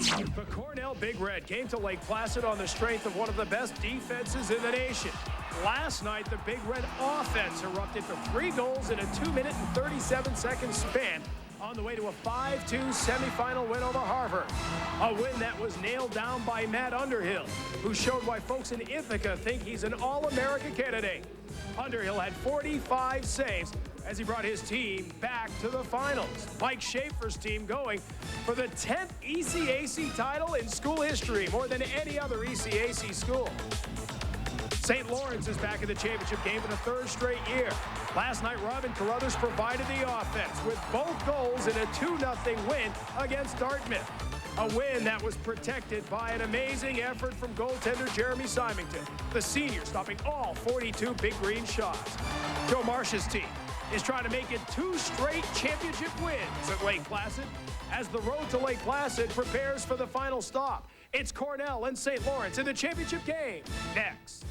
The Cornell Big Red came to Lake Placid on the strength of one of the best defenses in the nation. Last night, the Big Red offense erupted for 3 goals in a 2-minute and 37-second span on the way to a 5-2 semifinal win over Harvard. A win that was nailed down by Matt Underhill, who showed why folks in Ithaca think he's an All-America candidate. Underhill had 45 saves as he brought his team back to the finals. Mike Schaefer's team going for the 10th ECAC title in school history, more than any other ECAC school. St. Lawrence is back in the championship game for the 3rd straight year. Last night, Robin Carruthers provided the offense with both goals in a 2-0 win against Dartmouth. A win that was protected by an amazing effort from goaltender Jeremy Symington, the senior stopping all 42 Big Green shots. Joe Marsh's team is trying to make it 2 straight championship wins at Lake Placid as the road to Lake Placid prepares for the final stop. It's Cornell and St. Lawrence in the championship game next.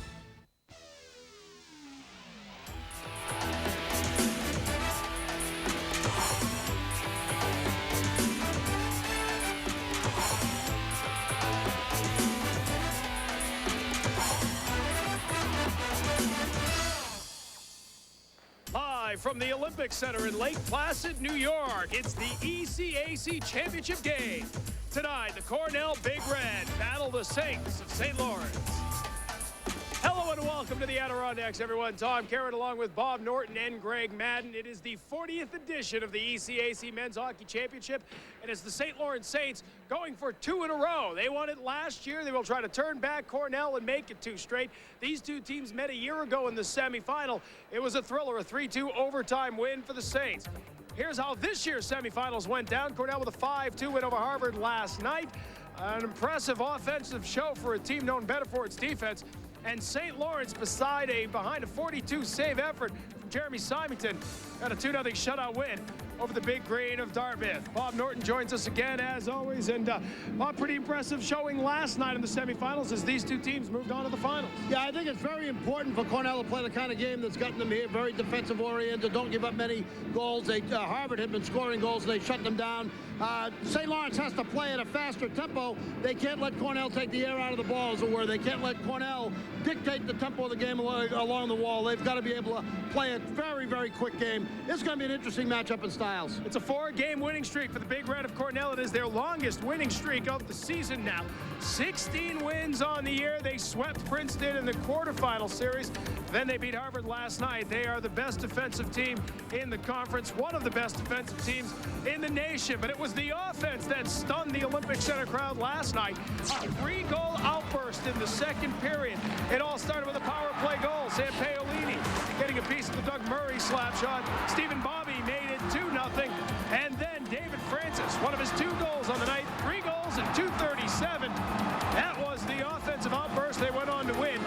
From the Olympic Center in Lake Placid, New York, it's the ECAC Championship game. Tonight, the Cornell Big Red battle the Saints of St. Lawrence. Hello and welcome to the Adirondacks, everyone. Tom Carrot along with Bob Norton and Greg Madden. It is the 40th edition of the ECAC Men's Hockey Championship, and it's the St. Lawrence Saints going for 2 in a row. They won it last year. They will try to turn back Cornell and make it 2 straight. These 2 teams met a year ago in the semifinal. It was a thriller, a 3-2 overtime win for the Saints. Here's how this year's semifinals went down. Cornell with a 5-2 win over Harvard last night. An impressive offensive show for a team known better for its defense. And St. Lawrence, behind a 42 save effort from Jeremy Symington, got a 2-0 shutout win over the Big Green of Dartmouth. Bob Norton joins us again, as always. And Bob, pretty impressive showing last night in the semifinals as these 2 teams moved on to the finals. Yeah, I think it's very important for Cornell to play the kind of game that's gotten them here, very defensive-oriented, don't give up many goals. Harvard had been scoring goals, and they shut them down. St. Lawrence has to play at a faster tempo. They can't let Cornell take the air out of the ball, as it were. They can't let Cornell dictate the tempo of the game along the wall. They've got to be able to play a very, very quick game. It's going to be an interesting matchup in styles. It's a 4-game winning streak for the Big Red of Cornell. It is their longest winning streak of the season now. 16 wins on the year. They swept Princeton in the quarterfinal series. Then they beat Harvard last night. They are the best defensive team in the conference, one of the best defensive teams in the nation. But it was the offense that stunned the Olympic Center crowd last night. A 3-goal outburst in the 2nd period. It all started with a power play goal. Sam Paolini getting a piece of the Doug Murray slap shot. Stephen Bobby made it 2-0. And then David Francis, one of his 2 goals on the night, 3 goals in 2:37. That was the offensive outburst. They went on to win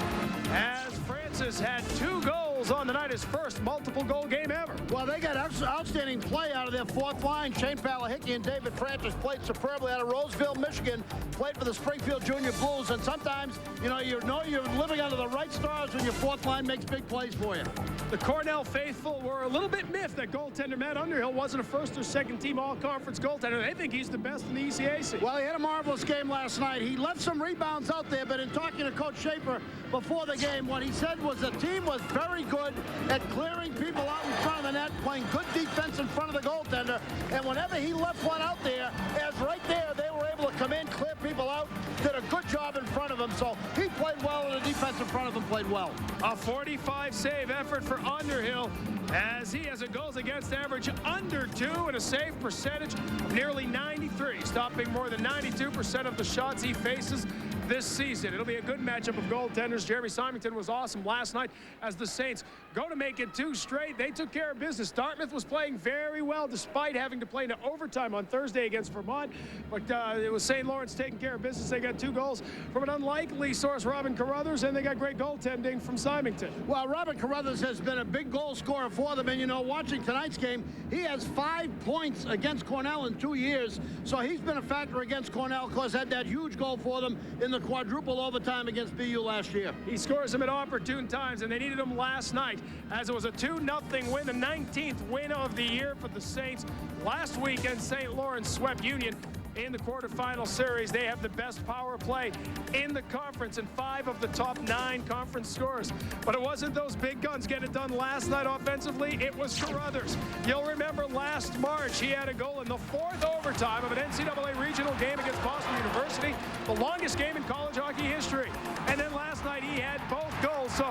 as Francis had 2 goals on the night, his first multiple-goal game ever. Well, they got outstanding play out of their 4th line. Shane Palahicki and David Francis played superbly out of Roseville, Michigan, played for the Springfield Junior Blues, and sometimes, you know you're living under the right stars when your 4th line makes big plays for you. The Cornell faithful were a little bit miffed that goaltender Matt Underhill wasn't a 1st or 2nd team all-conference goaltender. They think he's the best in the ECAC. Well, he had a marvelous game last night. He left some rebounds out there, but in talking to Coach Schaefer before the game, what he said was the team was very good at clearing people out in front of the net, playing good defense in front of the goaltender, and whenever he left one out there, as right there, they were able to come in, clear people out, did a good job in front of him, so he played well, and the defense in front of him played well. A 45 save effort for Underhill as he has a goals against average under 2 and a save percentage of nearly 93, stopping more than 92% of the shots he faces this season. It'll be a good matchup of goaltenders. Jeremy Symington was awesome last night as the Saints go to make it 2 straight. They took care of business. Dartmouth was playing very well despite having to play into overtime on Thursday against Vermont, but it was St. Lawrence taking care of business. They got 2 goals from an unlikely source, Robin Carruthers, and they got great goaltending from Symington. Well, Robin Carruthers has been a big goal scorer for them, and you know, watching tonight's game, he has 5 points against Cornell in 2 years, so he's been a factor against Cornell, of course, had that huge goal for them in the quadruple overtime against BU last year. He scores them at opportune times, and they needed him last night as it was a 2-0 win, the 19th win of the year for the Saints. Last weekend, St. Lawrence swept Union in the quarterfinal series. They have the best power play in the conference and 5 of the top 9 conference scorers. But it wasn't those big guns getting it done last night offensively. It was Carruthers. You'll remember last March, he had a goal in the 4th overtime of an NCAA regional game against Boston University, the longest game in college hockey history. And then last night, he had both goals. So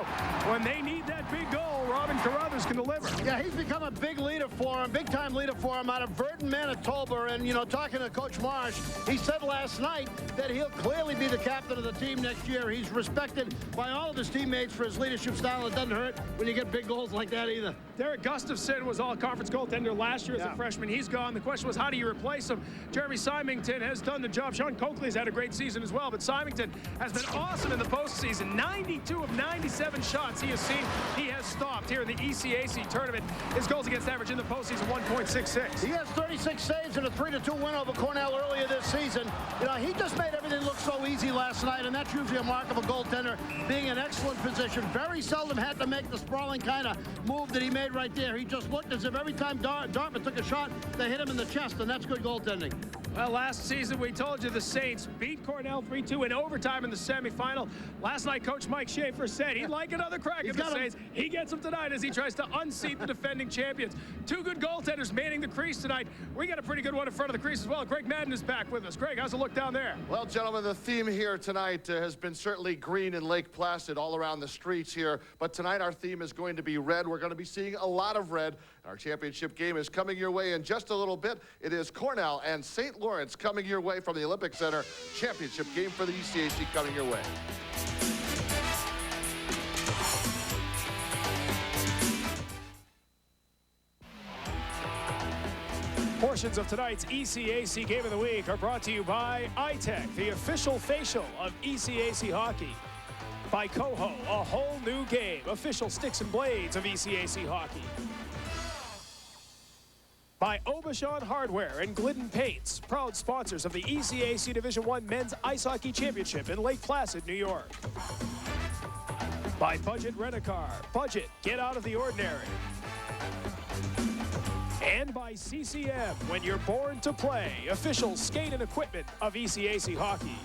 when they need that big goal, Robin Carruthers can deliver. Yeah, he's become a big leader for him, big-time leader for him out of Virden, Manitoba. And, you know, talking to Coach Marsh, he said last night that he'll clearly be the captain of the team next year. He's respected by all of his teammates for his leadership style. It doesn't hurt when you get big goals like that either. Derek Gustafson was all-conference goaltender last year as a freshman. He's gone. The question was, how do you replace him? Jeremy Symington has done the job. Sean Coakley's had a great season as well, but Symington has been awesome in the postseason. 92 of 97 shots he has seen, he has stopped here in the ECAC tournament. His goals against average in the postseason, 1.66. He has 36 saves in a 3-2 win over Cornell earlier this season. You know, he just made everything look so easy last night, and that's usually a mark of a goaltender being in excellent position. Very seldom had to make the sprawling kind of move that he made right there. He just looked as if every time Dartmouth took a shot, they hit him in the chest, and that's good goaltending. Well, last season we told you the Saints beat Cornell 3-2 in overtime in the semifinal. Last night, Coach Mike Schaefer said he'd like another crack at the Saints. He gets them tonight as he tries to unseat the defending champions. 2 good goaltenders manning the crease tonight. We got a pretty good one in front of the crease as well. Greg Madden is back with us. Greg, how's it look down there? Well, gentlemen, the theme here tonight has been certainly green in Lake Placid all around the streets here. But tonight our theme is going to be red. We're going to be seeing a lot of red. Our championship game is coming your way in just a little bit. It is Cornell and St. Lawrence coming your way from the Olympic Center. Championship game for the ECAC coming your way. Portions of tonight's ECAC Game of the Week are brought to you by iTech, the official facial of ECAC hockey. By Coho, a whole new game, official sticks and blades of ECAC hockey. By Aubuchon Hardware and Glidden Paints, proud sponsors of the ECAC Division I Men's Ice Hockey Championship in Lake Placid, New York. By Budget Rent-A-Car. Budget, get out of the ordinary. And by CCM, when you're born to play, official skate and equipment of ECAC hockey.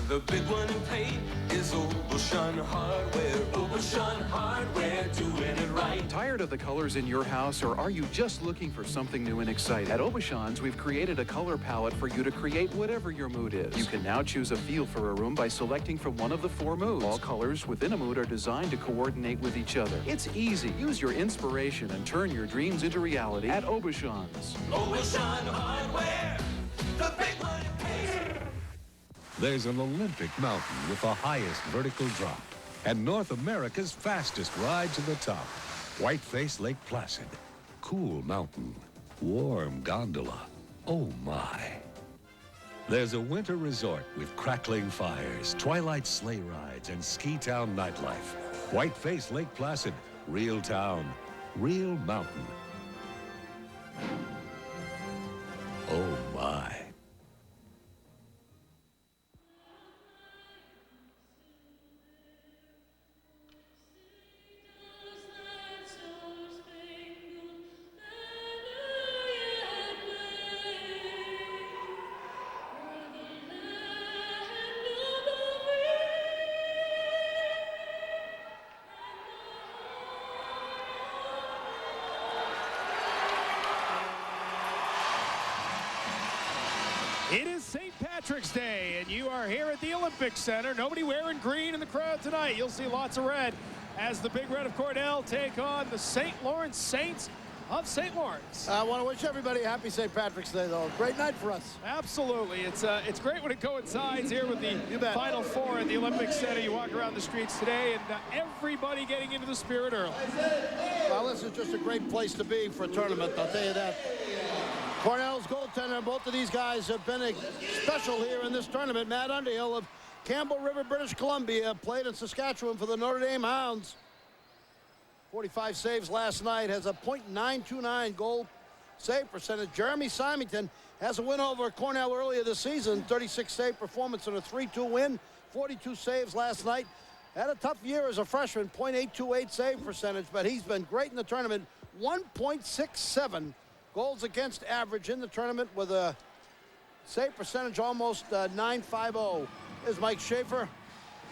The big one in paint is Aubuchon Hardware. Aubuchon Hardware, doing it right. Tired of the colors in your house, or are you just looking for something new and exciting? At Aubuchon's, we've created a color palette for you to create whatever your mood is. You can now choose a feel for a room by selecting from one of the 4 moods. All colors within a mood are designed to coordinate with each other. It's easy. Use your inspiration and turn your dreams into reality at Aubuchon's. Aubuchon Hardware, the big one in paint. There's an Olympic mountain with the highest vertical drop and North America's fastest ride to the top. Whiteface Lake Placid. Cool mountain. Warm gondola. Oh my. There's a winter resort with crackling fires, twilight sleigh rides, and ski town nightlife. Whiteface Lake Placid. Real town. Real mountain. Oh my. It is St. Patrick's Day, and you are here at the Olympic Center. Nobody wearing green in the crowd tonight. You'll see lots of red as the Big Red of Cornell take on the St. Lawrence Saints of St. Lawrence. I want to wish everybody a happy St. Patrick's Day, though. Great night for us. Absolutely. It's great when it coincides here with the Final Four at the Olympic Center. You walk around the streets today, and everybody getting into the spirit early. Well, this is just a great place to be for a tournament, I'll tell you that. Cornell's goaltender, both of these guys have been special here in this tournament. Matt Underhill of Campbell River, British Columbia, played in Saskatchewan for the Notre Dame Hounds. 45 saves last night, has a .929 goal save percentage. Jeremy Symington has a win over Cornell earlier this season, 36 save performance in a 3-2 win, 42 saves last night. Had a tough year as a freshman, .828 save percentage, but he's been great in the tournament. 1.67 goals against average in the tournament with a save percentage almost .950. There's Mike Schaefer.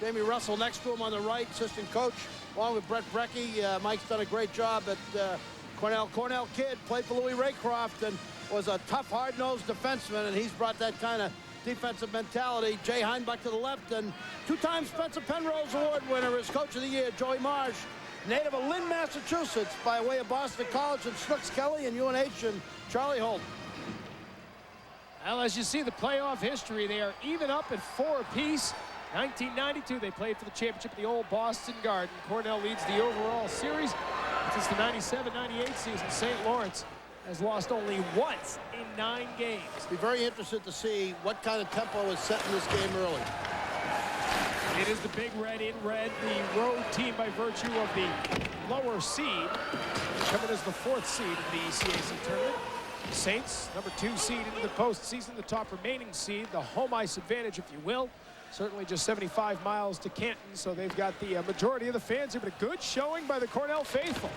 Jamie Russell next to him on the right, assistant coach, along with Brett Brecky. Mike's done a great job at Cornell. Cornell kid, played for Louis Raycroft and was a tough, hard-nosed defenseman, and he's brought that kind of defensive mentality. Jay Heinbach to the left, and two-time Spencer Penrose Award winner as Coach of the Year, Joey Marsh, native of Lynn, Massachusetts, by way of Boston College, and Snooks Kelly and UNH and Charlie Holt. Well, as you see the playoff history, they are even up at 4 apiece. 1992, they played for the championship at the old Boston Garden. Cornell leads the overall series. Since the 97-98 season, St. Lawrence has lost only once in 9 games. Be very interested to see what kind of tempo is set in this game early. It is the Big Red in red, the road team by virtue of the lower seed, coming as the 4th seed in the ECAC tournament. The Saints, number 2 seed into the postseason, the top remaining seed, the home ice advantage, if you will. Certainly just 75 miles to Canton, so they've got the majority of the fans here, but a good showing by the Cornell faithful.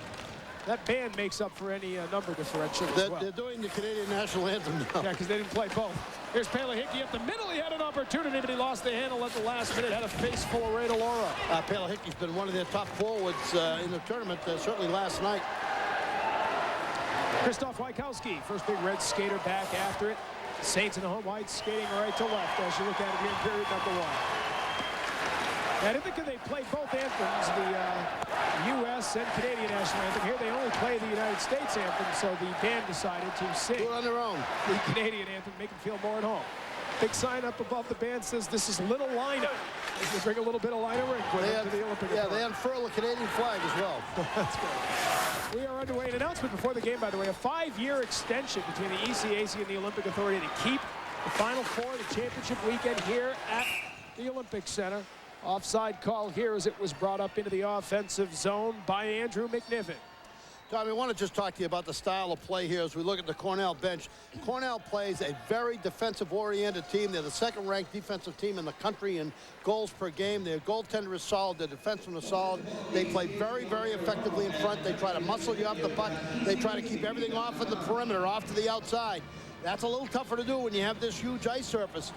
That band makes up for any number differential as well. They're doing the Canadian national anthem now. Yeah, because they didn't play both. Here's Palahicki up the middle. He had an opportunity, but he lost the handle at the last minute. Had a face full of Ray DeLauro. Palahicki's been one of their top forwards in the tournament, certainly last night. Krzysztof Wajkowski, first Big Red skater back after it. Saints in the home whites skating right to left as you look at it here in period number 1. Now, in Ithaca, they play both anthems, the U.S. and Canadian national anthem. Here they only play the United States anthem, so the band decided to sing Do it on their own. the Canadian anthem, make them feel more at home. Big sign up above the band says this is Little Lina. They bring a little bit of Lina rink with them to the Olympic. Yeah, they unfurl the Canadian flag as well. That's good. We are underway. An announcement before the game, by the way, a 5-year extension between the ECAC and the Olympic Authority to keep the Final Four, the championship weekend here at the Olympic Center. Offside call here as it was brought up into the offensive zone by Andrew McNiven. Tommy, I want to just talk to you about the style of play here as we look at the Cornell bench. Cornell plays a very defensive-oriented team. They're the 2nd-ranked defensive team in the country in goals per game. Their goaltender is solid. Their defensemen are solid. They play very, very effectively in front. They try to muscle you off the puck. They try to keep everything off of the perimeter, off to the outside. That's a little tougher to do when you have this huge ice surface.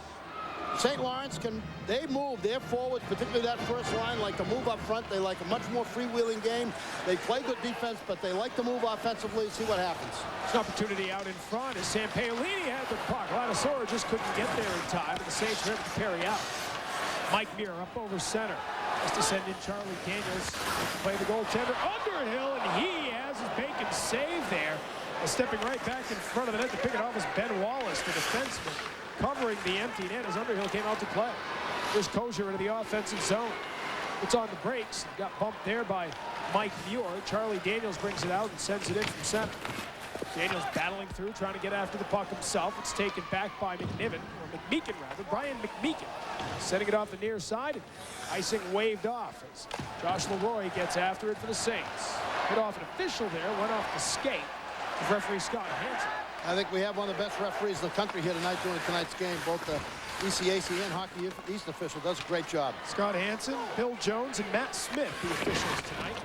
St. Lawrence they move their forwards, particularly that first line, like to move up front. They like a much more freewheeling game. They play good defense, but they like to move offensively. See what happens. It's an opportunity out in front as Sam Paolini had the puck. Ladasora just couldn't get there in time, and the Saints were able to carry out. Mike Muir up over center. Has to send in Charlie Daniels to play the goaltender. Underhill, and he has his bacon save there. Stepping right back in front of the net to pick it off is Ben Wallace, the defenseman, covering the empty net as Underhill came out to play. Here's Kosher into the offensive zone. It's on the brakes. Got bumped there by Mike Muir. Charlie Daniels brings it out and sends it in from center. Daniels battling through, trying to get after the puck himself. It's taken back by McNiven, or McMeekin rather, Brian McMeekin. Setting it off the near side, and icing waved off as Josh Leroy gets after it for the Saints. Hit off an official there, went off the skate. Referee Scott Hansen. I think we have one of the best referees in the country here tonight doing tonight's game. Both the ECAC and Hockey East official does a great job. Scott Hansen, Bill Jones, and Matt Smith, the officials tonight.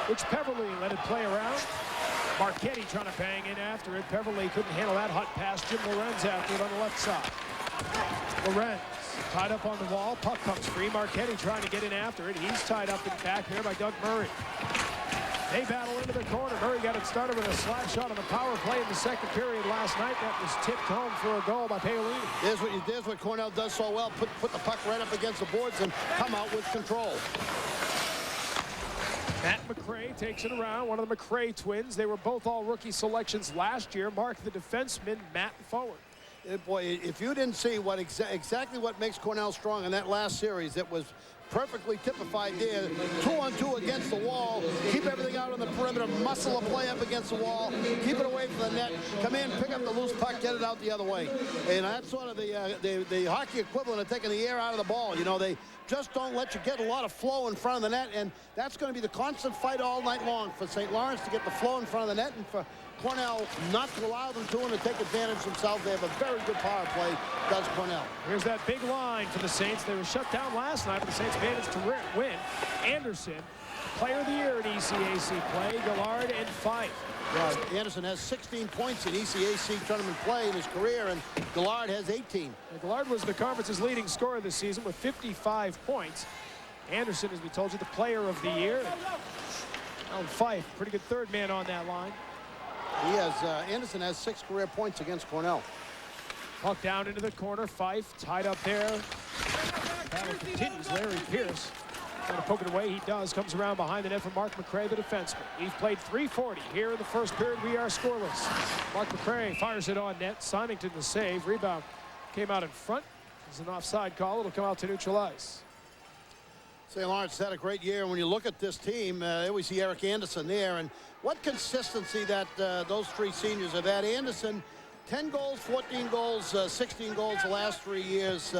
Rich Peverly let it play around. Marchetti trying to bang in after it. Peverly couldn't handle that hot pass. Jim Lorenz after it on the left side. Lorenz tied up on the wall. Puck comes free. Marchetti trying to get in after it. He's tied up in back there by Doug Murray. They battle into the corner. Murray got it started with a slap shot on the power play in the 2nd period last night. That was tipped home for a goal by Paolini. There's what Cornell does so well. Put the puck right up against the boards and come out with control. Matt McRae takes it around. One of the McRae twins. They were both all rookie selections last year. Mark the defenseman, Matt forward. Boy, if you didn't see what exactly what makes Cornell strong in that last series, it was perfectly typified there. 2-on-2 against the wall. Keep everything out on the perimeter. Muscle a play up against the wall. Keep it away from the net. Come in, pick up the loose puck, get it out the other way. And that's sort of the hockey equivalent of taking the air out of the ball. You know, they just don't let you get a lot of flow in front of the net, and that's going to be the constant fight all night long for St. Lawrence to get the flow in front of the net and for Cornell not to allow them to and to take advantage themselves. They have a very good power play, does Cornell. Here's that big line for the Saints. They were shut down last night, but the Saints managed to win. Anderson, Player of the Year in ECAC play, Gillard, and Fife. Yeah, Anderson has 16 points in ECAC tournament play in his career, and Gillard has 18. And Gillard was the conference's leading scorer this season with 55 points. Anderson, as we told you, the Player of the Year. And Fife, pretty good third man on that line. He has, Anderson has 6 career points against Cornell. Puck down into the corner. Fife tied up there. Battle continues. Larry Pierce trying to poke it away. He does. Comes around behind the net for Mark McCray, the defenseman. We've played 3:40 here in the first period. We are scoreless. Mark McCray fires it on net. Symington the save. Rebound came out in front. It's an offside call. It'll come out to neutral ice. St. Lawrence had a great year. When you look at this team, we see Eric Anderson there, and what consistency that those 3 seniors have had. Anderson, 10 goals, 14 goals, 16 goals the last 3 years.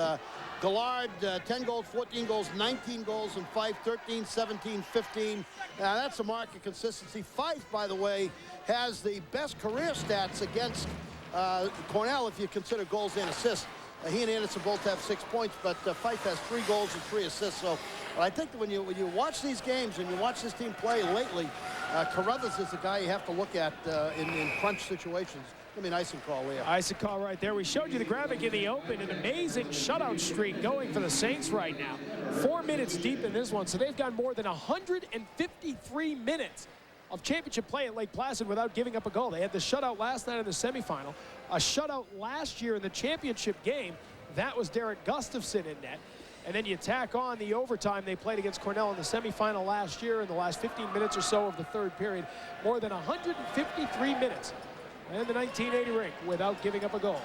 Gillard, 10 goals, 14 goals, 19 goals, and Fife, 13, 17, 15. That's a mark of consistency. Fife, by the way, has the best career stats against Cornell if you consider goals and assists. He and Anderson both have 6 points, but Fife has 3 goals and 3 assists. So I think that when you watch these games and you watch this team play lately, Carruthers is the guy you have to look at in crunch situations. Give me an icing call there. Icing call right there. We showed you the graphic in the open. An amazing shutout streak going for the Saints right now. 4 minutes deep in this one, so they've got more than 153 minutes of championship play at Lake Placid without giving up a goal. They had the shutout last night in the semifinal, a shutout last year in the championship game. That was Derek Gustafson in net. And then you tack on the overtime they played against Cornell in the semifinal last year in the last 15 minutes or so of the third period. More than 153 minutes in the 1980 rink without giving up a goal.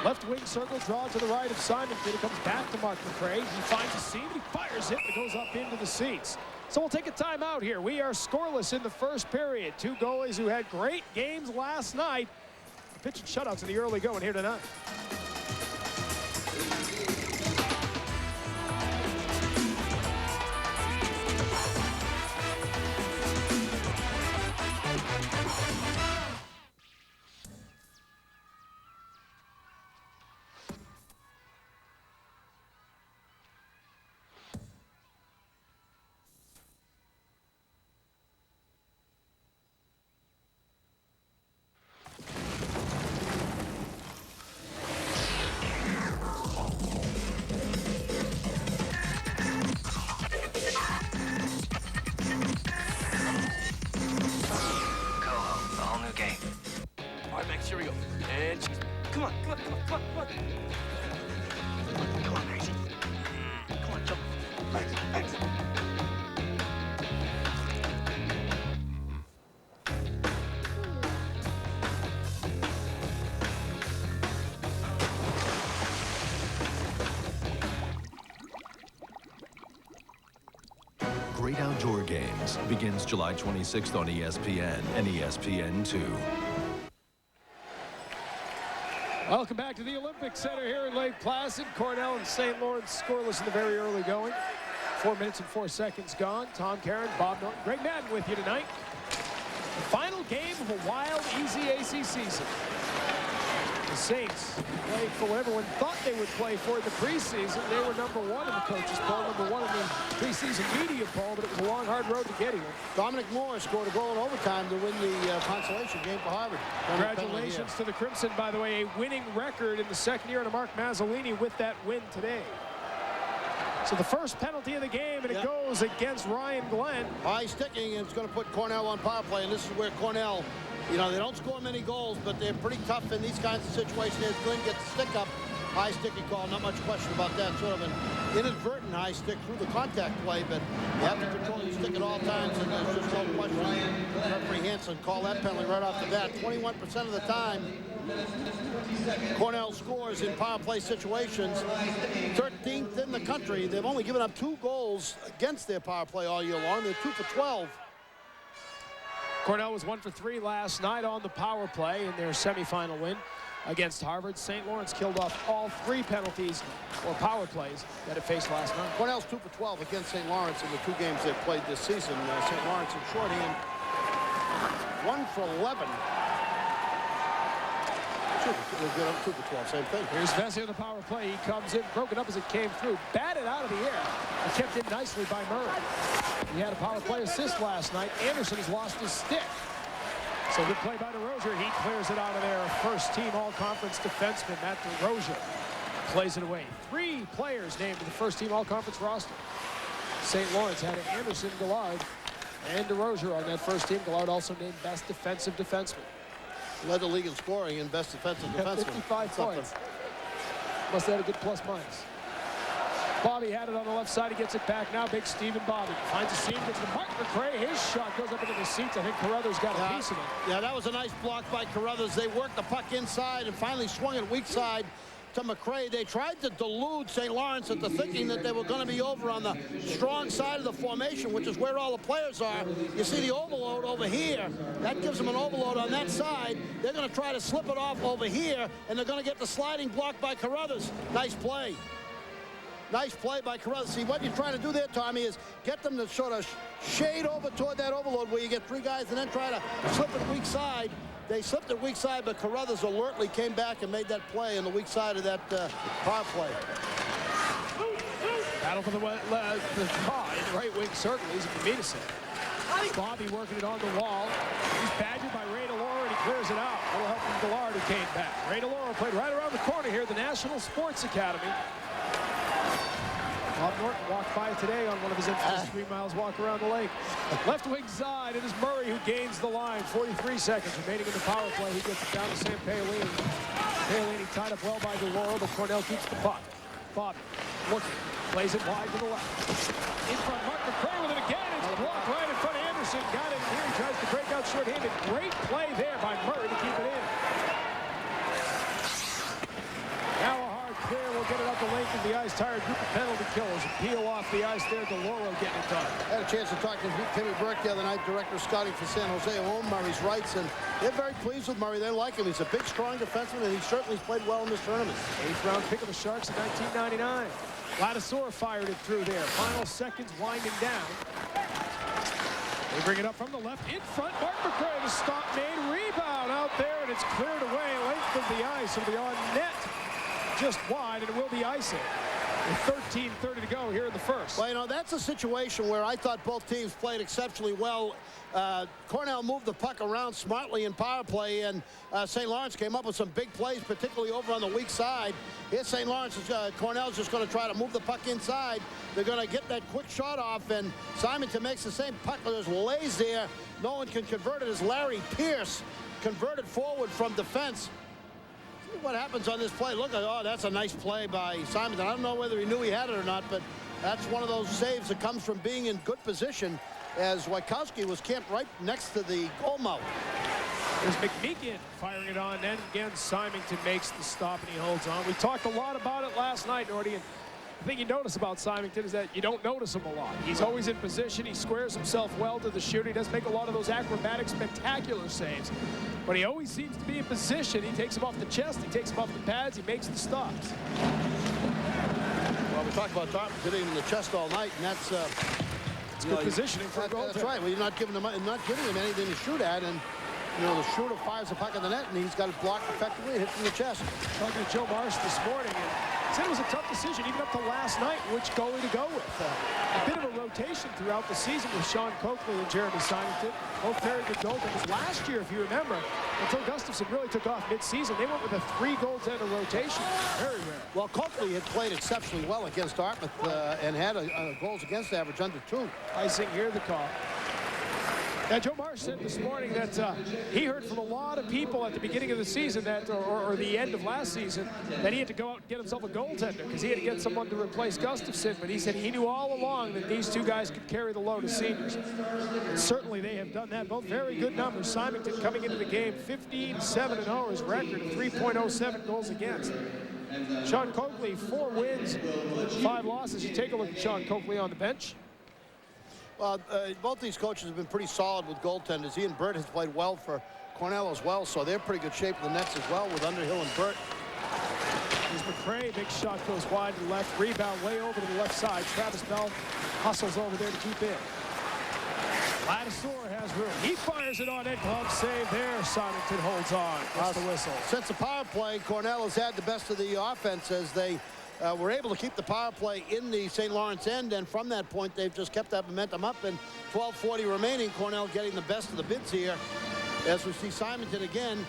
Left wing circle draw to the right of Simon. Then it comes back to Mark McCray. He finds a seam, he fires it, and it goes up into the seats. So we'll take a timeout here. We are scoreless in the first period. 2 goalies who had great games last night. Pitching shutouts in the early going here tonight. Here we go. And cheese. Come on, come on, come on, come on, come on. Come on, Maxie. Come on, jump. Max. Great Outdoor Games begins July 26th on ESPN and ESPN2. Welcome back to the Olympic Center here in Lake Placid. Cornell and St. Lawrence scoreless in the very early going. 4 minutes and 4 seconds gone. Tom Caron, Bob Norton, Greg Madden with you tonight. The final game of a wild ECAC season. The Saints played for what everyone thought they would play for in the preseason. They were #1 in the coaches' poll, #1 in the preseason media poll, but it was a long, hard road to get here. Dominic Moore scored a goal in overtime to win the consolation game for Harvard. Congratulations to the Crimson, by the way, a winning record in the second year to Mark Mazzolini with that win today. So the first penalty of the game, and it goes against Ryan Glenn. High sticking, and it's going to put Cornell on power play, and this is where Cornell, you know, they don't score many goals, but they're pretty tough in these kinds of situations. As Glenn gets the stick up, high sticking call, not much question about that. Sort of an inadvertent high stick through the contact play, but you have to control your stick at all times, and there's just no question. Referee Hansen called that penalty right off the bat. 21% of the time, Cornell scores in power play situations. 13th in the country. They've only given up 2 goals against their power play all year long. They're 2 for 12. Cornell was 1 for 3 last night on the power play in their semifinal win against Harvard. St. Lawrence killed off all 3 penalties or power plays that it faced last night. Cornell's 2 for 12 against St. Lawrence in the 2 games they've played this season. St. Lawrence in shorthand. 1 for 11. 2 for 12, same thing. Here's Vesey on the power play. He comes in, broken up as it came through, batted out of the air, and kept in nicely by Murray. He had a power play assist last night. Anderson has lost his stick. So good play by DeRozier. He clears it out of there. First-team all-conference defenseman, Matt DeRozier, plays it away. 3 players named to the first-team all-conference roster. St. Lawrence had Anderson, Gallard, and DeRozier on that first team. Gallard also named best defensive defenseman. Led the league in scoring and best defensive defenseman. 55 points. Must have had a good plus-minus. Bobby had it on the left side. He gets it back now. Big Stephen Bobby finds a seam, gets to Mark McCray. His shot goes up into the seats. I think Carruthers got a piece of it. Yeah, that was a nice block by Carruthers. They worked the puck inside and finally swung it weak side to McCray. They tried to delude St. Lawrence into thinking that they were going to be over on the strong side of the formation, which is where all the players are. You see the overload over here. That gives them an overload on that side. They're going to try to slip it off over here, and they're going to get the sliding block by Carruthers. Nice play. Nice play by Carruthers. See, what you're trying to do there, Tommy, is get them to sort of shade over toward that overload where you get 3 guys and then try to slip it weak side. They slipped it weak side, but Carruthers alertly came back and made that play on the weak side of that power play. Battle for the car in the right wing circle. Easy for me to say. Bobby working it on the wall. He's badgered by Ray DeLauro, and he clears it out. A little help from Gallard, who came back. Ray DeLauro played right around the corner here at the National Sports Academy. Bob Norton walked by today on one of his infamous 3 miles walk around the lake. Left wing side, it is Murray who gains the line. 43 seconds remaining in the power play. He gets it down to Sam Paolini. Paolini tied up well by DeLauro, but Cornell keeps the puck. Bobby looking, plays it wide to the left. In front, Mark McCray with it again. It's blocked right in front of Anderson. Got it here. He tries to break out short-handed. Great play there by Murray to keep it in. Now a hard clear will get it up the length of the ice. Tired group of penalty killers. Peel off the ice there. DeLauro getting it done. I had a chance to talk to Timmy Burke the other night, director of scouting for San Jose, who owned Murray's rights, and they're very pleased with Murray. They like him. He's a big, strong defenseman, and he certainly played well in this tournament. 8th round pick of the Sharks in 1999. Vladisor fired it through there. Final seconds winding down. They bring it up from the left in front. Mark McCray, the stop made. Rebound out there, and it's cleared away. Length of the ice. It'll be on net. Just wide, and it will be icing. With 13:30 to go here in the first. Well, you know, that's a situation where I thought both teams played exceptionally well. Cornell moved the puck around smartly in power play, and St. Lawrence came up with some big plays, particularly over on the weak side. Here's St. Lawrence. Cornell's just going to try to move the puck inside. They're going to get that quick shot off, and Simonton makes the same puck. Just lays there. No one can convert it as Larry Pierce converted forward from defense. What happens on this play? Look at, oh, that's a nice play by Simonton. I don't know whether he knew he had it or not, but that's one of those saves that comes from being in good position, as Wachowski was camped right next to the goal mouth. There's McMeekin firing it on, and again Simonton makes the stop and he holds on. We talked a lot about it last night, Nordy, and the thing you notice about Simonton is that you don't notice him a lot. He's always in position. He squares himself well to the shooter. He does make a lot of those acrobatic, spectacular saves, but he always seems to be in position. He takes him off the chest. He takes him off the pads. He makes the stops. Well, we talked about Dartmouth hitting him in the chest all night, and that's it's good positioning for a goal. That's right. Well, you're not giving him anything to shoot at, and you know, the shooter fires the puck in the net, and he's got it blocked effectively and hits in the chest. Talking to Joe Marsh this morning, and said it was a tough decision, even up to last night, which goalie to go with. A bit of a rotation throughout the season with Sean Coakley and Jeremy Simonton. Both very good goaltenders. Last year, if you remember, until Gustafson really took off mid-season, they went with a 3-goaltender rotation. Very rare. Well, Coakley had played exceptionally well against Dartmouth and had a goals against average under 2. Icing here, the call. Now, Joe Marsh said this morning that he heard from a lot of people at the beginning of the season that, or the end of last season, that he had to go out and get himself a goaltender because he had to get someone to replace Gustafson. But he said he knew all along that these 2 guys could carry the load as seniors. And certainly they have done that. Both very good numbers. Simonton coming into the game 15-7-0, his record of 3.07 goals against. Sean Coakley, 4 wins, 5 losses. You take a look at Sean Coakley on the bench. Well, both these coaches have been pretty solid with goaltenders. Ian Burt has played well for Cornell as well, so they're pretty good shape in the nets as well with Underhill and Burt. Here's McCray. Big shot goes wide to the left. Rebound way over to the left side. Travis Bell hustles over there to keep in. Ladisor has room. He fires it on net. Glove save there. Simonton holds on. That's the whistle. Since the power play, Cornell has had the best of the offense as they were able to keep the power play in the St. Lawrence end, and from that point, they've just kept that momentum up. And 12:40 remaining, Cornell getting the best of the bids here. As we see Simonton again,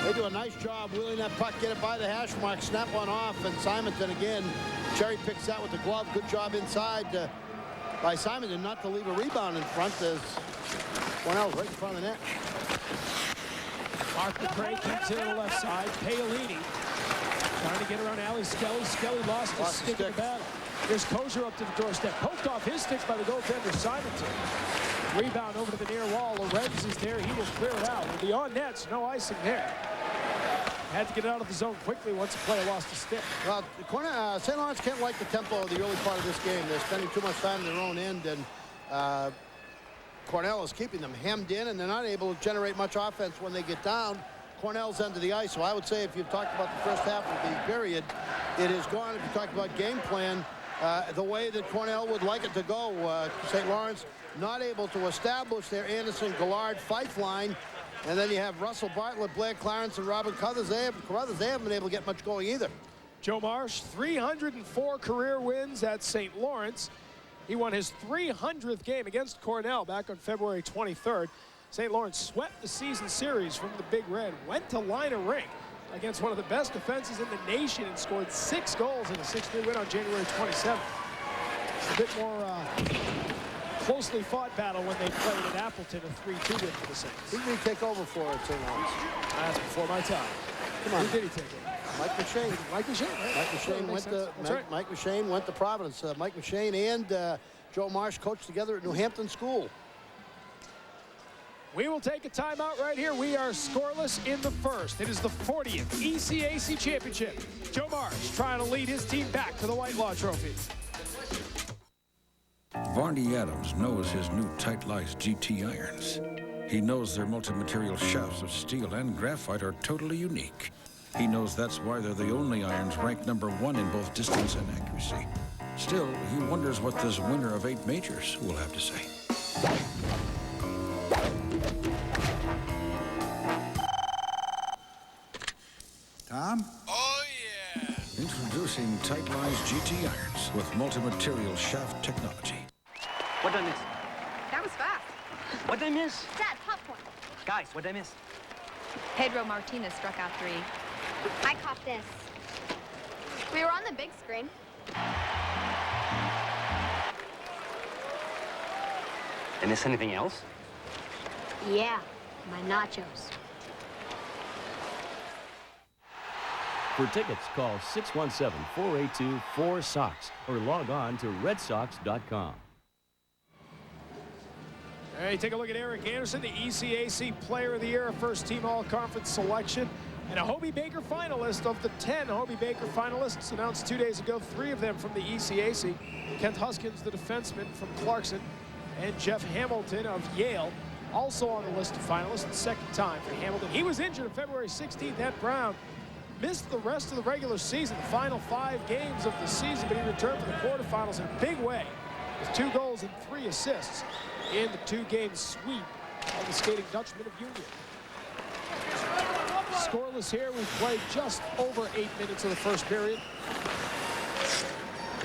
they do a nice job wheeling that puck, get it by the hash mark, snap one off, and Simonton again cherry picks that with the glove. Good job inside by Simonton not to leave a rebound in front as Cornell's right in front of the net. Mark McCray keeps it on the left side. Paolini trying to get around Ali Skelly. Skelly lost his stick in the battle. Here's Kozer up to the doorstep. Poked off his sticks by the goaltender, Simonton. Rebound over to the near wall. Lorenz is there. He will clear it out. With the on nets, no icing there. Had to get out of the zone quickly once the player lost a stick. Well, St. Lawrence can't like the tempo of the early part of this game. They're spending too much time in their own end, and Cornell is keeping them hemmed in, and they're not able to generate much offense when they get down Cornell's end of the ice. So I would say if you've talked about the first half of the period, it is gone. If you talk about game plan, the way that Cornell would like it to go, St. Lawrence not able to establish their Anderson, Gillard, Fife line. And then you have Russell Bartlett, Blair Clarence, and Robin Carruthers. They haven't been able to get much going either. Joe Marsh, 304 career wins at St. Lawrence. He won his 300th game against Cornell back on February 23rd. St. Lawrence swept the season series from the Big Red, went to line of rink against one of the best defenses in the nation and scored 6 goals in a 6-3 win on January 27th. It's a bit more closely fought battle when they played at Appleton, a 3-2 win for the Saints. Who did he take over for at St. Lawrence? That's before my time. Come on. Who did he take over? Mike McShane. Mike McShane, right? Mike McShane went to Mike McShane went to Providence. Mike McShane and Joe Marsh coached together at New Hampton School. We will take a timeout right here. We are scoreless in the first. It is the 40th ECAC Championship. Joe Marsh trying to lead his team back to the Whitelaw Trophy. Varney Adams knows his new Tight-Lice GT irons. He knows their multi-material shafts of steel and graphite are totally unique. He knows that's why they're the only irons ranked #1 in both distance and accuracy. Still, he wonders what this winner of 8 majors will have to say. Tom? Oh, yeah! Introducing Tight-Lice GT irons with multi-material shaft technology. What did I miss? That was fast. What did I miss? Dad, popcorn. Guys, what did I miss? Pedro Martinez struck out 3. I caught this. We were on the big screen. Did I miss anything else? Yeah, my nachos. For tickets, call 617-482-4SOX or log on to redsox.com. Hey, take a look at Eric Anderson, the ECAC Player of the Year, a first-team All-Conference selection, and a Hobie Baker finalist. Of the 10 Hobie Baker finalists announced 2 days ago, 3 of them from the ECAC. Kent Huskins, the defenseman from Clarkson, and Jeff Hamilton of Yale, also on the list of finalists, the second time for Hamilton. He was injured on February 16th at Brown. Missed the rest of the regular season, the final 5 games of the season, but he returned for the quarterfinals in a big way with 2 goals and 3 assists in the 2-game sweep of the Skating Dutchman of Union. Scoreless here. We've played just over 8 minutes of the first period.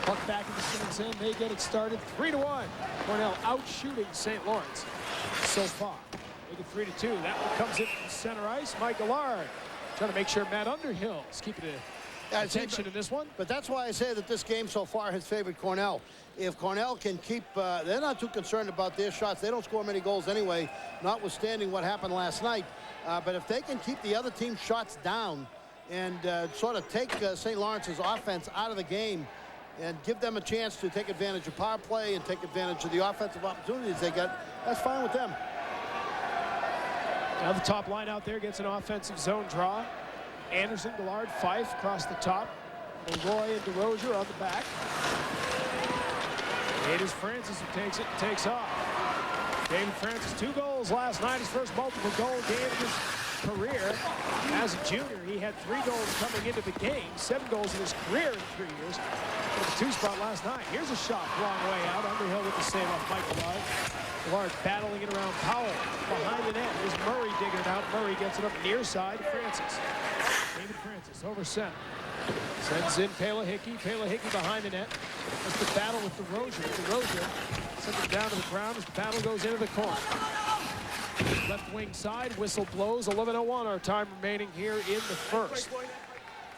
Puck back in the Saints end. They get it started 3-1. Cornell out shooting St. Lawrence so far. Make it 3-2. That one comes in from center ice. Mike Gillard trying to make sure Matt Underhill is keeping attention in this one. But that's why I say that this game so far has favored Cornell. If Cornell can keep, they're not too concerned about their shots. They don't score many goals anyway, notwithstanding what happened last night. But if they can keep the other team's shots down and sort of take St. Lawrence's offense out of the game and give them a chance to take advantage of power play and take advantage of the offensive opportunities they get, that's fine with them. Now the top line out there gets an offensive zone draw. Anderson, Gillard, Fife across the top. Leroy and DeRozier on the back. It is Francis who takes it and takes off. David Francis, 2 goals last night, his first multiple goal game of his career. As a junior, he had 3 goals coming into the game, 7 goals in his career in 3 years. With the 2 spot last night. Here's a shot long way out. Underhill with the save off Mike Gillard. Lawrence battling it around Powell. Behind the net. Here's Murray digging it out. Murray gets it up near side. Francis. David Francis over center. Sends in Palahicki. Palahicki behind the net. That's the battle with DeRozier. DeRozier sends it down to the ground as the battle goes into the corner. Left wing side. Whistle blows. 11:01 our time remaining here in the first.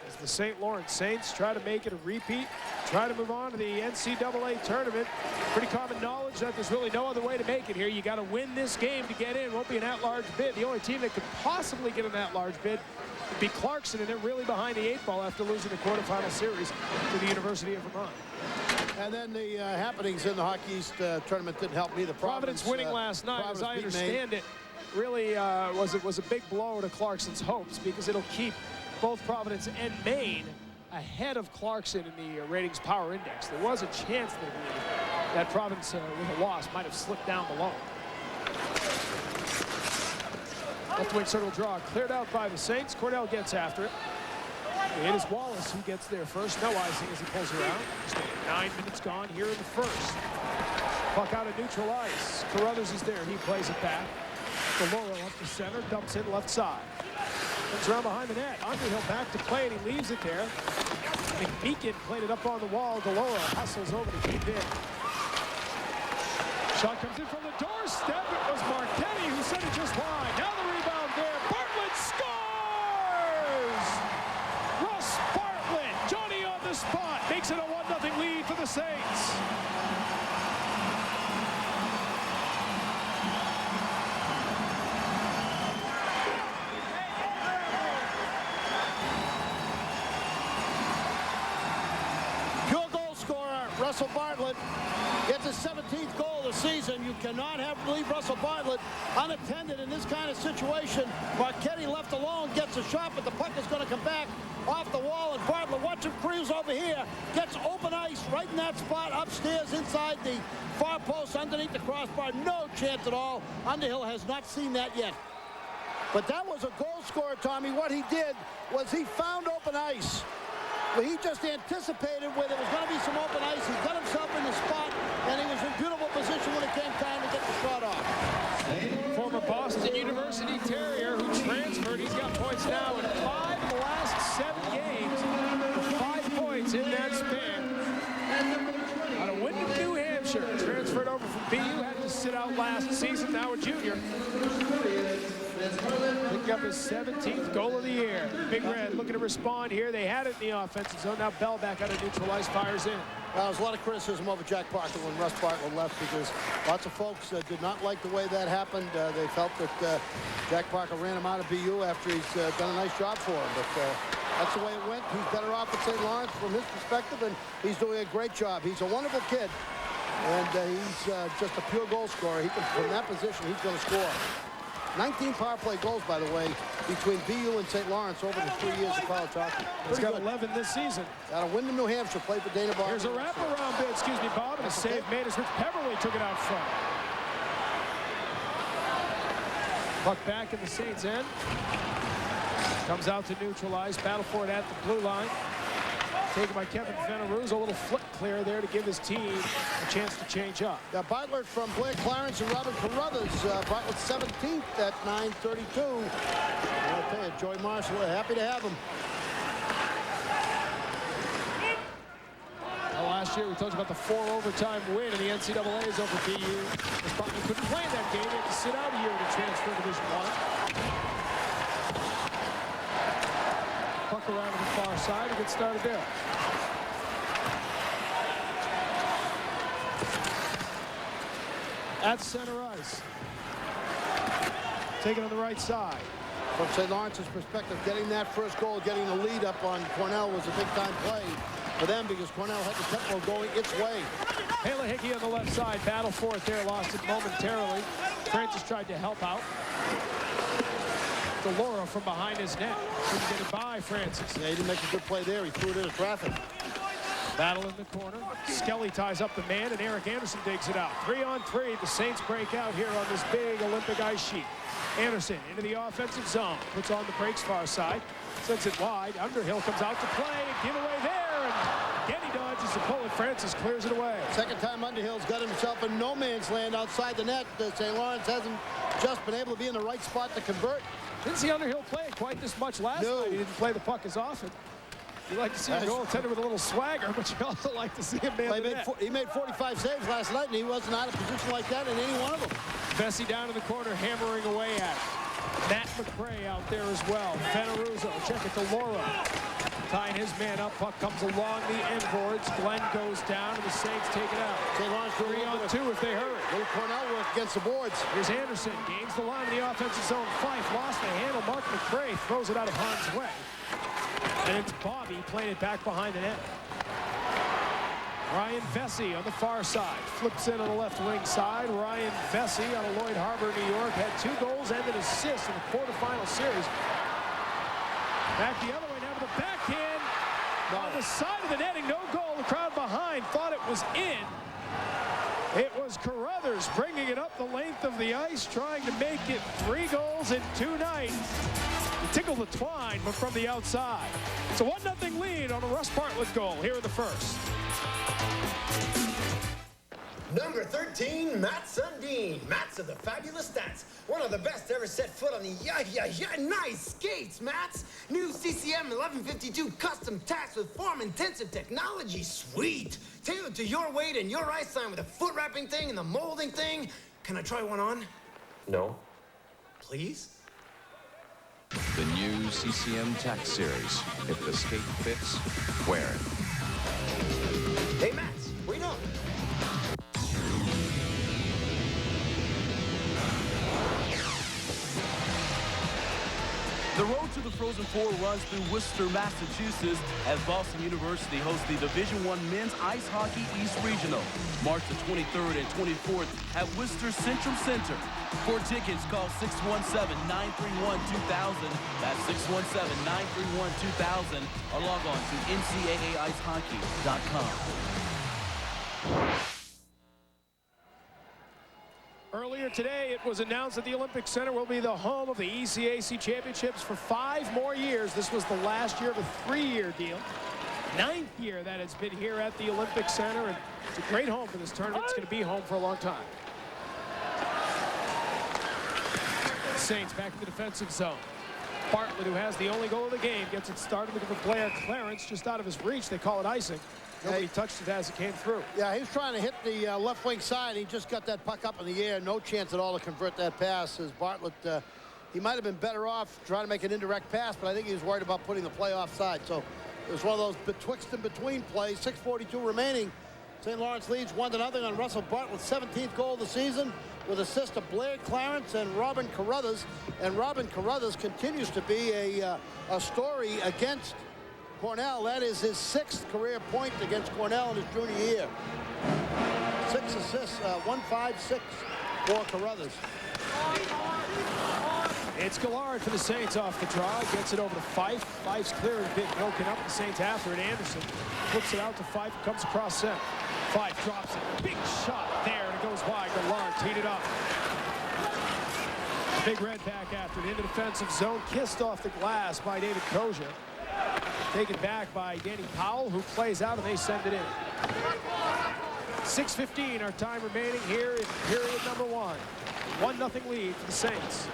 As the St. Lawrence Saints try to make it a repeat, try to move on to the NCAA tournament. Pretty common knowledge that there's really no other way to make it here. You got to win this game to get in. Won't be an at-large bid. The only team that could possibly get an at-large bid would be Clarkson, and they're really behind the 8 ball after losing the quarterfinal series to the University of Vermont. And then the happenings in the Hockey East tournament didn't help me. The Providence winning last night, as I understand it, really was a big blow to Clarkson's hopes, because it'll keep both Providence and Maine ahead of Clarkson in the ratings power index. There was a chance, they believe, that Providence with a loss might have slipped down below. Left wing circle draw cleared out by the Saints. Cornell gets after it. It is Wallace who gets there first. No icing as he pulls around. Just 9 minutes gone here in the first. Puck out of neutral ice. Carruthers is there. He plays it back. Deloro up the center, dumps it left side. Comes around behind the net. Underhill back to play, and he leaves it there. McMeekin played it up on the wall. Deloro hustles over to keep in. Shot comes in from the doorstep. It was Marchetti who sent it just wide. Now the rebound there. Bartlett scores! Russ Bartlett, Johnny on the spot, makes it a 1-0 lead for the Saints. Russell Bartlett gets his 17th goal of the season. You cannot leave Russell Bartlett unattended in this kind of situation. Marchetti left alone, gets a shot, but the puck is going to come back off the wall, and Bartlett, watch him cruise over here, gets open ice right in that spot upstairs inside the far post underneath the crossbar. No chance at all. Underhill has not seen that yet. But that was a goal scorer, Tommy. What he did was he found open ice. Well, he just anticipated where there was going to be some open ice. He got himself in the spot, and he was in beautiful position when it came time to get the shot off. Former Boston University Terrier who transferred. He's got points now in 5 of the last 7 games. 5 points in that span. Out of Wyndham, New Hampshire. Transferred over from BU. Had to sit out last season. Now a junior. Picked up his 17th goal of the year. Big Red looking to respond here. They had it in the offensive zone. Now Bell back out of neutral ice, fires in. Well, there's a lot of criticism over Jack Parker when Russ Bartlett left, because lots of folks did not like the way that happened. They felt that Jack Parker ran him out of BU after he's done a nice job for him. But that's the way it went. He's better off at St. Lawrence from his perspective, and he's doing a great job. He's a wonderful kid, and he's just a pure goal scorer. He can, from that position, he's going to score. 19 power play goals, by the way, between BU and St. Lawrence over the 3 years of college hockey. He's got 11 this season. Out of Wyndham, New Hampshire, played for Dana Barber. Here's a wraparound bid, excuse me, Bob, and a save made as Rich Peverly took it out front. Puck back in the Saints' end. Comes out to neutral ice, battle for it at the blue line. Taken by Kevin Venarouz, a little flip clear there to give his team a chance to change up. Yeah, Bartlett from Blair Clarence and Robin Carruthers. Bartlett 17th at 9:32. I'll tell you, Joey Marshall, we're happy to have him. Well, last year we told you about the 4 overtime win in the NCAAs over BU. Bartlett couldn't play in that game. He had to sit out a year to transfer to Division I. Puck around to the far side to get started there. At center ice. Taken on the right side. From St. Lawrence's perspective, getting that first goal, getting the lead up on Cornell was a big-time play for them, because Cornell had the tempo going its way. Palahicki on the left side, battle for it there, lost it momentarily. Francis tried to help out. Deloro from behind his net. Couldn't get it by Francis. Yeah, he didn't make a good play there. He threw it into traffic. Battle in the corner. Skelly ties up the man, and Eric Anderson digs it out. 3-on-3. The Saints break out here on this big Olympic ice sheet. Anderson into the offensive zone. Puts on the brakes far side. Sends it wide. Underhill comes out to play. Giveaway there. And Getty dodges the pull Francis clears it away. Second time Underhill's got himself in no man's land outside the net. St. Lawrence hasn't just been able to be in the right spot to convert. Didn't see Underhill play quite this much last night. He didn't play the puck as often. You like to see a goaltender with a little swagger, but you also like to see him man the net. He made 45 saves last night, and he wasn't out of position like that in any one of them. Vesey down in the corner, hammering away at it. Matt McRae out there as well. Veneruso, check it to Laura. Tying his man up, puck comes along the end boards. Glenn goes down, and the Saints take it out. St. Lawrence 3-on-2 if they hurry. Little Cornell work against the boards. Here's Anderson, gains the line in the offensive zone. Fife lost the handle. Mark McRae throws it out of harm's way. And it's Bobby playing it back behind the net. Ryan Vesey on the far side. Flips in on the left wing side. Ryan Vesey out of Lloyd Harbor, New York. Had 2 goals and an assist in the quarterfinal series. Back the other way now to the backhand. On the side of the netting, no goal. The crowd behind thought it was in. It was Carruthers bringing it up the length of the ice, trying to make it 3 goals in 2 nights. He tickled the twine, but from the outside. It's a 1-0 lead on a Russ Bartlett goal here in the first. Number 13, Matt Sundin. Matt's of the fabulous stats. One of the best to ever set foot on the nice skates, Matt's. New CCM 1152 custom tacks with form-intensive technology. Sweet. Tailored to your weight and your ice time with the foot wrapping thing and the molding thing. Can I try one on? No. Please? The new CCM Tax Series. If the skate fits, wear it. Hey, Matt, wait on. The road to the Frozen Four runs through Worcester, Massachusetts, as Boston University hosts the Division I Men's Ice Hockey East Regional, March the 23rd and 24th at Worcester Centrum Center. For tickets, call 617-931-2000. That's 617-931-2000, or log on to ncaaIcehockey.com. Earlier today, it was announced that the Olympic Center will be the home of the ECAC Championships for 5 more years. This was the last year of a 3-year deal. 9th year that it's been here at the Olympic Center, and it's a great home for this tournament. It's going to be home for a long time. Saints back in the defensive zone. Bartlett, who has the only goal of the game, gets it started with a Blair clearance just out of his reach. They call it icing. Nobody touched it as it came through. Yeah, he was trying to hit the left wing side. He just got that puck up in the air. No chance at all to convert that pass. As Bartlett, he might have been better off trying to make an indirect pass, but I think he was worried about putting the play offside. So it was one of those betwixt and between plays. 6:42 remaining. St. Lawrence leads 1-0 on Russell Bartlett's 17th goal of the season, with assist of Blair Clarence and Robin Carruthers. And Robin Carruthers continues to be a story against Cornell. That is his 6th career point against Cornell in his junior year. 6 assists, 1-5-6 for Carruthers. It's Gallard for the Saints off the draw. Gets it over to Fife. Fife's clear and bit broken up. The Saints after it. Anderson flips it out to Fife. Comes across center. Fife drops it. Big shot there, and it goes wide. Gallard teed it up. Big Red back after it into defensive zone. Kissed off the glass by David Koja. Taken back by Danny Powell, who plays out, and they send it in. 6:15, our time remaining here in period number 1. 1-0 lead for the Saints.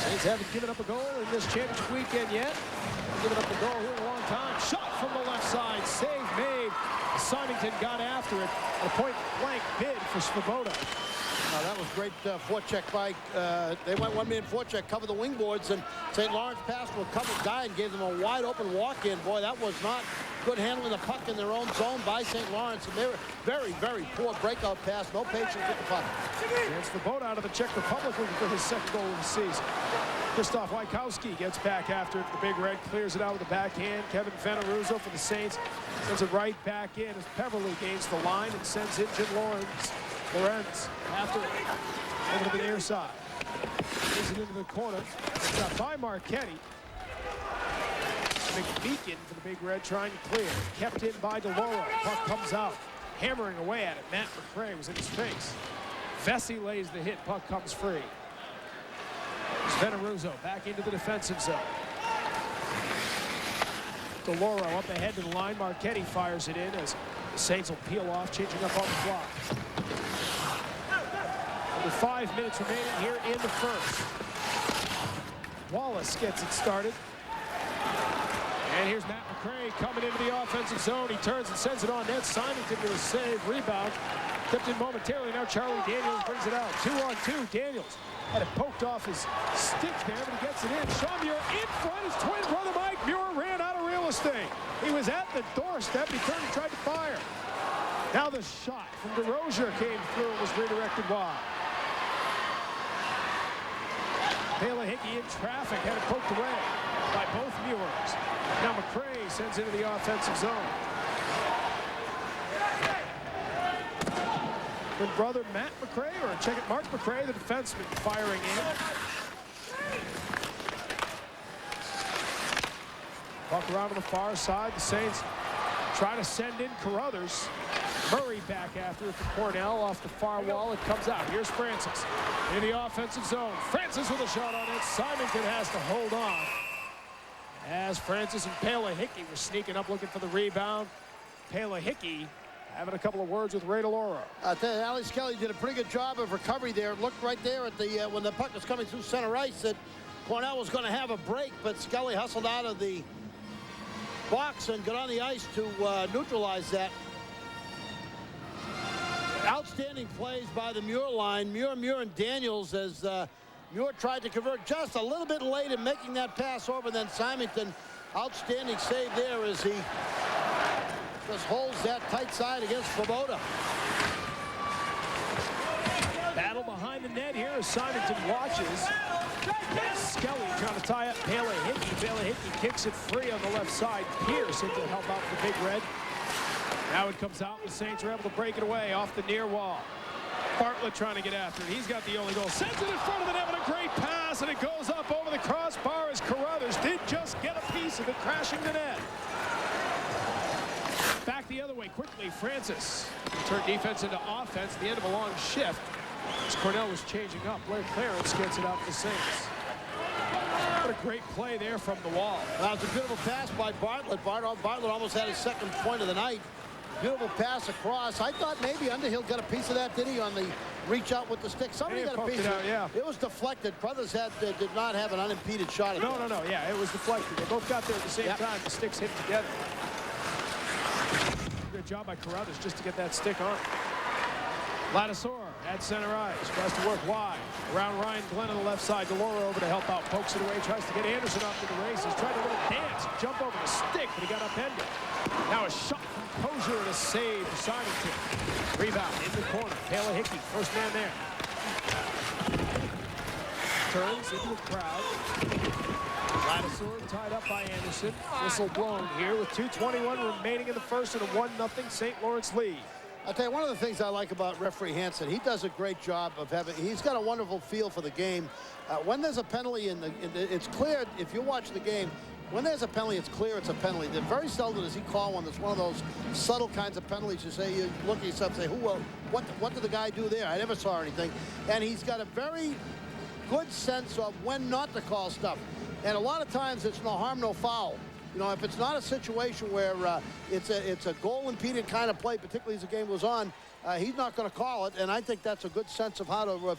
Saints haven't given up a goal in this championship weekend yet. Haven't given up a goal here in a long time. Shot from the left side. Save made. Symington got after it. A point-blank bid for Svoboda. That was great forecheck by, they went one-man forecheck, cover the wing boards, and St. Lawrence passed to a covered guy and gave them a wide-open walk-in. Boy, that was not good handling the puck in their own zone by St. Lawrence, and they were very, very poor breakout pass. No patience with the puck. It's the boat out of the Czech Republic for his 2nd goal of the season. Christoph Wajkowski gets back after it. The Big Red clears it out with the backhand. Kevin Veneruso for the Saints sends it right back in as Peverly gains the line and sends in Jim Lorenz after it over to the near side. Gives it into the corner. It's got by Marchetti. McBeacon for the Big Red trying to clear. Kept in by DeLauro. Puck comes out. Hammering away at it. Matt McRae was in his face. Vesey lays the hit. Puck comes free. Veneruso back into the defensive zone. DeLauro up ahead to the line. Marchetti fires it in as the Saints will peel off, changing up on the clock. Under 5 minutes remaining here in the first. Wallace gets it started. And here's Matt McCray coming into the offensive zone. He turns and sends it on net. Symington with a save. Rebound. Tipped in momentarily. Now Charlie Daniels brings it out. 2-on-2. Daniels had it poked off his stick there, but he gets it in. Sean Muir in front. His twin brother Mike Muir ran out of real estate. He was at the doorstep. He turned and tried to fire. Now the shot from DeRozier came through and was redirected wide. Taylor Hickey in traffic, had it poked away by both Muirs. Now McCray sends into the offensive zone. With brother Matt McCray, or check it, Mark McCray, the defenseman, firing in. Puck around to the far side. The Saints try to send in Carruthers. Murray back after it for Cornell off the far wall. It comes out. Here's Francis in the offensive zone. Francis with a shot on it. Symington has to hold on as Francis and Taylor Hickey were sneaking up looking for the rebound. Taylor Hickey having a couple of words with Ray DeLauro. I tell you, Alex Kelly did a pretty good job of recovery there. It looked right there at the when the puck was coming through center ice that Cornell was going to have a break, but Skelly hustled out of the box and got on the ice to neutralize that. Outstanding plays by the Muir line. Muir, and Daniels as Muir tried to convert just a little bit late in making that pass over. Then Symington, outstanding save there as he just holds that tight side against Svoboda. Battle behind the net here as Symington watches. Skelly trying to tie up Taylor Hickey. Taylor Hickey kicks it free on the left side. Pierce in to help out the Big Red. Now it comes out. The Saints are able to break it away off the near wall. Bartlett trying to get after it. He's got the only goal. Sends it in front of the net with a great pass, and it goes up over the crossbar as Carruthers did just get a piece of it, crashing the net. Back the other way quickly. Francis turned defense into offense at the end of a long shift as Cornell was changing up. Blair Clarence gets it out to the Saints. What a great play there from the wall. That was a beautiful pass by Bartlett. Bartlett almost had his second point of the night. Beautiful pass across. I thought maybe Underhill got a piece of that, did he, on the reach out with the stick? Somebody got a piece of it. Yeah. It was deflected. Brothers did not have an unimpeded shot at No. Yeah, it was deflected. They both got there at the same time. The sticks hit together. Good job by Carruthers just to get that stick on. Ladisor at center ice. Tries to work wide. Around Ryan Glenn on the left side. DeLauro over to help out. Pokes it away. Tries to get Anderson up to the races. Tried a little dance. Jump over the stick, but he got upended. Now a shot from Kozier and a save for Symington. Rebound in the corner. Taylor Hickey, first man there. Turns into the crowd. Ladisor tied up by Anderson. Whistle blown here with 2:21 remaining in the first and a 1-0 St. Lawrence lead. I'll tell you, one of the things I like about referee Hansen, he does a great job of he's got a wonderful feel for the game. When there's a penalty, it's clear, if you watch the game, when there's a penalty, it's clear it's a penalty. Then very seldom does he call one that's one of those subtle kinds of penalties. You say, you look at yourself and say, what did the guy do there? I never saw anything. And he's got a very good sense of when not to call stuff. And a lot of times it's no harm, no foul. You know, if it's not a situation where it's a goal-impeded kind of play, particularly as the game goes on, he's not going to call it. And I think that's a good sense of how to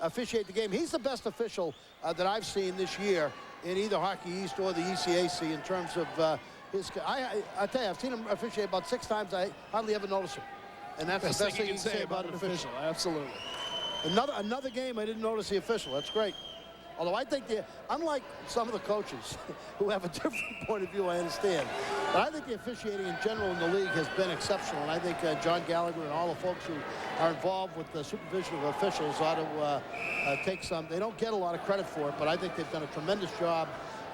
officiate the game. He's the best official that I've seen this year in either Hockey East or the ECAC in terms of his. I tell you, I've seen him officiate about 6 times. I hardly ever notice him. And that's the best thing you can say about an official. Absolutely. Another game I didn't notice the official. That's great. Although I think, unlike some of the coaches who have a different point of view, I understand. But I think the officiating in general in the league has been exceptional. And I think John Gallagher and all the folks who are involved with the supervision of officials ought to take some. They don't get a lot of credit for it, but I think they've done a tremendous job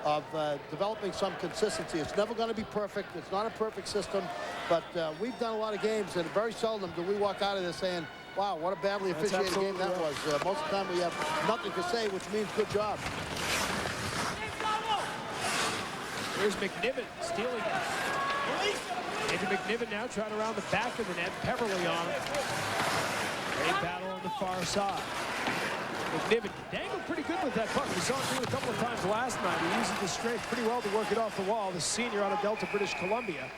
of developing some consistency. It's never going to be perfect. It's not a perfect system. But we've done a lot of games, and very seldom do we walk out of this saying, wow, what a badly officiated game that was. Most of the time we have nothing to say, which means good job. Here's McNiven stealing it. Andrew McNiven now trying around the back of the net. Peverly on it. Great battle on the far side. McNiven dangled pretty good with that puck. We saw him do it a couple of times last night. He uses his strength pretty well to work it off the wall. The senior out of Delta, British Columbia.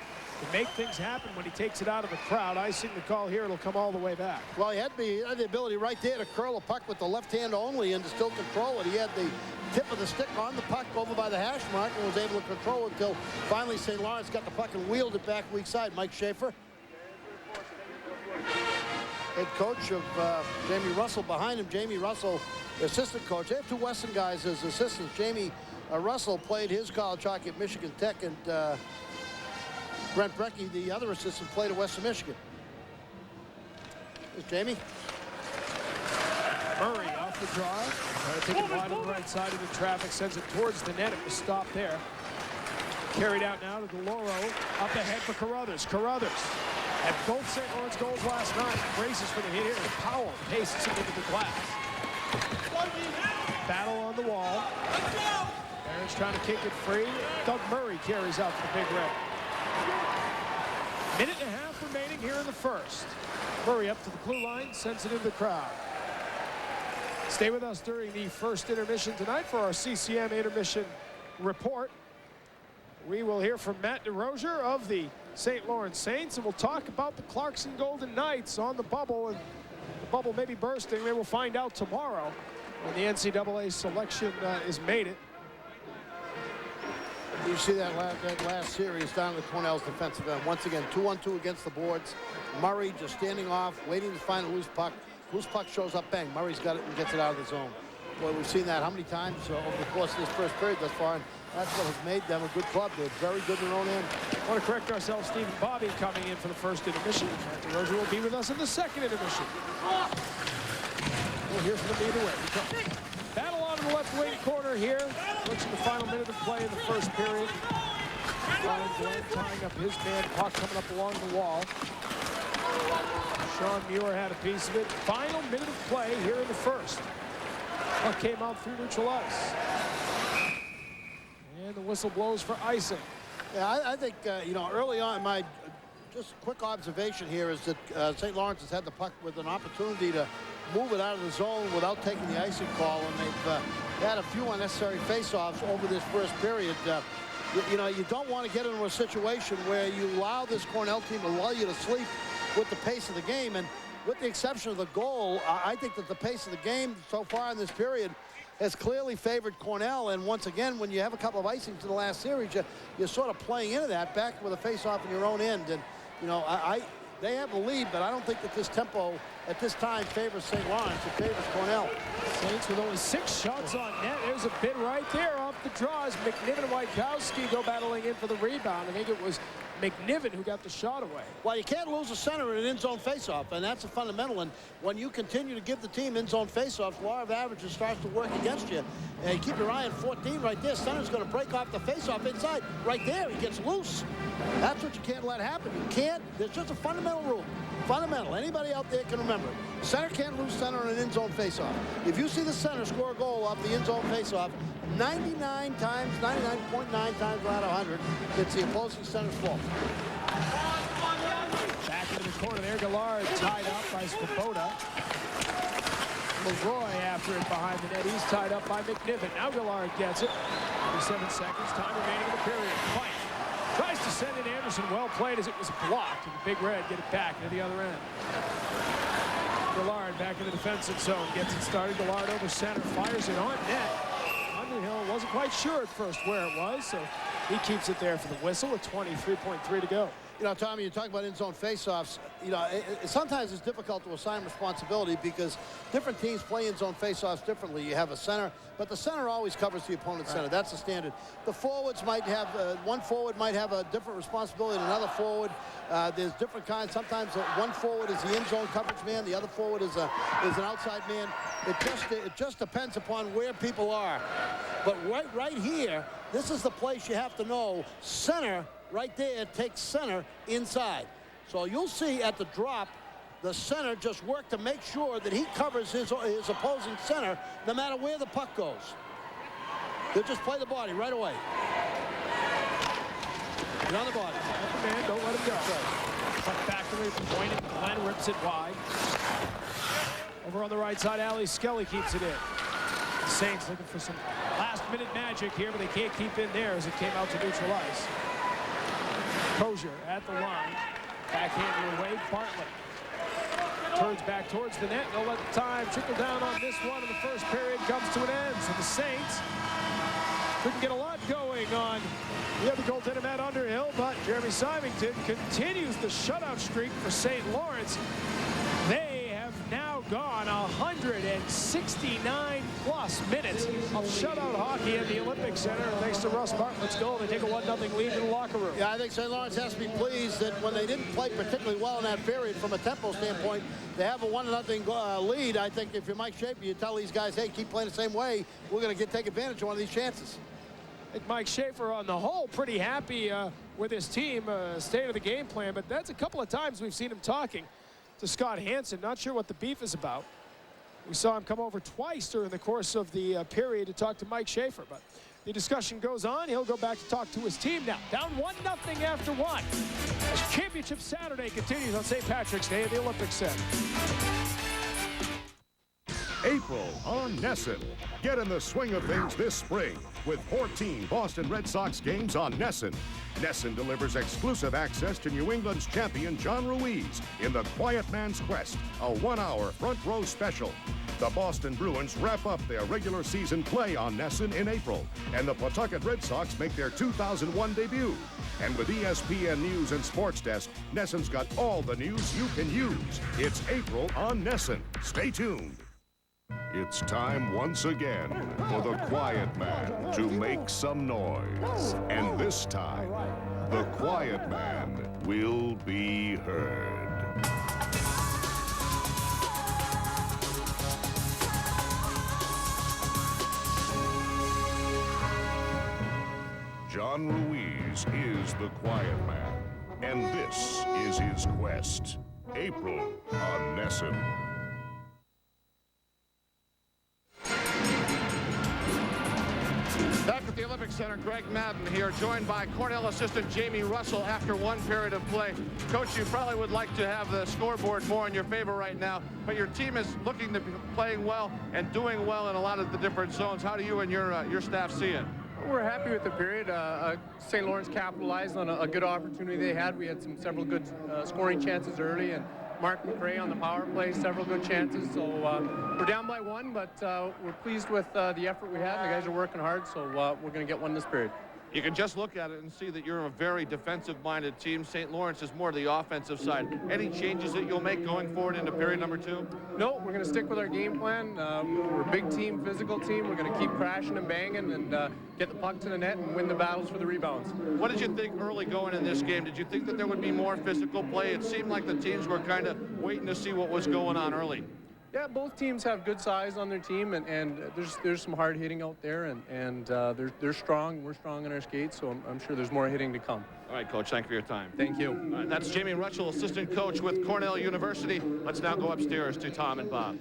To make things happen when he takes it out of the crowd. Icing the call here. It'll come all the way back. Well, he had the ability right there to curl a puck with the left hand only and to still control it. He had the tip of the stick on the puck over by the hash mark and was able to control it until finally St. Lawrence got the puck and wheeled it back weak side. Mike Schaefer, head coach of Jamie Russell behind him. Jamie Russell, assistant coach. They have two Western guys as assistants. Jamie Russell played his college hockey at Michigan Tech, and Brent Brecky, the other assistant, played at Western Michigan. There's Jamie. Murray off the draw. Trying to take it wide on the right side of the traffic. Sends it towards the net. It was stopped there. Carried out now to DeLauro. Up ahead for Carruthers. Carruthers had both St. Lawrence goals last night. Braces for the hit here. Powell paces it into the glass. Battle on the wall. Barron's trying to kick it free. Doug Murray carries out for the Big Red. Minute and a half remaining here in the first. Murray up to the blue line, sends it into the crowd. Stay with us during the first intermission tonight for our CCM intermission report. We will hear from Matt DeRozier of the St. Lawrence Saints, and we'll talk about the Clarkson Golden Knights on the bubble. And the bubble may be bursting. They will find out tomorrow when the NCAA selection is made it. You see that last series down to Cornell's defensive end. Once again, 2-on-2 against the boards. Murray just standing off, waiting to find a loose puck. Loose puck shows up, bang. Murray's got it and gets it out of the zone. Boy, we've seen that how many times over the course of this first period thus far, and that's what has made them a good club. They're very good in their own end. I want to correct ourselves. Stephen Bobby coming in for the first intermission. Matt DeRozier will be with us in the second intermission. We'll hear from them either way. Battle on in the left wing corner here. Looks at the final minute of play in the first period. Ryan Glenn tying up his man. Puck coming up along the wall. Sean Muir had a piece of it. Final minute of play here in the first. Puck came out through neutral ice. And the whistle blows for icing. Yeah, I think, you know, early on, my just quick observation here is that St. Lawrence has had the puck with an opportunity to move it out of the zone without taking the icing call, and they've had a few unnecessary face-offs over this first period. You know, you don't want to get into a situation where you allow this Cornell team to lull you to sleep with the pace of the game, and with the exception of the goal, I think that the pace of the game so far in this period has clearly favored Cornell. And once again, when you have a couple of icings in the last series, you're sort of playing into that, back with a face-off in your own end. And, you know, they have the lead, but I don't think that this tempo at this time favors St. Lawrence. It favors Cornell. Saints with only 6 shots on net. There's a bit right there off the draws. McNiven and Wykowski go battling in for the rebound. I think it was McNiven who got the shot away. Well, you can't lose a center in an in-zone faceoff, and that's a fundamental. And when you continue to give the team in-zone faceoffs, law of averages starts to work against you. And you keep your eye on 14 right there. Center's going to break off the faceoff inside. Right there, he gets loose. That's what you can't let happen. You can't. There's just a fundamental rule. Fundamental. Anybody out there can remember it. Center can't lose center in an in-zone faceoff. If you see the center score a goal off the in-zone faceoff, 99.9 times out of 100, it's the opposing center's fault. Back into the corner there. Gallard tied up by Svoboda. Leroy after it behind the net. He's tied up by McNiven. Now Gallard gets it. 37 seconds. Time remaining in the period. Fight. Tries to send in Anderson. Well played as it was blocked. And the Big Red get it back into the other end. Gallard back in the defensive zone. Gets it started. Gallard over center. Fires it on net. Underhill wasn't quite sure at first where it was, so he keeps it there for the whistle with 23.3 to go. You know, Tommy, you talk about in-zone faceoffs. You know, sometimes it's difficult to assign responsibility because different teams play in-zone faceoffs differently. You have a center, but the center always covers the opponent's center. That's the standard. The forwards might have, one forward might have a different responsibility than another forward. There's different kinds. Sometimes one forward is the in-zone coverage man. The other forward is an outside man. It just depends upon where people are. But right here, this is the place you have to know. Center, right there, takes center inside. So you'll see at the drop, the center just work to make sure that he covers his opposing center no matter where the puck goes. They'll just play the body right away. Get on the body. Up the man, don't let him go. Puck back to the point, and Glenn rips it wide. Over on the right side, Ali Skelly keeps it in. The Saints looking for some last-minute magic here, but they can't keep in there as it came out to neutral ice. Crozier at the line. Backhanded away, Bartlett. Turns back towards the net. They'll let the time trickle down on this one, and the first period comes to an end. So the Saints couldn't get a lot going on the other goaltender, Matt Underhill, but Jeremy Symington continues the shutout streak for St. Lawrence. They have now gone 169 plus minutes of shutout hockey at the Olympic Center. And thanks to Russ Bartlett's goal, they take a 1-0 lead in the locker room. Yeah, I think St. Lawrence has to be pleased that when they didn't play particularly well in that period from a tempo standpoint, they have a 1-0 lead. I think if you're Mike Schaefer, you tell these guys, hey, keep playing the same way. We're going to take advantage of one of these chances. I think Mike Schaefer, on the whole, pretty happy with his team, state of the game plan. But that's a couple of times we've seen him talking to Scott Hansen. Not sure what the beef is about. We saw him come over twice during the course of the period to talk to Mike Schaefer. But the discussion goes on. He'll go back to talk to his team now. Down 1-0 after one. As Championship Saturday continues on St. Patrick's Day at the Olympic Center. April on Nesson. Get in the swing of things this spring with 14 Boston Red Sox games on Nesson. Nesson delivers exclusive access to New England's champion John Ruiz in The Quiet Man's Quest, a 1-hour front row special. The Boston Bruins wrap up their regular season play on Nesson in April, and the Pawtucket Red Sox make their 2001 debut. And with ESPN News and Sports Desk, Nesson's got all the news you can use. It's April on Nesson. Stay tuned. It's time once again for the Quiet Man to make some noise. And this time, the Quiet Man will be heard. John Ruiz is the Quiet Man, and this is his quest. April on Nesson. Back at the Olympic Center, Greg Madden here, joined by Cornell assistant Jamie Russell after one period of play. Coach, you probably would like to have the scoreboard more in your favor right now, but your team is looking to be playing well and doing well in a lot of the different zones. How do you and your staff see it? We're happy with the period. St. Lawrence capitalized on a good opportunity they had. We had several good scoring chances early, and Mark McRae on the power play, several good chances. So we're down by one, but we're pleased with the effort we had. The guys are working hard, so we're going to get one this period. You can just look at it and see that you're a very defensive-minded team. St. Lawrence is more the offensive side. Any changes that you'll make going forward into period number 2? No, we're going to stick with our game plan. We're a big team, physical team. We're going to keep crashing and banging and get the puck to the net and win the battles for the rebounds. What did you think early going in this game? Did you think that there would be more physical play? It seemed like the teams were kind of waiting to see what was going on early. Yeah, both teams have good size on their team, and there's some hard hitting out there, and they're strong. We're strong in our skates, so I'm sure there's more hitting to come. All right, Coach, thank you for your time. Thank you. All right, that's Jamie Russell, assistant coach with Cornell University. Let's now go upstairs to Tom and Bob.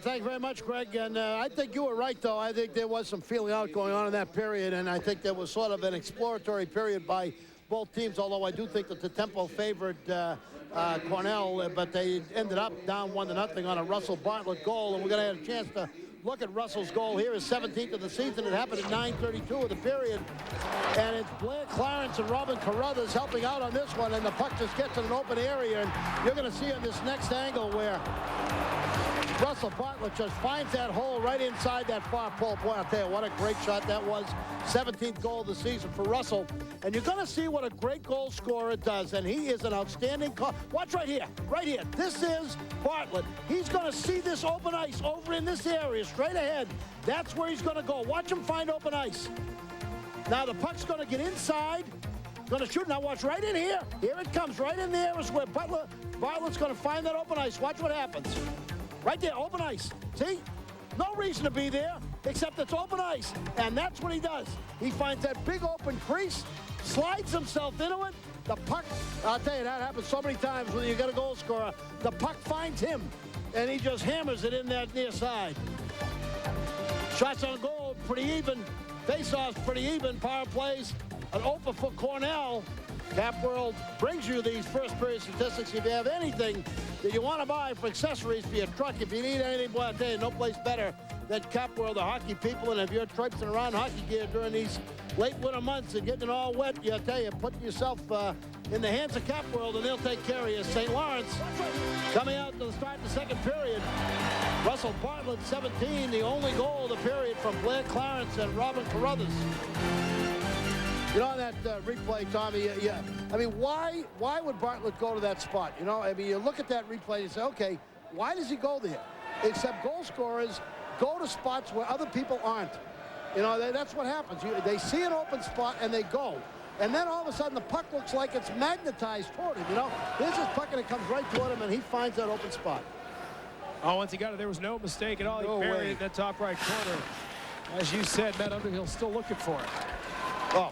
Thank you very much, Greg. And I think you were right, though. I think there was some feeling out going on in that period, and I think there was sort of an exploratory period by both teams, although I do think that the tempo favored Cornell, but they ended up down 1-0 on a Russell Bartlett goal, and we're going to have a chance to look at Russell's goal here, his 17th of the season. It happened at 9:32 of the period, and it's Blair Clarence and Robin Carruthers helping out on this one, and the puck just gets in an open area, and you're going to see on this next angle where Russell Bartlett just finds that hole right inside that far pole. Boy, I'll tell you, what a great shot that was. 17th goal of the season for Russell. And you're going to see what a great goal scorer does, and he is an outstanding call. Watch right here, right here. This is Bartlett. He's going to see this open ice over in this area, straight ahead. That's where he's going to go. Watch him find open ice. Now the puck's going to get inside. Going to shoot. Now watch right in here. Here it comes. Right in there is where Bartlett's going to find that open ice. Watch what happens. Right there, open ice. See? No reason to be there, except it's open ice. And that's what he does. He finds that big open crease, slides himself into it. The puck, I'll tell you, that happens so many times when you got a goal scorer. The puck finds him, and he just hammers it in that near side. Shots on goal, pretty even. Face-offs, pretty even. Power plays, an open for Cornell. Cap World brings you these first period statistics. If you have anything that you want to buy for accessories for your truck, if you need anything, boy, I tell you, no place better than Cap World, the hockey people. And if you're traipsing around hockey gear during these late winter months and getting it all wet, I tell you, put yourself in the hands of Cap World, and they'll take care of you. St. Lawrence coming out to the start of the second period. Russell Bartlett, 17, the only goal of the period from Blair Clarence and Robin Carruthers. You know, on that replay, Tommy, I mean, why would Bartlett go to that spot? You know, I mean, you look at that replay and you say, okay, why does he go there? Except goal scorers go to spots where other people aren't. You know, that's what happens. They see an open spot and they go. And then all of a sudden the puck looks like it's magnetized toward him, you know. There's this puck and it comes right toward him and he finds that open spot. Oh, once he got it, there was no mistake at all. He buried it in that top right corner. As you said, Matt Underhill still looking for it. Oh.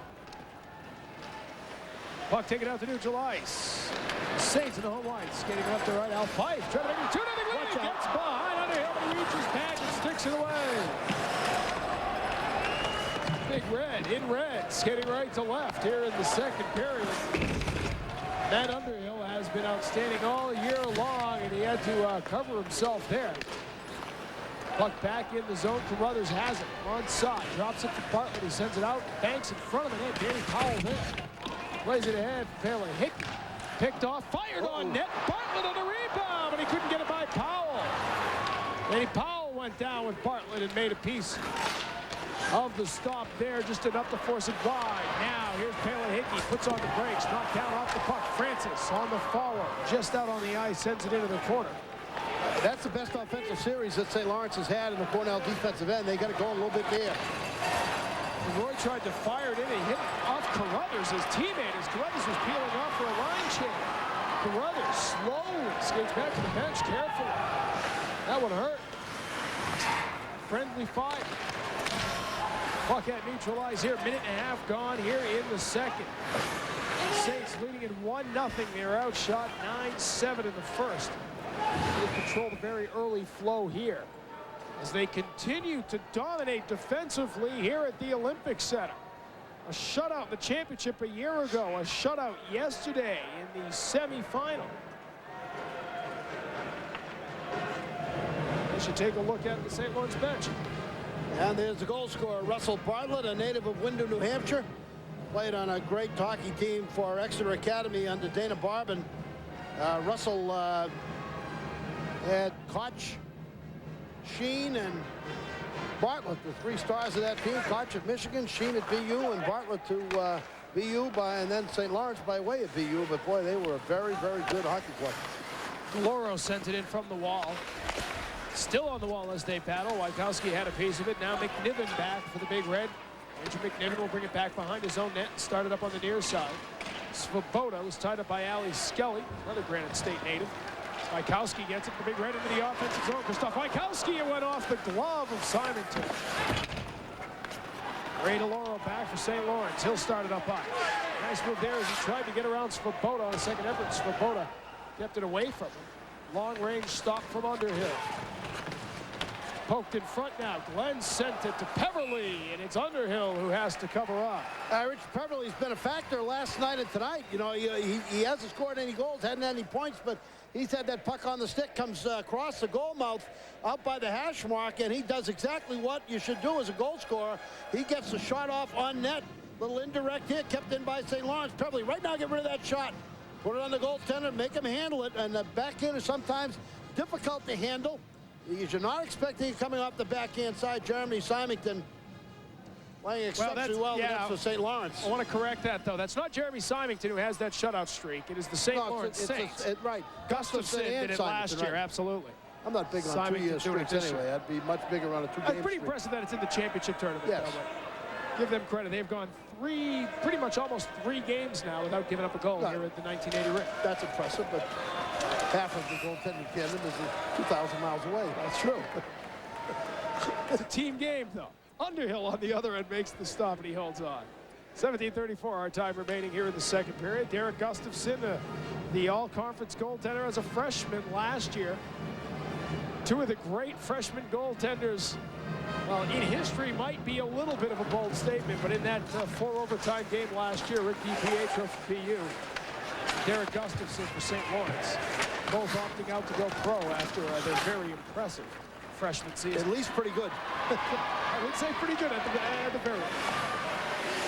Puck taken out to neutral ice. Saints in the home line, skating left to right. Al Fife trying to make it 2-0 lead. Gets behind Underhill, but he reaches back and sticks it away. Big Red in red, skating right to left here in the second period. Matt Underhill has been outstanding all year long, and he had to cover himself there. Puck back in the zone. Carruthers has it. On side, drops it to Bartlett. He sends it out, banks in front of the net. Danny Powell there. Plays it ahead. Palin Hickey picked off, fired on net. Bartlett on the rebound, but he couldn't get it by Powell. Danny Powell went down with Bartlett and made a piece of the stop there, just enough to force it wide. Now here's Palin Hickey, puts on the brakes, knocked down off the puck. Francis on the follow, just out on the ice, sends it into the corner. That's the best offensive series that St. Lawrence has had in the Cornell defensive end. They got to go a little bit there. Roy tried to fire it in. He hit off Carruthers, his teammate, as Carruthers was peeling off for a line change. Carruthers slowly skates back to the bench carefully. That one hurt. Friendly fire. Puck at neutralize here. Minute and a half gone here in the second. Saints leading at 1-0. They're outshot 9-7 in the first. They control the very early flow here as they continue to dominate defensively here at the Olympic Center. A shutout in the championship a year ago, a shutout yesterday in the semifinal. We should take a look at the St. Lawrence bench. And there's the goal scorer, Russell Bartlett, a native of Windham, New Hampshire. Played on a great hockey team for Exeter Academy under Dana Barban. Russell had Koch, Sheen, and Bartlett, the three stars of that team. Koch at Michigan, Sheen at BU, and Bartlett to BU and then St. Lawrence by way of BU. But boy, they were a very, very good hockey club. Loro sent it in from the wall. Still on the wall as they battle. Wykowski had a piece of it. Now McNiven back for the Big Red. Andrew McNiven will bring it back behind his own net and start it up on the near side. Svoboda was tied up by Ali Skelly, another Granite State native. Wykowski gets it for Big Red into the offensive zone. Christoph Wykowski, it went off the glove of Simonton. Ray DeLauro back for St. Lawrence. He'll start it up high. Nice move there as he tried to get around Svoboda on the second effort. Svoboda kept it away from him. Long range stop from Underhill. Poked in front now. Glenn sent it to Peverly, and it's Underhill who has to cover up. Rich Peverly's been a factor last night and tonight. You know, he hasn't scored any goals, hadn't had any points, but he's had that puck on the stick, comes across the goal mouth out by the hash mark, and he does exactly what you should do as a goal scorer. He gets the shot off on net. Little indirect hit kept in by St. Lawrence. Peverly right now get rid of that shot. Put it on the goaltender, make him handle it, and the backhand is sometimes difficult to handle. You're not expecting it coming off the backhand side. Jeremy Symington playing exceptionally well for St. Lawrence. I want to correct that, though. That's not Jeremy Symington who has that shutout streak. It is the St. Lawrence Saints. Right. Gustafson did it last year, absolutely. I'm not big on 2 year streaks anyway. I'd be much bigger on a 2 game streak. It's pretty impressive that it's in the championship tournament. Yes. Though, give them credit. They've gone pretty much almost 3 games now without giving up a goal here at the 1980 ring. That's impressive, but half of the goaltending tandem is 2,000 miles away. That's true. It's a team game, though. Underhill on the other end makes the stop, and he holds on. 17:34, our time remaining here in the second period. Derek Gustafson, the all-conference goaltender as a freshman last year. 2 of the great freshman goaltenders Well, in history might be a little bit of a bold statement, but in that 4-overtime game last year, Rick DiPietro for PU, Derek Gustafson for St. Lawrence, both opting out to go pro after their very impressive freshman season. At least pretty good. I would say pretty good at the very least.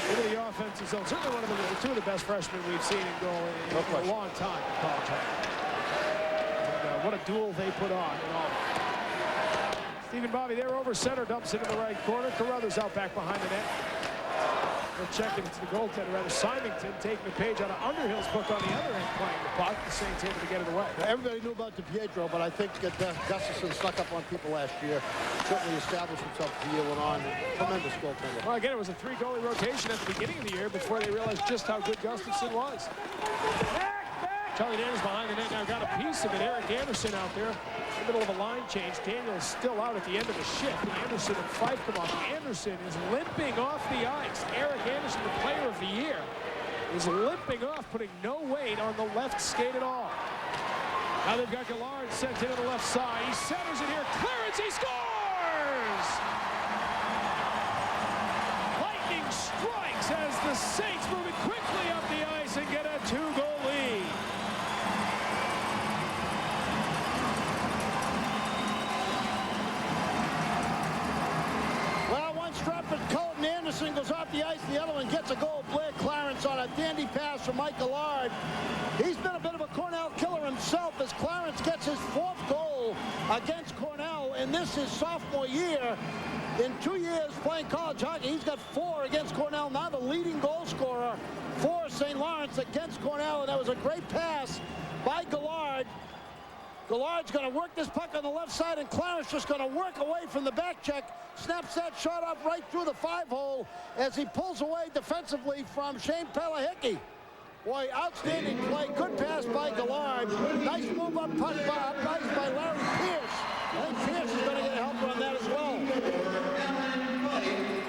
Into the offensive zone. Certainly one of the two of the best freshmen we've seen in goal in a long time in college hockey. And, what a duel they put on and all. Stephen Bobby there over center, dumps it in the right corner. Carruthers out back behind the net. They're checking it to the goaltender, rather. Symington taking the page out of Underhill's book on the other end, playing the puck. The Saints able to get it away. Everybody knew about DiPietro, but I think that Gustafson snuck up on people last year. Certainly established himself to yield on. Tremendous goaltender. Well, again, it was a 3-goalie rotation at the beginning of the year before they realized just how good Gustafson was. Charlie Daniels behind the net now got a piece of it. Eric Anderson out there in the middle of a line change. Daniel is still out at the end of the shift. Anderson and Fife come off. Anderson is limping off the ice. Eric Anderson, the player of the year, is limping off, putting no weight on the left skate at all. Now they've got Gallard sent in on the left side. He centers it here. Clearance, he scores! Lightning strikes as the Saints moving quickly up the ice and get a 2-goal lead. Colton Anderson goes off the ice. The other one gets a goal. Blair Clarence on a dandy pass from Mike Gallard. He's been a bit of a Cornell killer himself as Clarence gets his 4th goal against Cornell, and this is sophomore year. In 2 years playing college hockey, he's got 4 against Cornell. Now the leading goal scorer for St. Lawrence against Cornell, and that was a great pass by Gallard. Gallard's going to work this puck on the left side, and Clarence just going to work away from the back check. Snaps that shot up right through the 5-hole as he pulls away defensively from Shane Pelahicki. Boy, outstanding play. Good pass by Gallard. Nice move up puck up ice by Larry Pierce. I think Pierce is going to get a helper on that as well.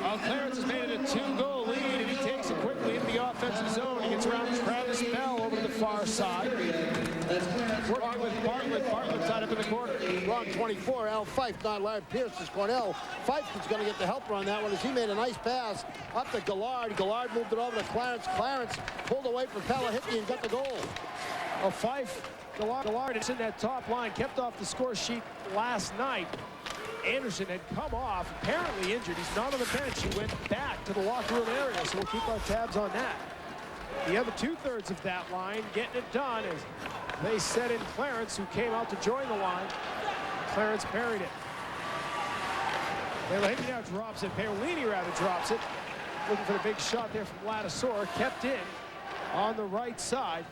Well, Clarence has made it a 2-goal lead, and he takes it quickly in the offensive zone. He gets around Travis Bell over to the far side. Working with Bartlett. Bartlett's out up in the corner. Wrong 24, Al Fife, not Larry Pierce, is Cornell. Fife is going to get the helper on that one as he made a nice pass up to Gallard. Gallard moved it over to Clarence. Clarence pulled away from Pelahicki and got the goal. Well, Fife, Gallard is in that top line, kept off the score sheet last night. Anderson had come off, apparently injured. He's not on the bench. He went back to the locker room area, so we'll keep our tabs on that. The other 2/3 of that line getting it done as they set in Clarence, who came out to join the line. Clarence parried it. Pelahicki now drops it. Paolini rather drops it. Looking for the big shot there from Vladisor. Kept in on the right side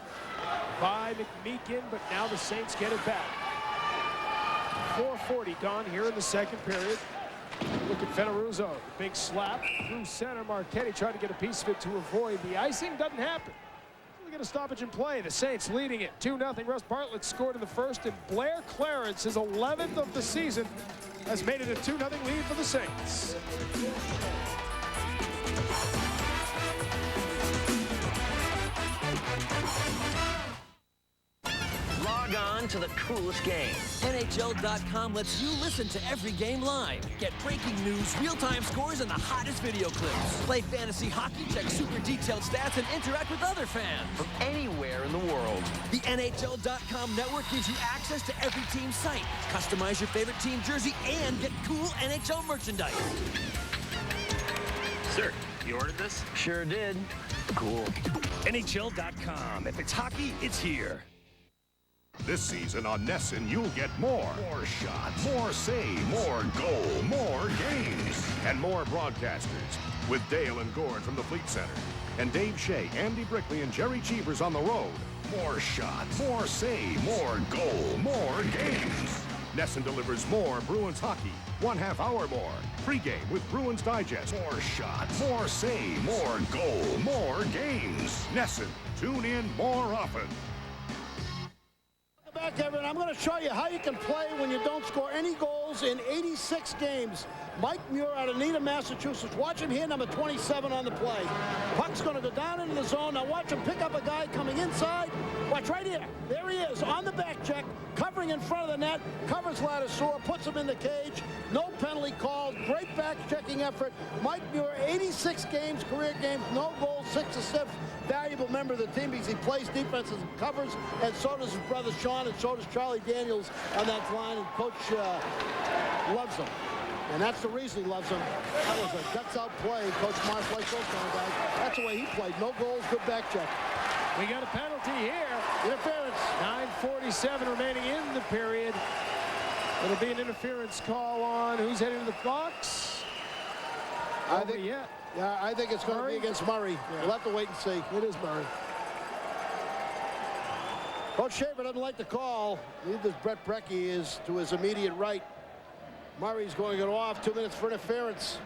by McMeekin, but now the Saints get it back. 4:40 gone here in the second period. Look at Fenaruzzo. Big slap through center. Marchetti tried to get a piece of it to avoid the icing. Doesn't happen. We get a stoppage in play. The Saints leading it 2-0. Russ Bartlett scored in the first, and Blair Clarence, his 11th of the season, has made it a 2-0 lead for the Saints. Log on to the coolest game. NHL.com lets you listen to every game live. Get breaking news, real-time scores, and the hottest video clips. Play fantasy hockey, check super detailed stats, and interact with other fans from anywhere in the world. The NHL.com network gives you access to every team site. Customize your favorite team jersey and get cool NHL merchandise. Sir, you ordered this? Sure did. Cool. NHL.com. If it's hockey, it's here. This season on Nesson, you'll get more. More shots, more saves, more goal, more games, and more broadcasters. With Dale and Gord from the Fleet Center, and Dave Shea, Andy Brickley, and Jerry Cheevers on the road. More shots, more saves, more goal, more games. Nesson delivers more Bruins hockey, 1/2 hour more. Pre-game with Bruins Digest. More shots, more saves, more goal, more games. Nesson, tune in more often. Back, everyone. I'm going to show you how you can play when you don't score any goals in 86 games. Mike Muir out of Needham, Massachusetts. Watch him here, number 27 on the play. Puck's going to go down into the zone. Now watch him pick up a guy coming inside. Watch right here. There he is on the back check. Cover hovering in front of the net, covers Ladisor, puts him in the cage. No penalty called. Great back-checking effort. Mike Muir, 86 games, career games, no goals, 6 assists. Valuable member of the team because he plays defenses and covers, and so does his brother Sean, and so does Charlie Daniels on that line, and Coach loves him. And that's the reason he loves him. That was a guts-out play. Coach Marsh likes those kind of guys. That's the way he played. No goals, good back check. We got a penalty here. Interference. 9:47 remaining in the period. It'll be an interference call on who's heading to the box. I think it's going to be against Murray. Yeah. We'll have to wait and see. It is Murray. Coach Shaver doesn't like the call. Neither does Brett Brecky, is to his immediate right. Murray's going to go off. 2 minutes for interference.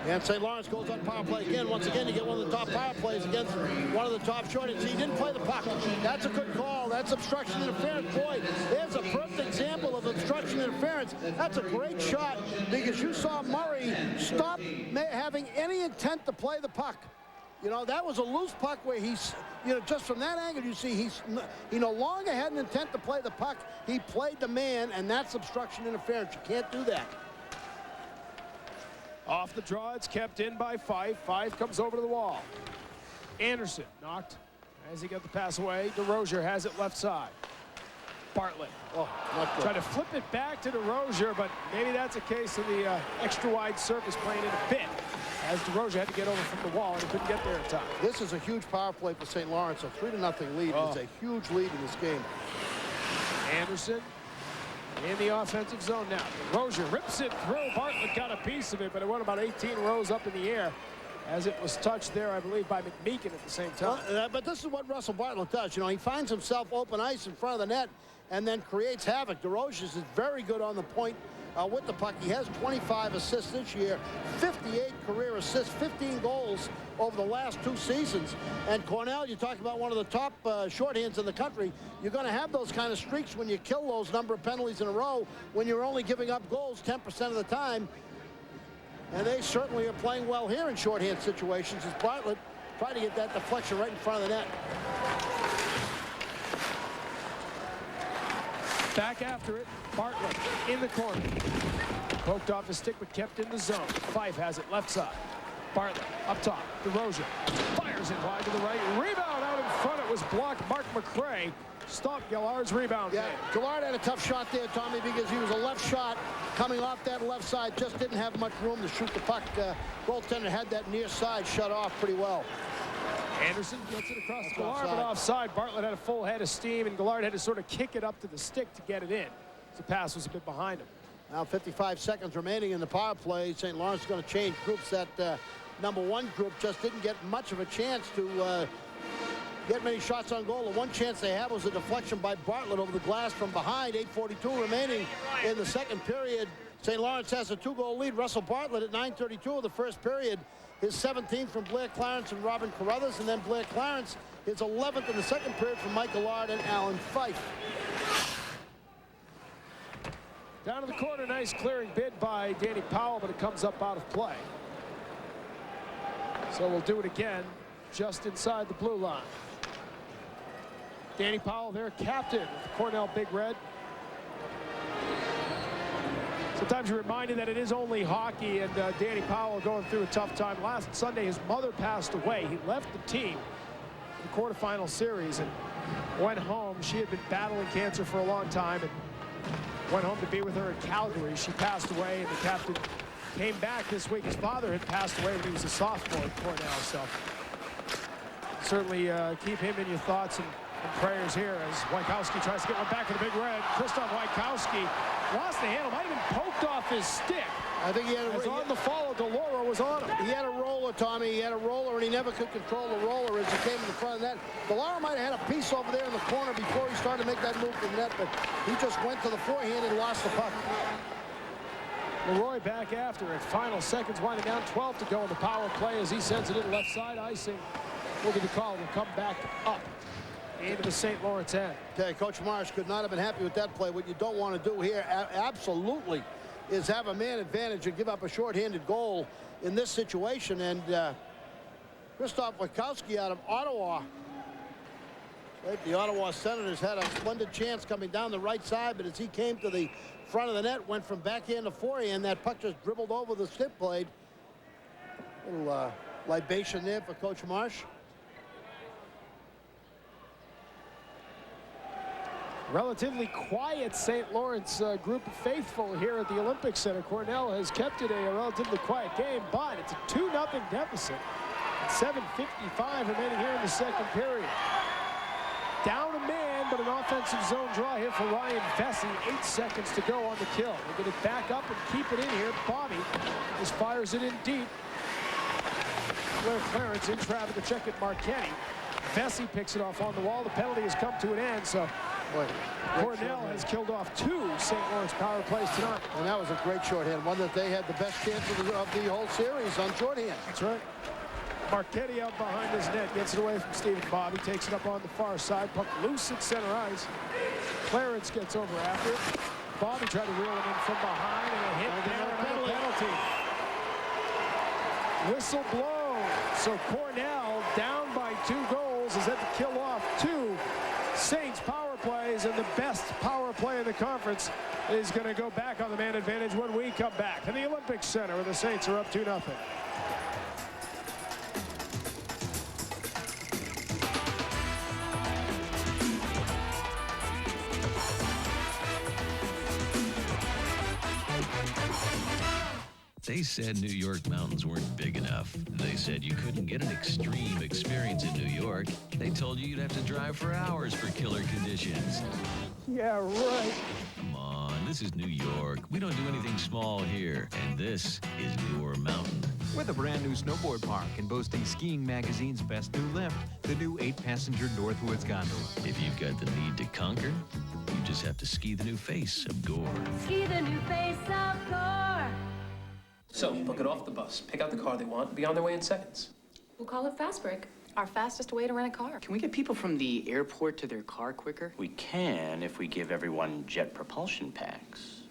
And St. Lawrence goes on power play again. Once again, you get one of the top power plays against one of the top shorties. He didn't play the puck. That's a good call. That's obstruction interference. Boy, there's a perfect example of obstruction interference. That's a great shot because you saw Murray stop having any intent to play the puck. You know, that was a loose puck where he's, you know, just from that angle, you see he no longer had an intent to play the puck. He played the man, and that's obstruction interference. You can't do that. Off the draw, it's kept in by Fife. Fife comes over to the wall. Anderson knocked as he got the pass away. DeRozier has it left side. Bartlett. Oh, not good. Trying to flip it back to DeRozier, but maybe that's a case of the extra wide surface playing in a bit, as DeRozier had to get over from the wall and he couldn't get there in time. This is a huge power play for St. Lawrence. A 3-0 lead is a huge lead in this game. Anderson in the offensive zone now. DeRozier rips it through. Bartlett got a piece of it, but it went about 18 rows up in the air as it was touched there, I believe, by McMeekin at the same time. But this is what Russell Bartlett does. You know, he finds himself open ice in front of the net and then creates havoc. DeRozier is very good on the point with the puck. He has 25 assists this year, 58 career assists, 15 goals over the last 2 seasons. And Cornell, you talk about one of the top shorthands in the country. You're going to have those kind of streaks when you kill those number of penalties in a row, when you're only giving up goals 10% of the time. And they certainly are playing well here in shorthand situations as Bartlett tried to get that deflection right in front of the net. Back after it, Bartlett in the corner. Poked off his stick, but kept in the zone. Fife has it left side. Bartlett up top. DeRozier fires it wide to the right. Rebound out in front. It was blocked. Mark McCray stopped Gillard's rebound. Yeah, Gillard had a tough shot there, Tommy, because he was a left shot coming off that left side. Just didn't have much room to shoot the puck. Goaltender had that near side shut off pretty well. Anderson gets it across to Gillard, but offside. Bartlett had a full head of steam, and Gillard had to sort of kick it up to the stick to get it in. The pass was a bit behind him. Now 55 seconds remaining in the power play. St. Lawrence is going to change groups. That number 1 group just didn't get much of a chance to get many shots on goal. The one chance they had was a deflection by Bartlett over the glass from behind. 8:42 remaining in the second period. St. Lawrence has a 2-goal lead. Russell Bartlett at 9:32 of the first period. His 17th from Blair Clarence and Robin Carruthers, and then Blair Clarence, his 11th in the second period from Mike Gillard and Alan Fife. Down to the corner, nice clearing bid by Danny Powell, but it comes up out of play. So we'll do it again, just inside the blue line. Danny Powell, their captain with the Cornell Big Red. Sometimes you're reminded that it is only hockey, and Danny Powell going through a tough time. Last Sunday, his mother passed away. He left the team in the quarterfinal series and went home. She had been battling cancer for a long time and went home to be with her in Calgary. She passed away, and the captain came back this week. His father had passed away when he was a sophomore at Cornell, so certainly keep him in your thoughts and prayers here as Wajkowski tries to get one back in the Big Red. Krzysztof Wajkowski lost the handle, might have been poked off his stick. I think he had on the follow. DeLauro was on him. He had a roller, Tommy. He had a roller, and he never could control the roller as he came in the front of the net. DeLauro might have had a piece over there in the corner before he started to make that move to the net, but he just went to the forehand and lost the puck. Leroy back after it. Final seconds winding down. 12 to go in the power play as he sends it in left side. Icing will be the call. Will come back up into the St. Lawrence end. Okay, Coach Marsh could not have been happy with that play. What you don't want to do here, absolutely, is have a man advantage and give up a shorthanded goal in this situation. And Krzysztof Wajkowski out of Ottawa The Ottawa Senators had a splendid chance coming down the right side, but as he came to the front of the net, went from backhand to forehand, that puck just dribbled over the stick blade. Little libation there for Coach Marsh. Relatively quiet St. Lawrence group of faithful here at the Olympic Center. Cornell has kept it a relatively quiet game, but it's a 2-0 deficit. 7:55 remaining here in the second period. Down a man, but an offensive zone draw here for Ryan Vesey. 8 seconds to go on the kill. They get it back up and keep it in here. Bobby just fires it in deep. Clarence in traffic to check it. Marchetti. Vesey picks it off on the wall. The penalty has come to an end, so Cornell has killed off 2 St. Lawrence power plays tonight. And that was a great shorthand, one that they had the best chance of the whole series on shorthand. That's right. Marchetti out behind his net, gets it away from Stephen Bobby, takes it up on the far side, puck loose at center ice. Clarence gets over after it. Bobby tried to reel him in from behind, and a hit there, and a penalty. Whistle blown. So Cornell, down by 2 goals, is at to kill off 2 Saints power plays, and the best power play in the conference is going to go back on the man advantage when we come back to the Olympic Center, where the Saints are up 2-0. They said New York mountains weren't big enough. They said you couldn't get an extreme experience in New York. They told you you'd have to drive for hours for killer conditions. Yeah, right. Come on, this is New York. We don't do anything small here. And this is Newer Mountain. With a brand new snowboard park and boasting Skiing Magazine's best new lift, the new 8-passenger Northwoods gondola. If you've got the need to conquer, you just have to ski the new face of Gore. Ski the new face of Gore. So, they'll get off the bus, pick out the car they want, and be on their way in seconds. We'll call it Fast Break, our fastest way to rent a car. Can we get people from the airport to their car quicker? We can if we give everyone jet propulsion packs.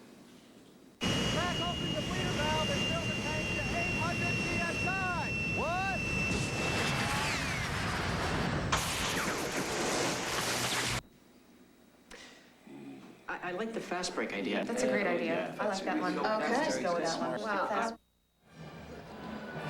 Crack open the bleeder valve and fill the tank to 800 psi. What? I like the Fast Break idea. That's a great idea. I like that one. Okay, let's go with that one. Wow.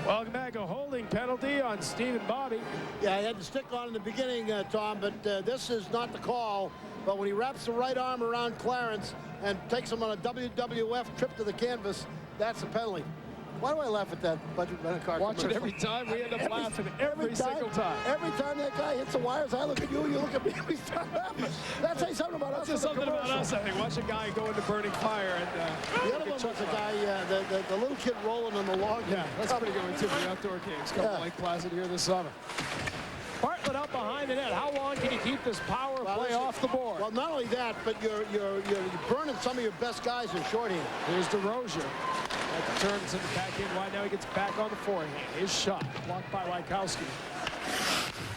Welcome back. A holding penalty on Stephen Bobby. Yeah, he had to stick on in the beginning, Tom, but this is not the call. But when he wraps the right arm around Clarence and takes him on a WWF trip to the canvas, that's a penalty. Why do I laugh at that budget rent-a-car? Watch it every time. We end up laughing every single time. Every time that guy hits the wires, I look at you, you look at me, we start laughing. That says something about us. That's something about us, I think. Watch a guy go into burning fire. And the other one was the guy, the little kid rolling on the log. Yeah, that's pretty good one, too. The outdoor games coming to Lake Placid here this summer. Bartlett up behind the net. How long can you keep this power play off the board? Well, not only that, but you're burning some of your best guys in shorthand. Here's DeRozier. Turns in the backhand wide. Now he gets back on the forehand. His shot blocked by Wykowski.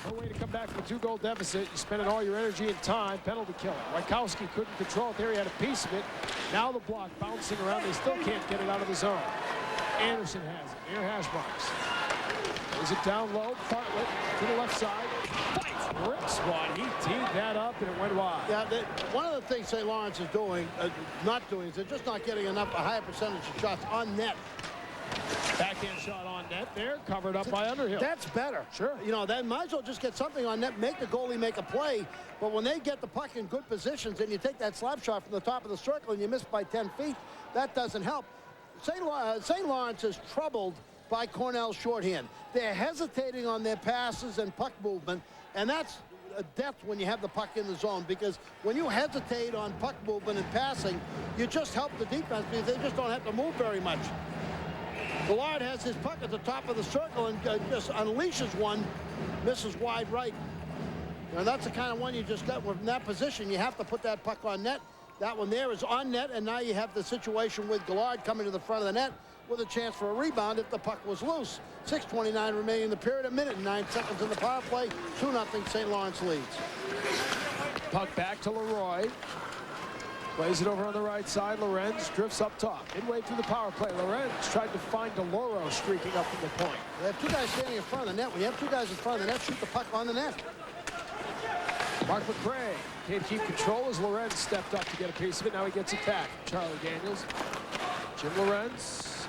No way to come back from a 2-goal deficit. You're spending all your energy and time. Penalty killing. Wykowski couldn't control it there. He had a piece of it. Now the block bouncing around. They still can't get it out of the zone. Anderson has it near hash marks. Is it down low? Bartlett to the left side. Fights. Rips one. He teed that up and it went wide. Yeah, one of the things St. Lawrence is doing, not doing, is they're just not getting a higher percentage of shots on net. Backhand shot on net there, covered up by Underhill. That's better. Sure. You know, they might as well just get something on net, make the goalie make a play. But when they get the puck in good positions and you take that slap shot from the top of the circle and you miss by 10 feet, that doesn't help. St. Lawrence is troubled by Cornell's shorthand. They're hesitating on their passes and puck movement, and that's a death when you have the puck in the zone, because when you hesitate on puck movement and passing, you just help the defense because they just don't have to move very much. Gillard has his puck at the top of the circle and just unleashes one, misses wide right. And that's the kind of one you just got from that position. You have to put that puck on net. That one there is on net, and now you have the situation with Gillard coming to the front of the net with a chance for a rebound if the puck was loose. 6:29 remaining in the period, 1 minute and 9 seconds in the power play. 2-0 St. Lawrence leads. Puck back to Leroy. Plays it over on the right side. Lorenz drifts up top. Midway through the power play, Lorenz tried to find DeLoro streaking up from the point. They have 2 guys standing in front of the net. When you have 2 guys in front of the net, shoot the puck on the net. Mark McCray can't keep control as Lorenz stepped up to get a piece of it. Now he gets attacked. Charlie Daniels. Jim Lorenz,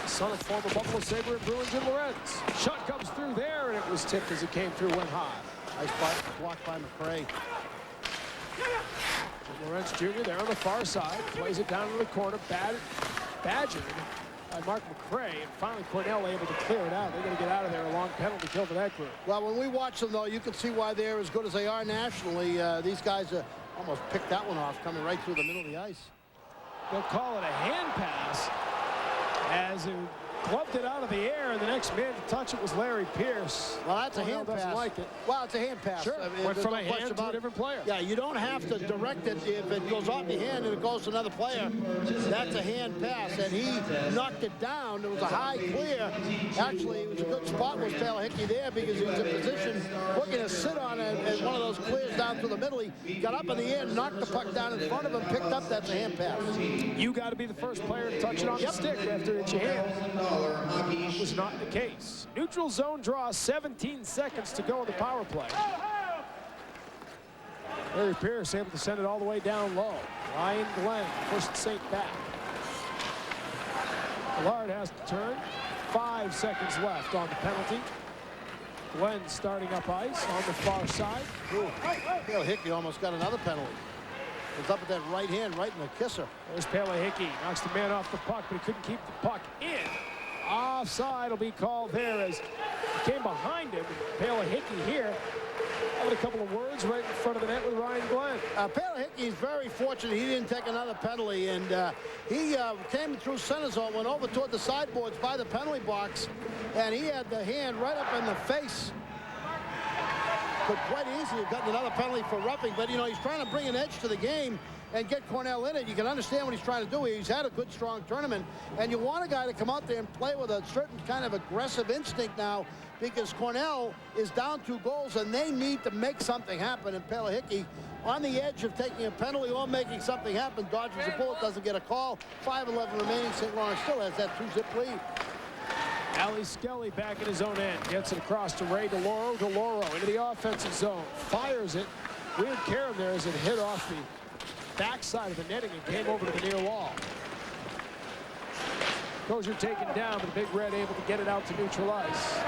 son of former Buffalo Sabre and Bruin Jim Lorenz. Shot comes through there, and it was tipped as it came through, went high. Nice block by McCray. Jim Lorenz Jr. there on the far side. Plays it down to the corner. Badgered by Mark McCray, and finally Cornell able to clear it out. They're going to get out of there. A long penalty kill for that group. Well, when we watch them, though, you can see why they're as good as they are nationally. These guys almost picked that one off, coming right through the middle of the ice. They'll call it a hand pass as he gloved it out of the air, and the next man to touch it was Larry Pierce. Well, that's Cornell a hand doesn't pass. like it. Well, it's a hand pass. Sure. I mean, Went from no a hand to a different player. Yeah, you don't have to direct it. If it goes off your hand and it goes to another player, that's a hand pass. And he knocked it down. It was a high clear. Actually, it was a good spot was Taylor Hickey there because he was in position looking to sit on it as one of those clears down through the middle. He got up in the air, knocked the puck down in front of him, picked up. That's a hand pass. You got to be the first player to touch it on the stick after it's your hand. That was not the case. Neutral zone draw, 17 seconds to go in the power play. Larry Pierce able to send it all the way down low. Ryan Glenn pushed St. back. Allard has to turn. 5 seconds left on the penalty. Glenn starting up ice on the far side. Taylor Hickey almost got another penalty. It was up at that right hand, right in the kisser. There's Taylor Hickey. Knocks the man off the puck, but he couldn't keep the puck in. Offside will be called there as he came behind him. Taylor Hickey here having a couple of words right in front of the net with Ryan Glenn. Taylor Hickey is very fortunate he didn't take another penalty, and he came through center zone, went over toward the sideboards by the penalty box, and he had the hand right up in the face. Could quite easily have gotten another penalty for roughing, but, you know, he's trying to bring an edge to the game and get Cornell in it. You can understand what he's trying to do. He's had a good, strong tournament, and you want a guy to come out there and play with a certain kind of aggressive instinct now because Cornell is down 2 goals, and they need to make something happen. And Taylor Hickey on the edge of taking a penalty or making something happen, dodges a bullet, doesn't get a call. 5:11 remaining. St. Lawrence still has that 2-zip lead. Ali Skelly back in his own end. Gets it across to Ray DeLauro. DeLauro into the offensive zone. Fires it. Weird carom there as it hit off the backside of the netting and came over to the near wall. Dozier taken down, but the Big Red able to get it out to neutral ice.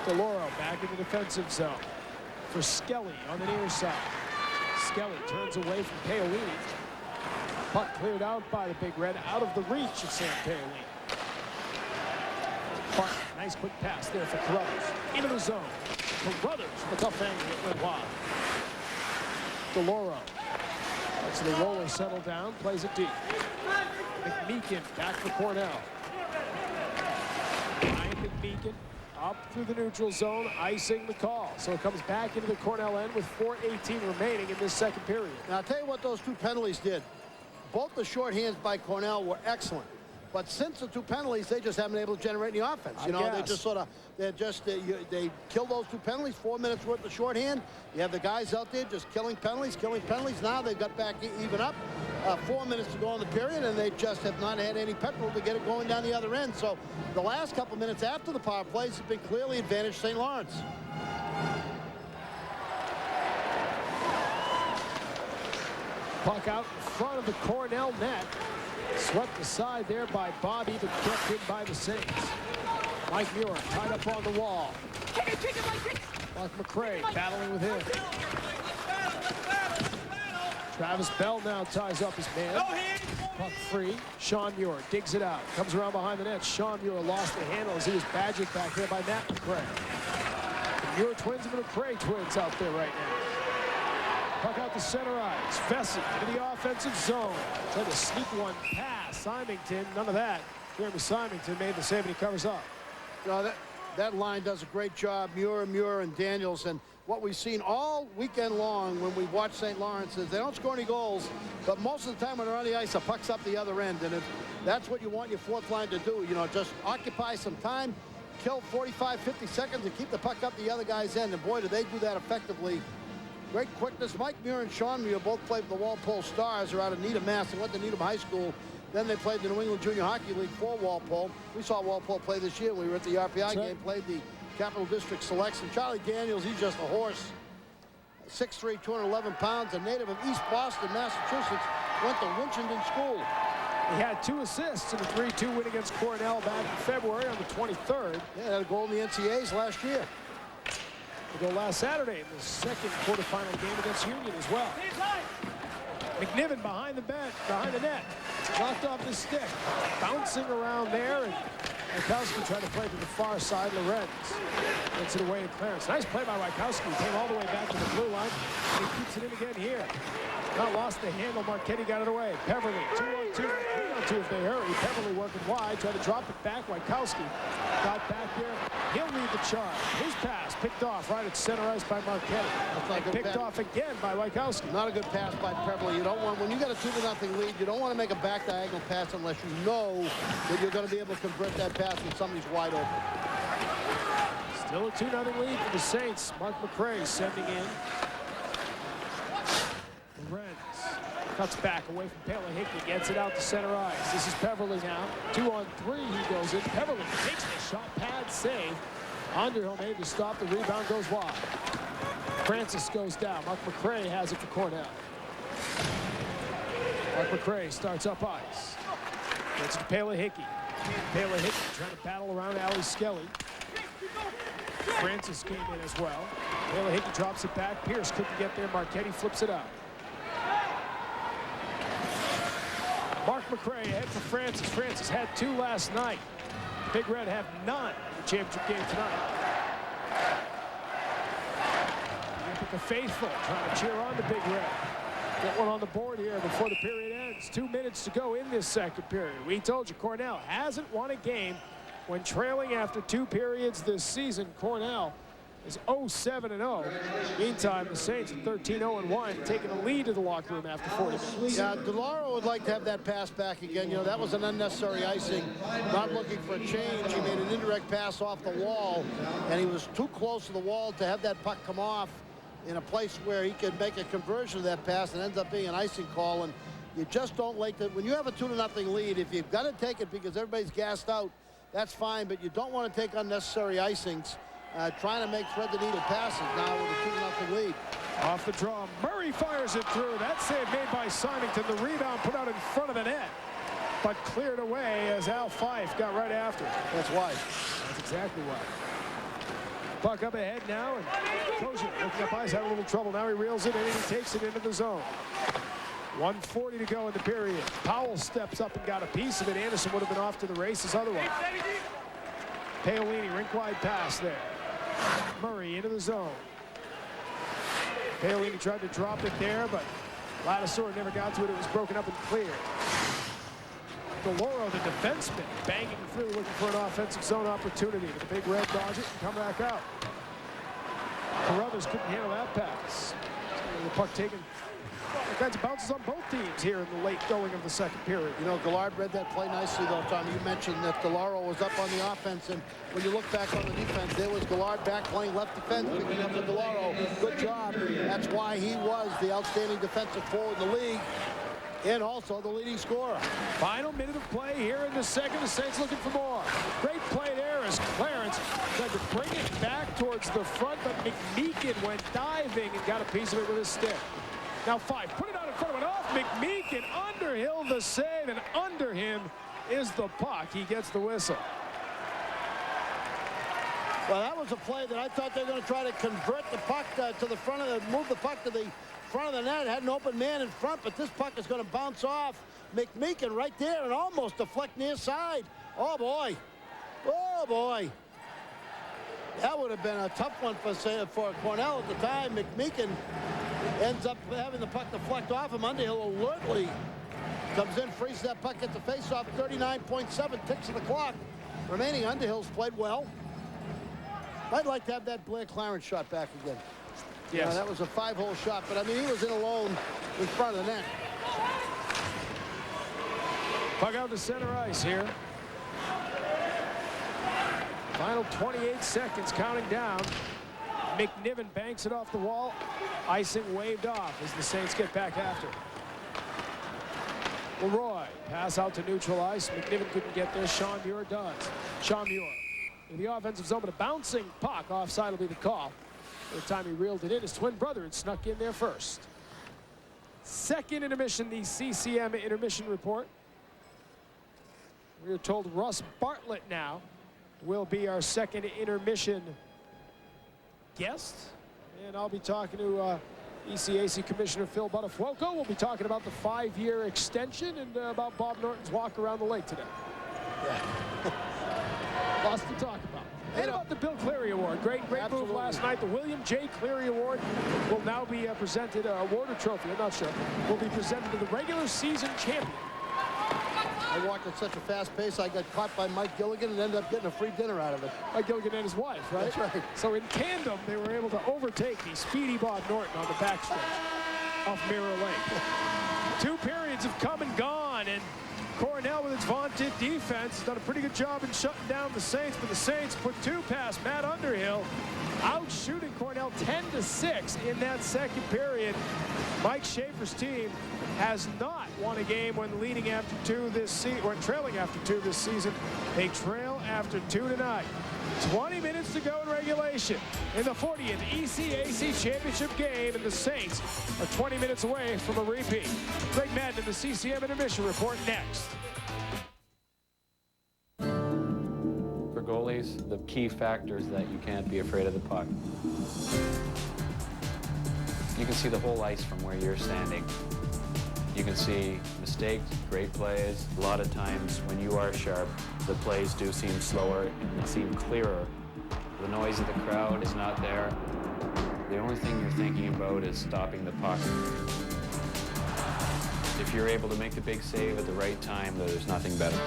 DeLauro back in the defensive zone for Skelly on the near side. Skelly turns away from Paolini. Puck cleared out by the Big Red, out of the reach of Sam Paolini. Park, nice quick pass there for Carruthers. Into the zone. Carruthers with a tough angle that went wide. DeLauro. Lets the roller settle down, plays it deep. McMeekin back for Cornell. Ryan McMeekin up through the neutral zone, icing the call. So it comes back into the Cornell end with 4:18 remaining in this second period. Now, I'll tell you what those 2 penalties did. Both the shorthands by Cornell were excellent. But since the 2 penalties, they just haven't been able to generate any offense. You know, they just sort of, they kill those 2 penalties, 4 minutes worth of shorthand. You have the guys out there just killing penalties. Now they've got back even up. 4 minutes to go in the period, and they just have not had any petrol to get it going down the other end. So the last couple minutes after the power plays have been clearly advantaged St. Lawrence. Puck out in front of the Cornell net. Swept aside there by Bobby, but kept in by the Saints. Mike Muir tied up on the wall. Mark McCray battling with him. Travis Bell now ties up his man. Puck free. Sean Muir digs it out. Comes around behind the net. Sean Muir lost the handle as he was badgered back there by Matt McCray. The Muir twins and the McCray twins out there right now. Puck out to center ice. Vesey into the offensive zone. Tried to sneak one past Symington. None of that. Jeremy Symington made the save and he covers up. You know, that line does a great job. Muir, and Daniels. And what we've seen all weekend long when we watch St. Lawrence is they don't score any goals, but most of the time when they're on the ice, the puck's up the other end. And that's what you want your 4th line to do. You know, just occupy some time, kill 45, 50 seconds, and keep the puck up the other guy's end. And boy, do they do that effectively. Great quickness. Mike Muir and Sean Muir both played for the Walpole Stars. They're out of Needham, Mass. They went to Needham High School. Then they played the New England Junior Hockey League for Walpole. We saw Walpole play this year. We were at the RPI game, played the Capital District Selects. And Charlie Daniels, he's just a horse. 6'3", 211 pounds, a native of East Boston, Massachusetts, went to Winchendon School. He had 2 assists in the 3-2 win against Cornell back in February on the 23rd. Yeah, had a goal in the NCAAs last year. They go last Saturday in the second quarterfinal game against Union as well. McNiven behind the net. Knocked off the stick. Bouncing around there, and Wachowski tried to play to the far side. Lorenz gets it away to Clarence. Nice play by Wachowski. Came all the way back to the blue line. And he keeps it in again here. Not lost the handle. Marchetti got it away. Peverly, 2-on-2, 3-on-2 if they hurry. Peverly working wide, tried to drop it back. Wachowski got back there. He'll lead the charge. His pass picked off right at center ice by Marchetti. And picked off again by Wachowski. Not a good pass by Peverly. You don't want, when you got a 2-0 lead, you don't want to make a back diagonal pass unless you know that you're going to be able to convert that pass when somebody's wide open. Still a 2-0 lead for the Saints. Mark McCray sending in. Lorenz cuts back away from Hickey, gets it out to center ice. This is Peverly now. 2-on-3, he goes in. Peverly takes the shot, pad save. Underhill made to stop, the rebound goes wide. Francis goes down. Mark McCray has it for Cornell. Mark McCray starts up ice. Gets it to Hickey. Hickey trying to battle around Ali Skelly. Francis came in as well. Hickey drops it back. Pierce couldn't get there. Marchetti flips it out. Mark McCray ahead for Francis. Francis had 2 last night. Big Red have none in the championship game tonight. The faithful trying to cheer on the Big Red. Get one on the board here before the period ends. 2 minutes to go in this second period. We told you Cornell hasn't won a game when trailing after 2 periods this season. Cornell is 0-7-0. Meantime, the Saints at 13-0-1, taking a lead to the locker room after 40 minutes. Yeah, DeLauro would like to have that pass back again. You know, that was an unnecessary icing. Not looking for a change. He made an indirect pass off the wall, and he was too close to the wall to have that puck come off in a place where he could make a conversion of that pass, and ends up being an icing call. And you just don't like that. When you have a 2-0 lead, if you've got to take it because everybody's gassed out, that's fine, but you don't want to take unnecessary icings. Trying to make thread the needle passes now with a 2-0 lead. Off the draw, Murray fires it through. That save made by Symington. The rebound put out in front of the net, but cleared away as Al Fife got right after. That's why. That's exactly why. Puck up ahead now, and Kozier looking up ice, having a little trouble. Now he reels it in and he takes it into the zone. 1:40 to go in the period. Powell steps up and got a piece of it. Anderson would have been off to the races otherwise. Paolini, rink-wide pass there. Murray into the zone. Paolini tried to drop it there, but Ladisor never got to it. It was broken up and cleared. DeLauro, the defenseman, banging through, looking for an offensive zone opportunity. But the Big Red dodge it and come back out. Carruthers couldn't handle that pass. The puck taken. All kinds of bounces on both teams here in the late going of the second period. You know, Gillard read that play nicely, though, Tom. You mentioned that DeLauro was up on the offense, and when you look back on the defense, there was Gillard back playing left defense, picking up the DeLauro. Good job. That's why he was the outstanding defensive forward in the league, and also the leading scorer. Final minute of play here in the second. The Saints looking for more. Great play there as Clarence tried to bring it back towards the front, but McMeekin went diving and got a piece of it with his stick. Now Fife put it out in front of it off McMeekin. Underhill the save, and under him is the puck. He gets the whistle. Well, that was a play that I thought they were going to try to convert the puck to the front of the, move the puck to the front of the net. It had an open man in front, but this puck is going to bounce off McMeekin right there and almost deflect near side. Oh boy. Oh boy. That would have been a tough one for Cornell at the time. McMeekin ends up having the puck deflect off him. Underhill alertly comes in, frees that puck, gets the face-off. 39.7 ticks of the clock remaining. Underhill's played well. I'd like to have that Blair Clarence shot back again. Yes. That was a 5-hole shot, but I mean, he was in alone in front of the net. Puck out to center ice here. Final 28 seconds, counting down. McNiven banks it off the wall. Icing waved off as the Saints get back after. Leroy, pass out to neutral ice. McNiven couldn't get there. Sean Muir does. Sean Muir in the offensive zone, but a bouncing puck offside will be the call. By the time he reeled it in, his twin brother had snuck in there first. Second intermission, the CCM intermission report. We are told Russ Bartlett now will be our second intermission guest. And I'll be talking to ECAC Commissioner Phil Buttafuoco. We'll be talking about the 5-year extension and about Bob Norton's walk around the lake today. Yeah. Lots to talk about. And about the Bill Cleary Award. Great move last night. The William J. Cleary Award will now be presented, award or trophy, I'm not sure, will be presented to the regular season champion. I walked at such a fast pace, I got caught by Mike Gilligan and ended up getting a free dinner out of it. Mike Gilligan and his wife, right? That's right. So in tandem, they were able to overtake the speedy Bob Norton on the backstretch off Mirror Lake. 2 periods have come and gone, and Cornell, with its vaunted defense, has done a pretty good job in shutting down the Saints, but the Saints put 2 past Matt Underhill, out shooting Cornell 10-6 in that second period. Mike Schaefer's team has not won a game when leading after 2 this season, or trailing after 2 this season. They trail after 2 tonight. 20 minutes to go in regulation in the 40th ECAC Championship game, and the Saints are 20 minutes away from a repeat. Greg Madden in the CCM intermission report next. For goalies, the key factor is that you can't be afraid of the puck. You can see the whole ice from where you're standing. You can see mistakes, great plays. A lot of times when you are sharp, the plays do seem slower and seem clearer. The noise of the crowd is not there. The only thing you're thinking about is stopping the puck. If you're able to make the big save at the right time, there's nothing better.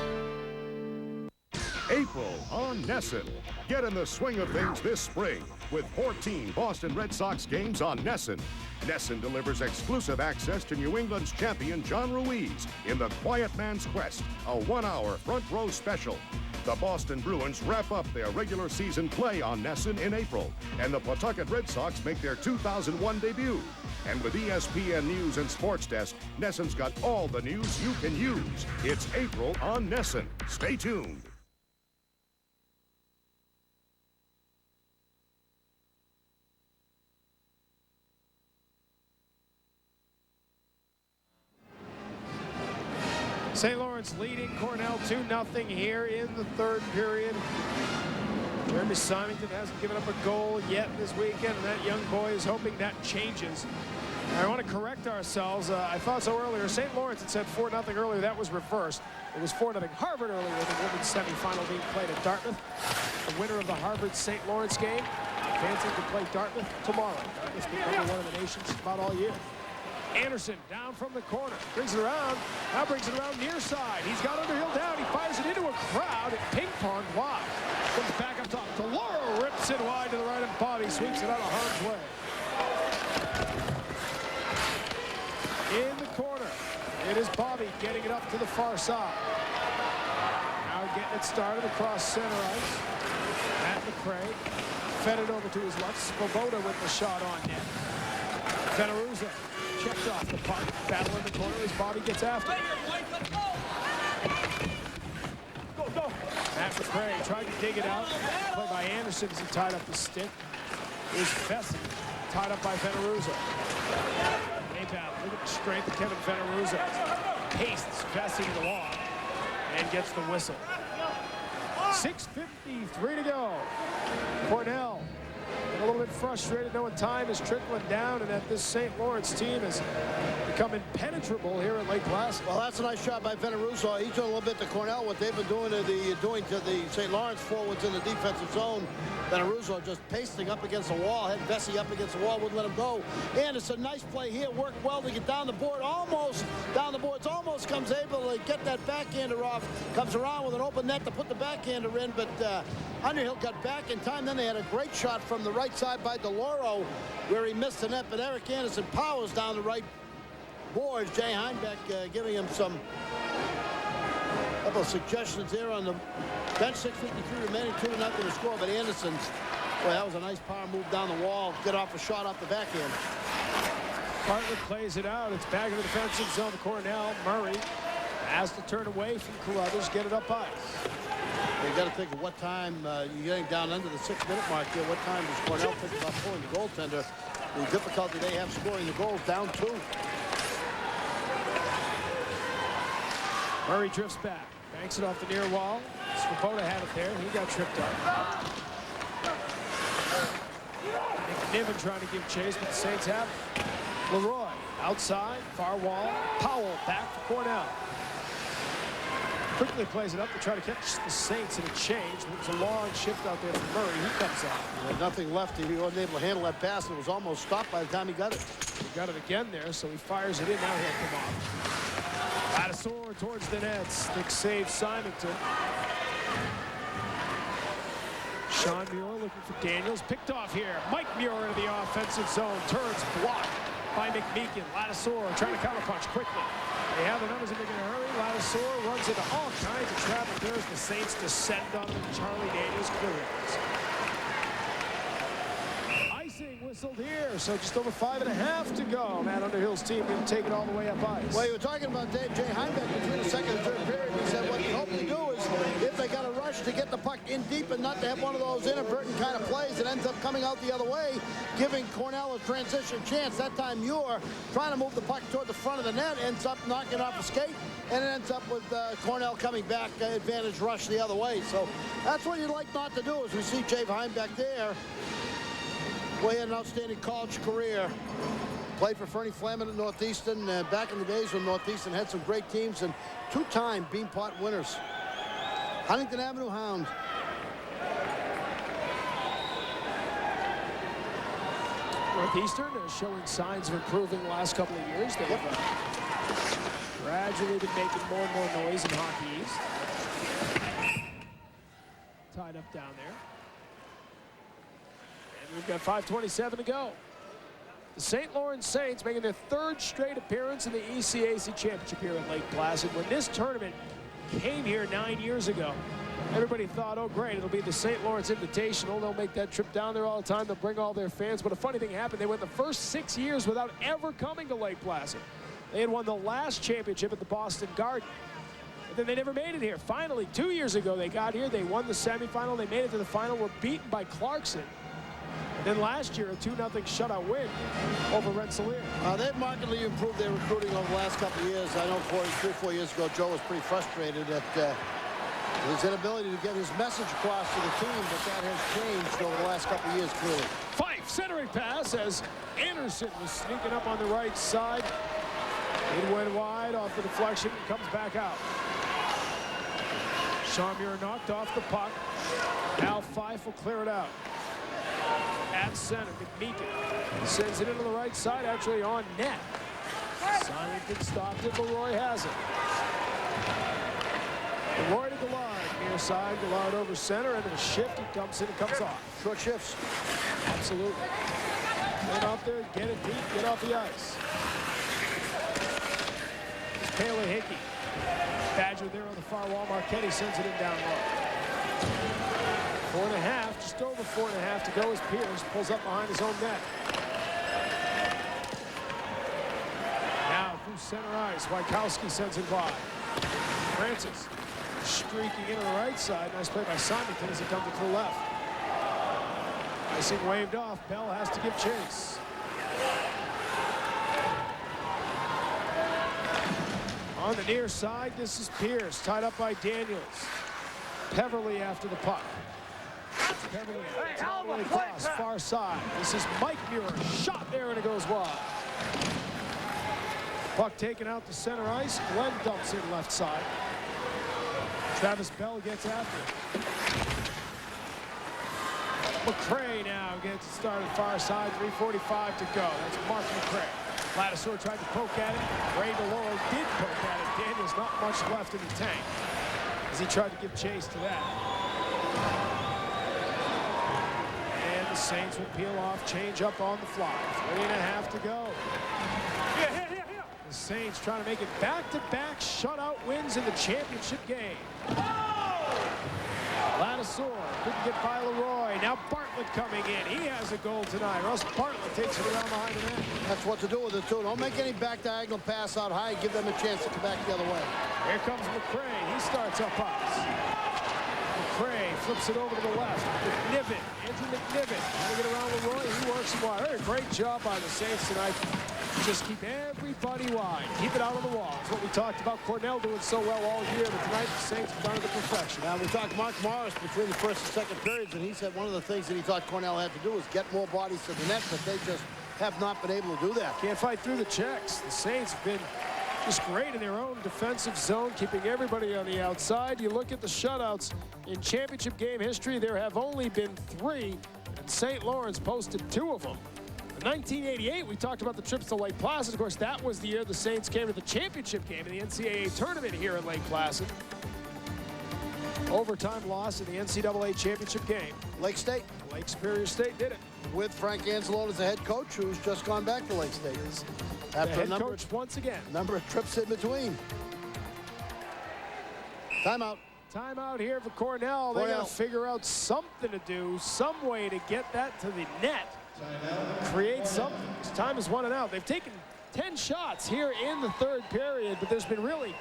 April on NESN. Get in the swing of things this spring with 14 Boston Red Sox games on NESN. NESN delivers exclusive access to New England's champion John Ruiz in The Quiet Man's Quest, a 1-hour front row special. The Boston Bruins wrap up their regular season play on NESN in April, and the Pawtucket Red Sox make their 2001 debut. And with ESPN News and Sports Desk, NESN's got all the news you can use. It's April on NESN. Stay tuned. St. Lawrence leading Cornell 2-0 here in the third period. Jeremy Symington hasn't given up a goal yet this weekend, and that young boy is hoping that changes. I want to correct ourselves. I thought so earlier. St. Lawrence had said 4-0 earlier. That was reversed. It was 4-0 Harvard earlier in the women's semifinal being played at Dartmouth. The winner of the Harvard-St. Lawrence game advancing to play Dartmouth tomorrow. Dartmouth's been number 1 in the nation about all year. Anderson down from the corner, brings it around, now brings it around near side. He's got Underhill down, he fires it into a crowd, and ping-pong wide. Comes back up top, DeLauro rips it wide to the right, and Bobby sweeps it out of harm's way. In the corner, it is Bobby getting it up to the far side. Now getting it started across center ice. Matt McCray fed it over to his left. Svoboda with the shot on net. Veneruza checked off the puck. Battle in the corner as Bobby gets after it. Go. Matt McCray tried to dig it out. Play by Anderson as he tied up the stick. Here's Vesey, tied up by Veneruza. A battle. Look at the strength of Kevin Veneruza. Pastes Vesey to the wall and gets the whistle. 6:53 to go. Cornell a little bit frustrated knowing time is trickling down and that this St. Lawrence team has become impenetrable here at Lake Placid. Well, that's a nice shot by Veneruza. He's doing a little bit to Cornell what they've been doing to the St. Lawrence forwards in the defensive zone. Veneruza just pasting up against the wall, had Vesey up against the wall, wouldn't let him go. And it's a nice play here, worked well to get down the board, almost down the boards, almost comes able to get that backhander off, comes around with an open net to put the backhander in, but Underhill got back in time. Then they had a great shot from the right side by DeLauro where he missed the net, but Eric Anderson powers down the right boards. Jay Heinbeck giving him some couple of suggestions there on the bench. 6:53 remaining, 2-0 to score, but Anderson's, boy, that was a nice power move down the wall, get off a shot off the backhand. Bartlett plays it out. It's back in the defensive zone. Cornell, Murray has to turn away from Carruthers, get it up ice. You got to think of what time you're getting down under the 6-minute mark here. What time does Cornell think about pulling the goaltender? The difficulty they have scoring the goals, down 2. Murray drifts back, banks it off the near wall. Svoboda had it there. He got tripped up. McNiven trying to give chase, but the Saints have it. Leroy outside, far wall. Powell back for Cornell. Quickly plays it up to try to catch the Saints in a change. It was a long shift out there for Murray. He comes out. He had nothing left. He wasn't able to handle that pass. It was almost stopped by the time he got it. He got it again there, so he fires it in. Now he'll come off. Ladisor towards the net. Stick save Simonton. Sean Muir looking for Daniels. Picked off here. Mike Muir into the offensive zone. Turns blocked by McMeekin. Ladisor trying to counterpunch quickly. They have the numbers if they're going to hurry. Ladisor runs into all kinds of traffic there as the Saints descend on them. Charlie Daniels clears. Icing whistled here, so just over 5.5 to go. Matt Underhill's team going to take it all the way up ice. Well, you were talking about Jay Heimbeck between the second and third period. He said what you hope to do is if they got a rush to get the puck in deep and not to have one of those inadvertent kind of plays that ends up coming out the other way, giving Cornell a transition chance. That time Muir trying to move the puck toward the front of the net, ends up knocking off a skate, and it ends up with Cornell coming back, advantage rush the other way. So that's what you'd like not to do, as we see Jay Heimbeck there. Well, he had an outstanding college career. Played for Fernie Flamin at Northeastern back in the days when Northeastern had some great teams, and 2-time Beanpot winners. Huntington Avenue Hound. Northeastern is showing signs of improving the last couple of years. They've gradually been making more and more noise in Hockey East. Tied up down there. And we've got 5:27 to go. The St. Lawrence Saints making their 3rd straight appearance in the ECAC Championship here in Lake Placid. When this tournament came here 9 years ago, everybody thought, oh great, it'll be the St. Lawrence Invitational. They'll make that trip down there all the time. They'll bring all their fans. But a funny thing happened. They went the first 6 years without ever coming to Lake Placid. They had won the last championship at the Boston Garden. And then they never made it here. Finally, 2 years ago, they got here. They won the semifinal. They made it to the final. Were beaten by Clarkson. And then last year, a 2-0 shutout win over Rensselaer. They've markedly improved their recruiting over the last couple of years. I know 3 or 4 years ago, Joe was pretty frustrated at his inability to get his message across to the team, but that has changed over the last couple of years, clearly. Fife centering pass as Anderson was sneaking up on the right side. It went wide off the deflection and comes back out. Sean Muir knocked off the puck. Now Fife will clear it out. At center, McMeekin sends it into the right side, actually on net. Simonton stopped it, Leroy has it. Leroy to Gallard, near side, Gallard over center, into the shift, he dumps it and comes off. Short shifts. Absolutely. Get out there, get it deep, get off the ice. It's Paley Hickey. Badger there on the far wall, Marchetti sends it in down low. 4.5, just over 4.5 to go as Pierce pulls up behind his own net. Now through center ice, Wykowski sends it by. Francis streaking into the right side. Nice play by Simonton as he comes to the left. Icing waved off. Bell has to give chase. On the near side, this is Pierce, tied up by Daniels. Peverly after the puck. All the way across, far side. This is Mike Muir. Shot there and it goes wide. Puck taken out to center ice. Glenn dumps it left side. Travis Bell gets after it. McCray now gets it started far side. 3:45 to go. That's Mark McCray. Ladisor tried to poke at it. Ray DeLoro did poke at it. Daniels not much left in the tank as he tried to give chase to that. The Saints will peel off, change up on the fly. 3.5 to go. The Saints trying to make it back-to-back shutout wins in the championship game. Ladisor couldn't get by Leroy. Now Bartlett coming in. He has a goal tonight. Russ Bartlett takes it around behind the net. That's what to do with it, too. Don't make any back diagonal pass out high. Give them a chance to come back the other way. Here comes McCray. He starts up ice. McCray flips it over to the left. McNiven, Andrew McNiven, trying to get around Leroy. He works him wide. A great job by the Saints tonight. Just keep everybody wide. Keep it out on the wall. It's what we talked about Cornell doing so well all year, but tonight the Saints have done it to perfection. Now, we talked Mark Morris between the first and second periods, and he said one of the things that he thought Cornell had to do was get more bodies to the net, but they just have not been able to do that. Can't fight through the checks. The Saints have been just great in their own defensive zone, keeping everybody on the outside. You look at the shutouts in championship game history, there have only been 3, and St. Lawrence posted 2 of them. In 1988, we talked about the trips to Lake Placid. Of course, that was the year the Saints came to the championship game in the NCAA tournament here in Lake Placid. Overtime loss in the NCAA championship game. Lake State. Lake Superior State did it. With Frank Anzalone as the head coach, who's just gone back to Lake State. After a number once again. Number of trips in between. Timeout. Timeout here for Cornell. They got to figure out something to do, some way to get that to the net. Create something. Time is running out. They've taken 10 shots here in the third period, but there's been really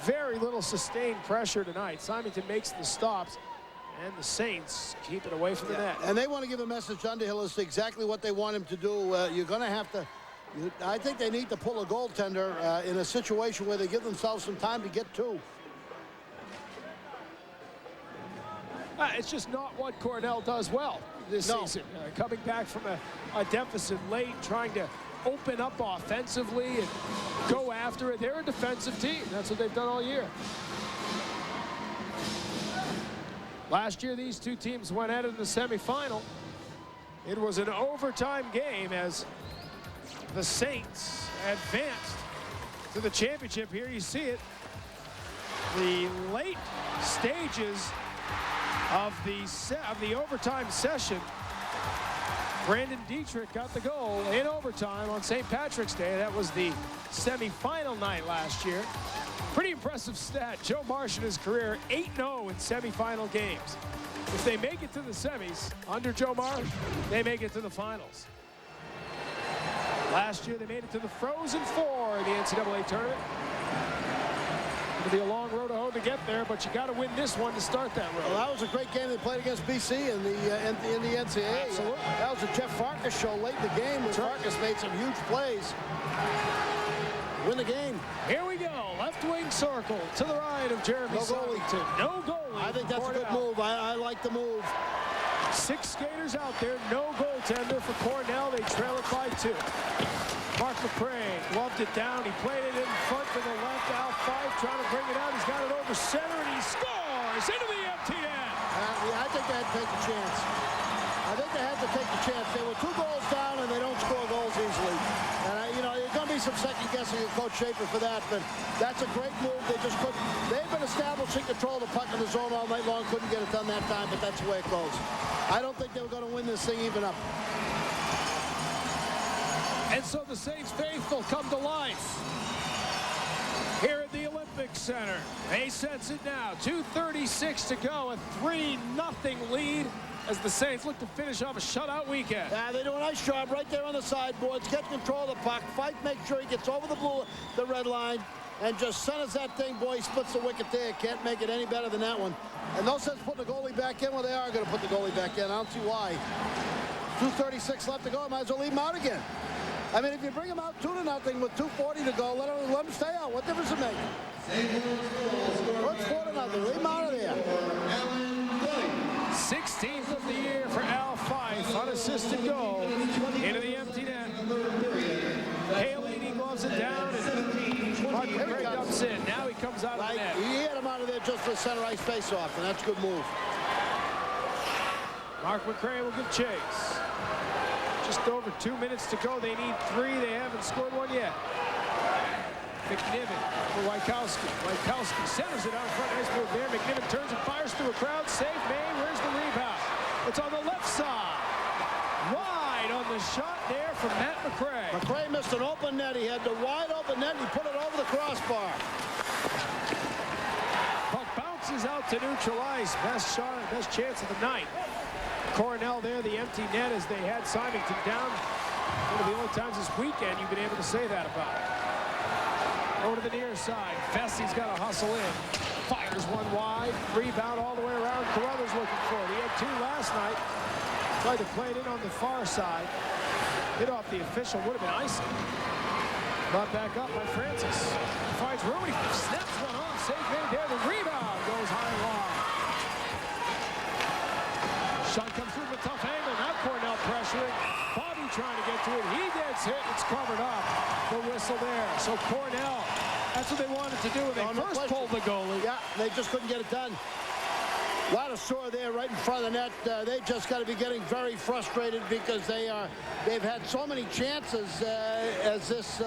very little sustained pressure tonight. Symington makes the stops, and the Saints keep it away from the net. And they want to give a message to Underhill as to exactly what they want him to do. You're going to have to, I think they need to pull a goaltender in a situation where they give themselves some time to get 2. It's just not what Cornell does well this season. Coming back from a deficit late, trying to open up offensively and go after it. They're a defensive team. That's what they've done all year. Last year, these two teams went at it in the semifinal. It was an overtime game as the Saints advanced to the championship. Here you see it. The late stages of the overtime session. Brandon Dietrich got the goal in overtime on St. Patrick's Day. That was the semifinal night last year. Pretty impressive stat. Joe Marsh in his career 8-0 in semifinal games. If they make it to the semis under Joe Marsh, they make it to the finals. Last year they made it to the Frozen Four in the NCAA tournament. It'll be a long road to hoe to get there, but you got to win this one to start that road. Well, that was a great game they played against BC in the NCAA. Absolutely. That was a Jeff Farkas show late in the game where Farkas made some huge plays. Win the game. Here we go. Left wing circle to the right of Jeremy Symington. No goalie. I think that's a good move. I like the move. 6 skaters out there. No goaltender for Cornell. They trail it by 2. Mark McCray gloved it down. He played it in front to the left. Al Fife trying to bring it out. He's got it over center, and he scores into the empty net. I think they had to take the chance. I think they had to take the chance. They were 2 goals down, and they don't score goals easily. And, you know, there's going to be some second guessing of Coach Schaefer for that, but that's a great move. They just couldn't. They've been establishing control of the puck in the zone all night long. Couldn't get it done that time, but that's the way it goes. I don't think they were going to win this thing even up. And so the Saints faithful come to life here at the Olympic Center. They sense it now. 2:36 to go. A 3-0 lead as the Saints look to finish off a shutout weekend. Yeah, they do a nice job right there on the sideboards. Get control of the puck. Fight, make sure he gets over the red line, and just centers that thing. Boy, he splits the wicket there. Can't make it any better than that one. And no sense putting the goalie back in. Well, they are going to put the goalie back in. I don't see why. 2:36 left to go. Might as well leave him out again. I mean, if you bring him out 2-0 with 2:40 to go, let him stay out. What difference does it make? What's 4-0? Leave him out of there. 16th of the year for Al Fife. Unassisted goal into the empty net. Haley gloves it down, and Mark McCray dumps in. Now he comes out of the net. He had him out of there just for the center ice face-off, and that's a good move. Mark McCray will give chase. Just over 2 minutes to go. They need 3. They haven't scored one yet. McNiven for Wykowski. Wykowski centers it out in front. Nice move there. McNiven turns and fires through a crowd. Save made. Where's the rebound? It's on the left side. Wide on the shot there from Matt McCray. McCray missed an open net. He had the wide open net, and he put it over the crossbar. Puck bounces out to neutral ice. Best shot and best chance of the night. Cornell there, the empty net as they had Symington down. One of the only times this weekend you've been able to say that about it. Over to the near side. Fessie's got to hustle in. Fires one wide. Rebound all the way around. Carruthers looking for it. He had 2 last night. Tried to play it in on the far side. Hit off the official. Would have been icing. Brought back up by Francis. Finds room. He snaps one off. Save made there. The rebound goes high and long. Shot comes through with a tough angle. Now Cornell pressuring. Bobby trying to get to it. He gets hit. It's covered up. The whistle there. So Cornell, that's what they wanted to do when they first pulled the goalie. Yeah, they just couldn't get it done. A lot of sore there right in front of the net. They just got to be getting very frustrated because they've had so many chances as this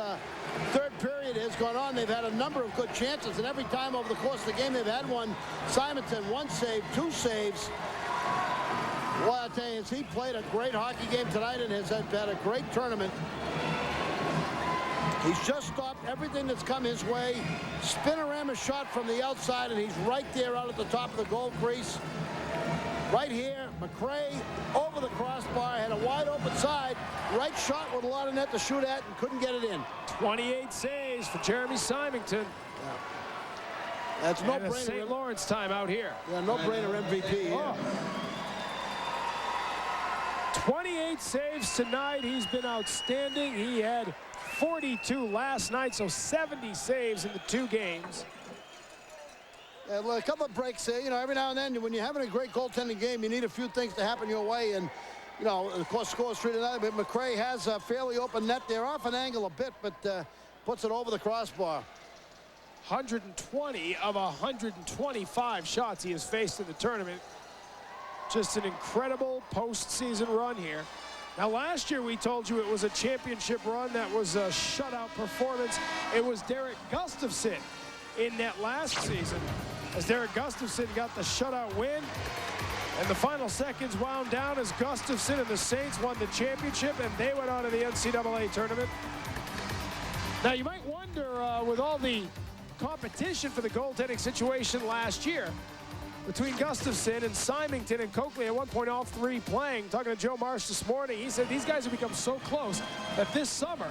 third period has gone on. They've had a number of good chances, and every time over the course of the game they've had one. Simonton, 1 save, 2 saves. Well, I'll tell you, he played a great hockey game tonight and has had a great tournament. He's just stopped everything that's come his way. Spinorama shot from the outside, and he's right there out at the top of the goal crease. Right here, McRae over the crossbar, had a wide open side. Right shot with a lot of net to shoot at and couldn't get it in. 28 saves for Jeremy Symington. Yeah. That's no brainer. St. Lawrence time out here. Yeah, no brainer MVP. Yeah. 28 saves tonight. He's been outstanding. He had 42 last night, so 70 saves in the 2 games. Yeah, well, a couple of breaks there. You know, every now and then, when you're having a great goaltending game, you need a few things to happen your way. And, you know, of course, scores 3-0. But McRae has a fairly open net there, off an angle a bit, but puts it over the crossbar. 120 of 125 shots he has faced in the tournament. Just an incredible postseason run here. Now, last year we told you it was a championship run that was a shutout performance. It was Derek Gustafsson in net last season, as Derek Gustafsson got the shutout win. And the final seconds wound down as Gustafsson and the Saints won the championship, and they went on to the NCAA tournament. Now, you might wonder, with all the competition for the goaltending situation last year, between Gustafsson and Symington and Coakley at one point all 3 playing. Talking to Joe Marsh this morning, he said these guys have become so close that this summer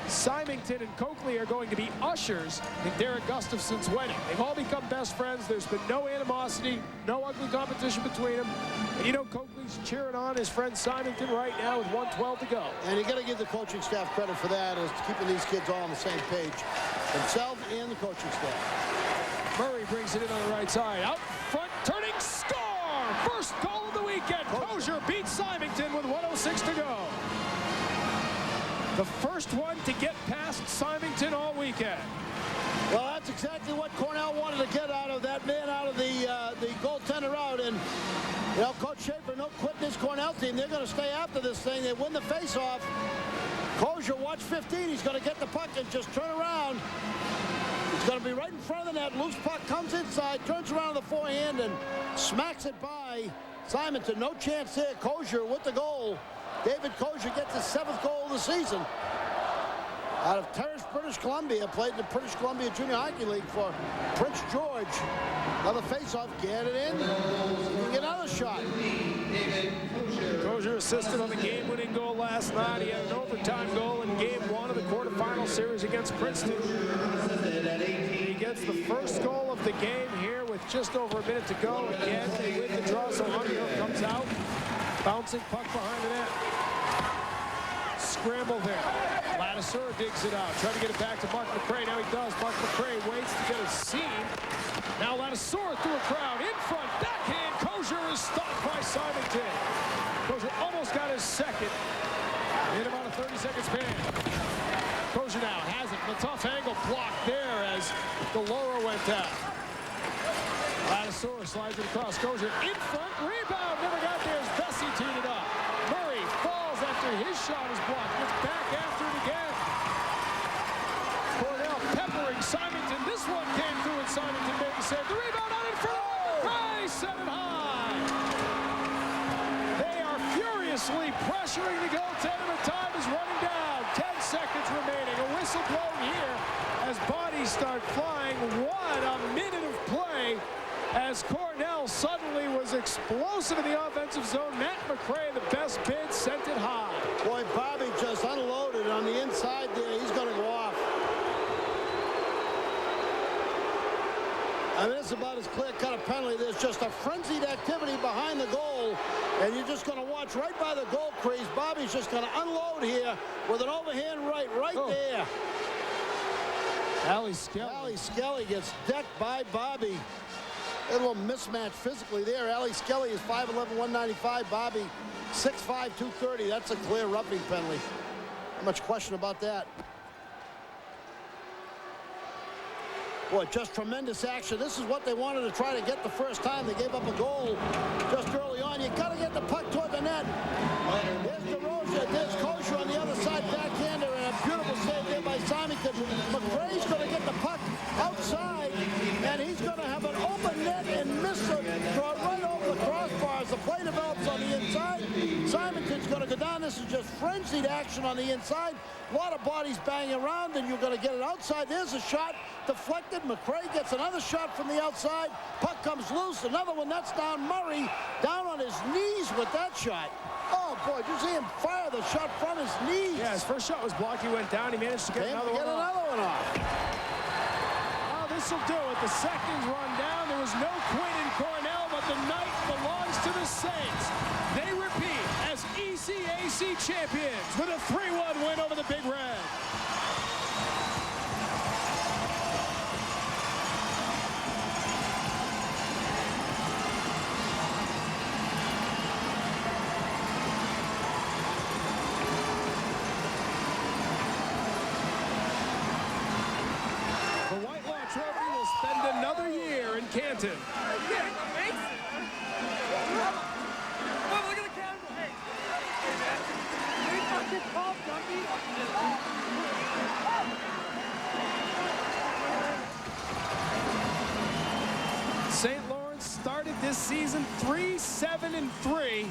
Symington and Coakley are going to be ushers in Derek Gustafsson's wedding. They've all become best friends. There's been no animosity, no ugly competition between them. And you know Coakley's cheering on his friend Symington right now with 1:12 to go. And you got to give the coaching staff credit for that, as keeping these kids all on the same page, themselves and the coaching staff. Murray brings it in on the right side. Out front, turning, score! First goal of the weekend. Kosher beats Symington with 1:06 to go. The first one to get past Symington all weekend. Well, that's exactly what Cornell wanted to get out of that man, out of the goaltender out. And, you know, Coach Schaefer, no quitting this Cornell team. They're going to stay after this thing. They win the faceoff. Kosher, watch 15. He's going to get the puck and just turn around. He's going to be right in front of the net. Loose puck comes inside, turns around the forehand, and smacks it by Symington. No chance there. Kosher with the goal. David Kosher gets his 7th goal of the season. Out of Terrace, British Columbia. Played in the British Columbia Junior Hockey League for Prince George. Another face-off. Get it in. Get another shot. Kosher assisted on the game-winning goal last night. He had an overtime goal in Game 1 of the quarterfinal series against Princeton. He gets the first goal of the game here with just over a minute to go. Again, they win the draw, so Hunter comes out. Bouncing puck behind the net. Scramble there. Ladisura digs it out. Trying to get it back to Mark McRae. Now he does. Mark McRae waits to get a seam. Now Ladisura through a crowd. In front. Backhand. Kosher is stopped by Symington. Kosher almost got his second in about a 30-second span. Kosher now has it. The tough angle blocked there as Delora went down. Ladisura slides it across. Kosher in front. Rebound. Never got there as Bessie teed it up. Murray falls after his shot is blocked. Gets back after it again. Cornell peppering Symington. This one came through and Symington made the save. The rebound out in front. McRae set it high. They are furiously pressuring the goaltender. The time is running down. 10 seconds remaining. A whistle blown here as bodies start flying. What a minute of play as Cornell suddenly was explosive in the offensive zone. Matt McRae, the best bid, sent it high. Boy, Bobby just unloaded on the inside there. He's going to go off. I mean, it's about as clear-cut a penalty. There's just a frenzied activity behind the goal, and you're just going to watch right by the goal crease. Bobby's just going to unload here with an overhand right there. Ali Skelly gets decked by Bobby. A little mismatch physically there. Ali Skelly is 5'11", 195. Bobby 6'5", 230. That's a clear roughing penalty. Not much question about that. Boy, just tremendous action. This is what they wanted to try to get the first time. They gave up a goal just early on. You got to get the puck toward the net. There's DeRosa. There's Kosher on the other side, backhander, and a beautiful save there by Symington. McRae's going to get the puck outside, and he's going to have an open net and miss it, draw right over the crossbars. The play develops on the inside. Symington's going to go down. This is just frenzied action on the inside. A lot of bodies banging around, and you're going to get it outside. There's a shot deflected. McRae gets another shot from the outside. Puck comes loose. Another one. That's down. Murray down on his knees with that shot. Oh, boy, did you see him fire the shot from his knees? Yeah, his first shot was blocked. He went down. He managed to get another one off. Oh, this will do it. The seconds run down. There was no quit in Cornell, but the night belongs to the Saints. They repeat as ECAC champions with a 3-1 win over the Big Red. Trophy will spend another year in Canton. St. Lawrence started this season 3-7-3.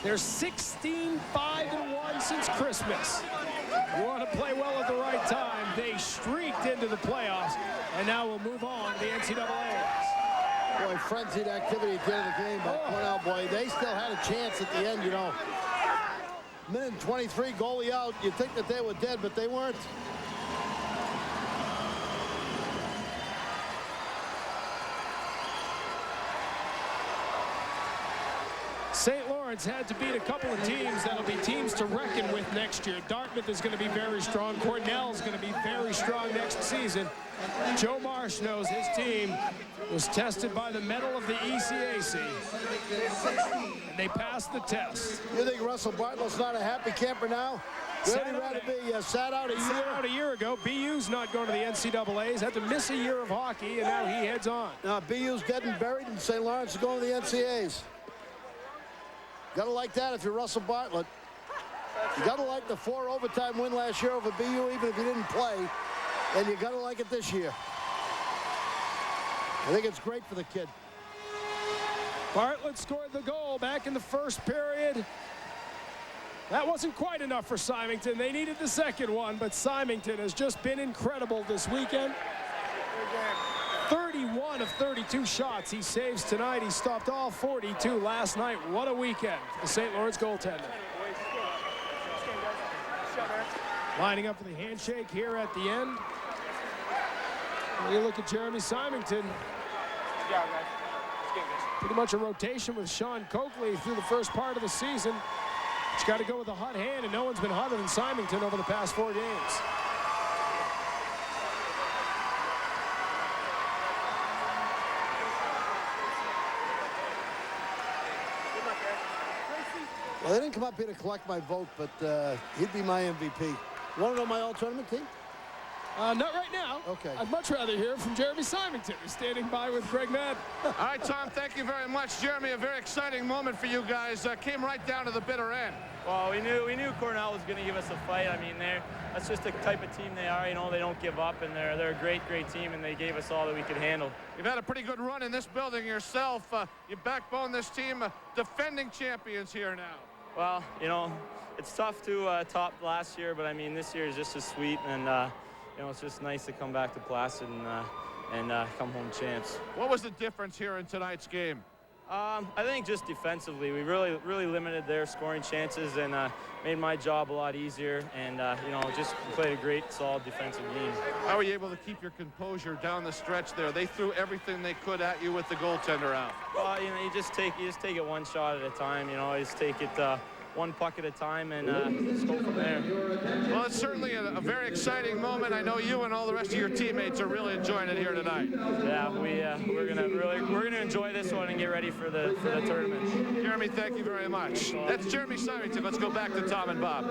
They're 16-5-1 since Christmas. You want to play well at the right time. They streaked into the playoffs, and now we'll move on to the NCAAs. Boy, frenzied activity at the end of the game by Cornell. Boy, they still had a chance at the end, you know. Minute and 23, goalie out. You'd think that they were dead, but they weren't. St. Lawrence had to beat a couple of teams that'll be teams to reckon with next year. Dartmouth is going to be very strong. Cornell is going to be very strong next season. Joe Marsh knows his team was tested by the mettle of the ECAC. And they passed the test. You think Russell Bartlett's not a happy camper now? Where would he rather be? Sat out a year? Sat out a year ago. BU's not going to the NCAAs. Had to miss a year of hockey, and now he heads on. Now, BU's dead and buried, and St. Lawrence is going to the NCAAs. Got to like that if you're Russell Bartlett. You got to like the 4 overtime win last year over BU, even if you didn't play. And you got to like it this year. I think it's great for the kid. Bartlett scored the goal back in the first period. That wasn't quite enough for Symington. They needed the second one, but Symington has just been incredible this weekend. 31 of 32 shots he saves tonight. He stopped all 42 last night. What a weekend for the St. Lawrence goaltender. Lining up for the handshake here at the end. You look at Jeremy Symington. Pretty much a rotation with Sean Coakley through the first part of the season. He's got to go with a hot hand, and no one's been hotter than Symington over the past 4 games. Well, they didn't come up here to collect my vote, but he'd be my MVP. You want to know my all-tournament team? Not right now. Okay. I'd much rather hear from Jeremy Symington, who's standing by with Greg Madden. All right, Tom, thank you very much. Jeremy, a very exciting moment for you guys. Came right down to the bitter end. Well, we knew Cornell was going to give us a fight. I mean, that's just the type of team they are. You know, they don't give up, and they're a great team, and they gave us all that we could handle. You've had a pretty good run in this building yourself. You backbone this team, defending champions here now. Well, you know, it's tough to top last year, but I mean, this year is just as sweet, and you know, it's just nice to come back to Placid and come home champs. What was the difference here in tonight's game? I think just defensively, we really limited their scoring chances and made my job a lot easier. And you know, just played a great, solid defensive game. How were you able to keep your composure down the stretch there? They threw everything they could at you with the goaltender out. Well, you know, you just take it one shot at a time. You know, you just take it one puck at a time and just go from there. Well, it's certainly a very exciting moment. I know you and all the rest of your teammates are really enjoying it here tonight. Yeah, we're gonna enjoy this one and get ready for the tournament. Jeremy, thank you very much. That's Jeremy Symington. Let's go back to Tom and Bob.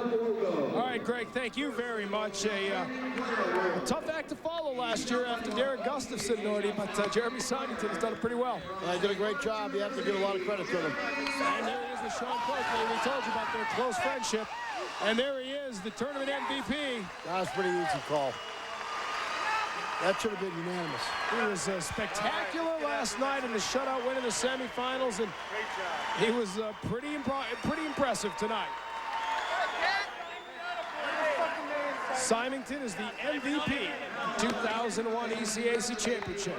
All right, Greg, thank you very much. A tough act to follow last year after Derek Gustafson already, but Jeremy Symington has done it pretty well. They did a great job. You have to give a lot of credit to them. And there he is with Sean Coakley. We told you about their close friendship. And there he is, the tournament MVP. That was a pretty easy call. That should have been unanimous. He was spectacular last night in the shutout win in the semifinals, and he was pretty impressive tonight. Symington is the MVP 2001 ECAC Championship.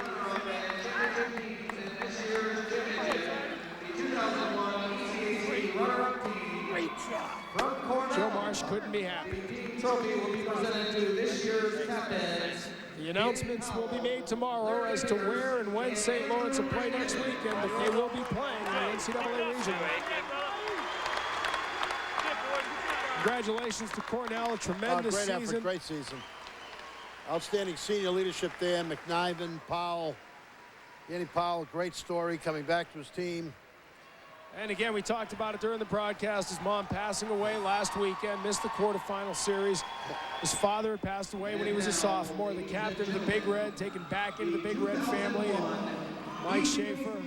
Great job from Cornell. Joe Marsh couldn't be happy. Trophy will be presented to this year's captains. The announcements will be made tomorrow as to where and when St. Lawrence will play next weekend, but they will be playing in the NCAA regional. Congratulations to Cornell, a tremendous great season. Effort, great season. Outstanding senior leadership there. McNiven, Powell. Danny Powell, great story, coming back to his team. And again, we talked about it during the broadcast. His mom passing away last weekend, missed the quarterfinal series. His father had passed away when he was a sophomore, the captain of the Big Red, taken back into the Big Red family. And Mike Schaefer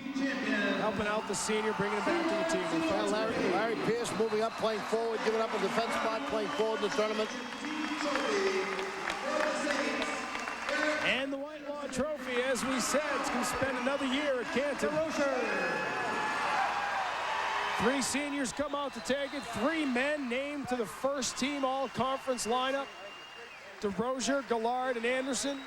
helping out the senior, bringing him back to the team. Larry Pierce moving up, playing forward, giving up a defense spot, playing forward in the tournament. And the Whitelaw Trophy, as we said, is going to spend another year at Canton. Three seniors come out to take it. Three men named to the first team all-conference lineup. DeRozier, Gallard, and Anderson.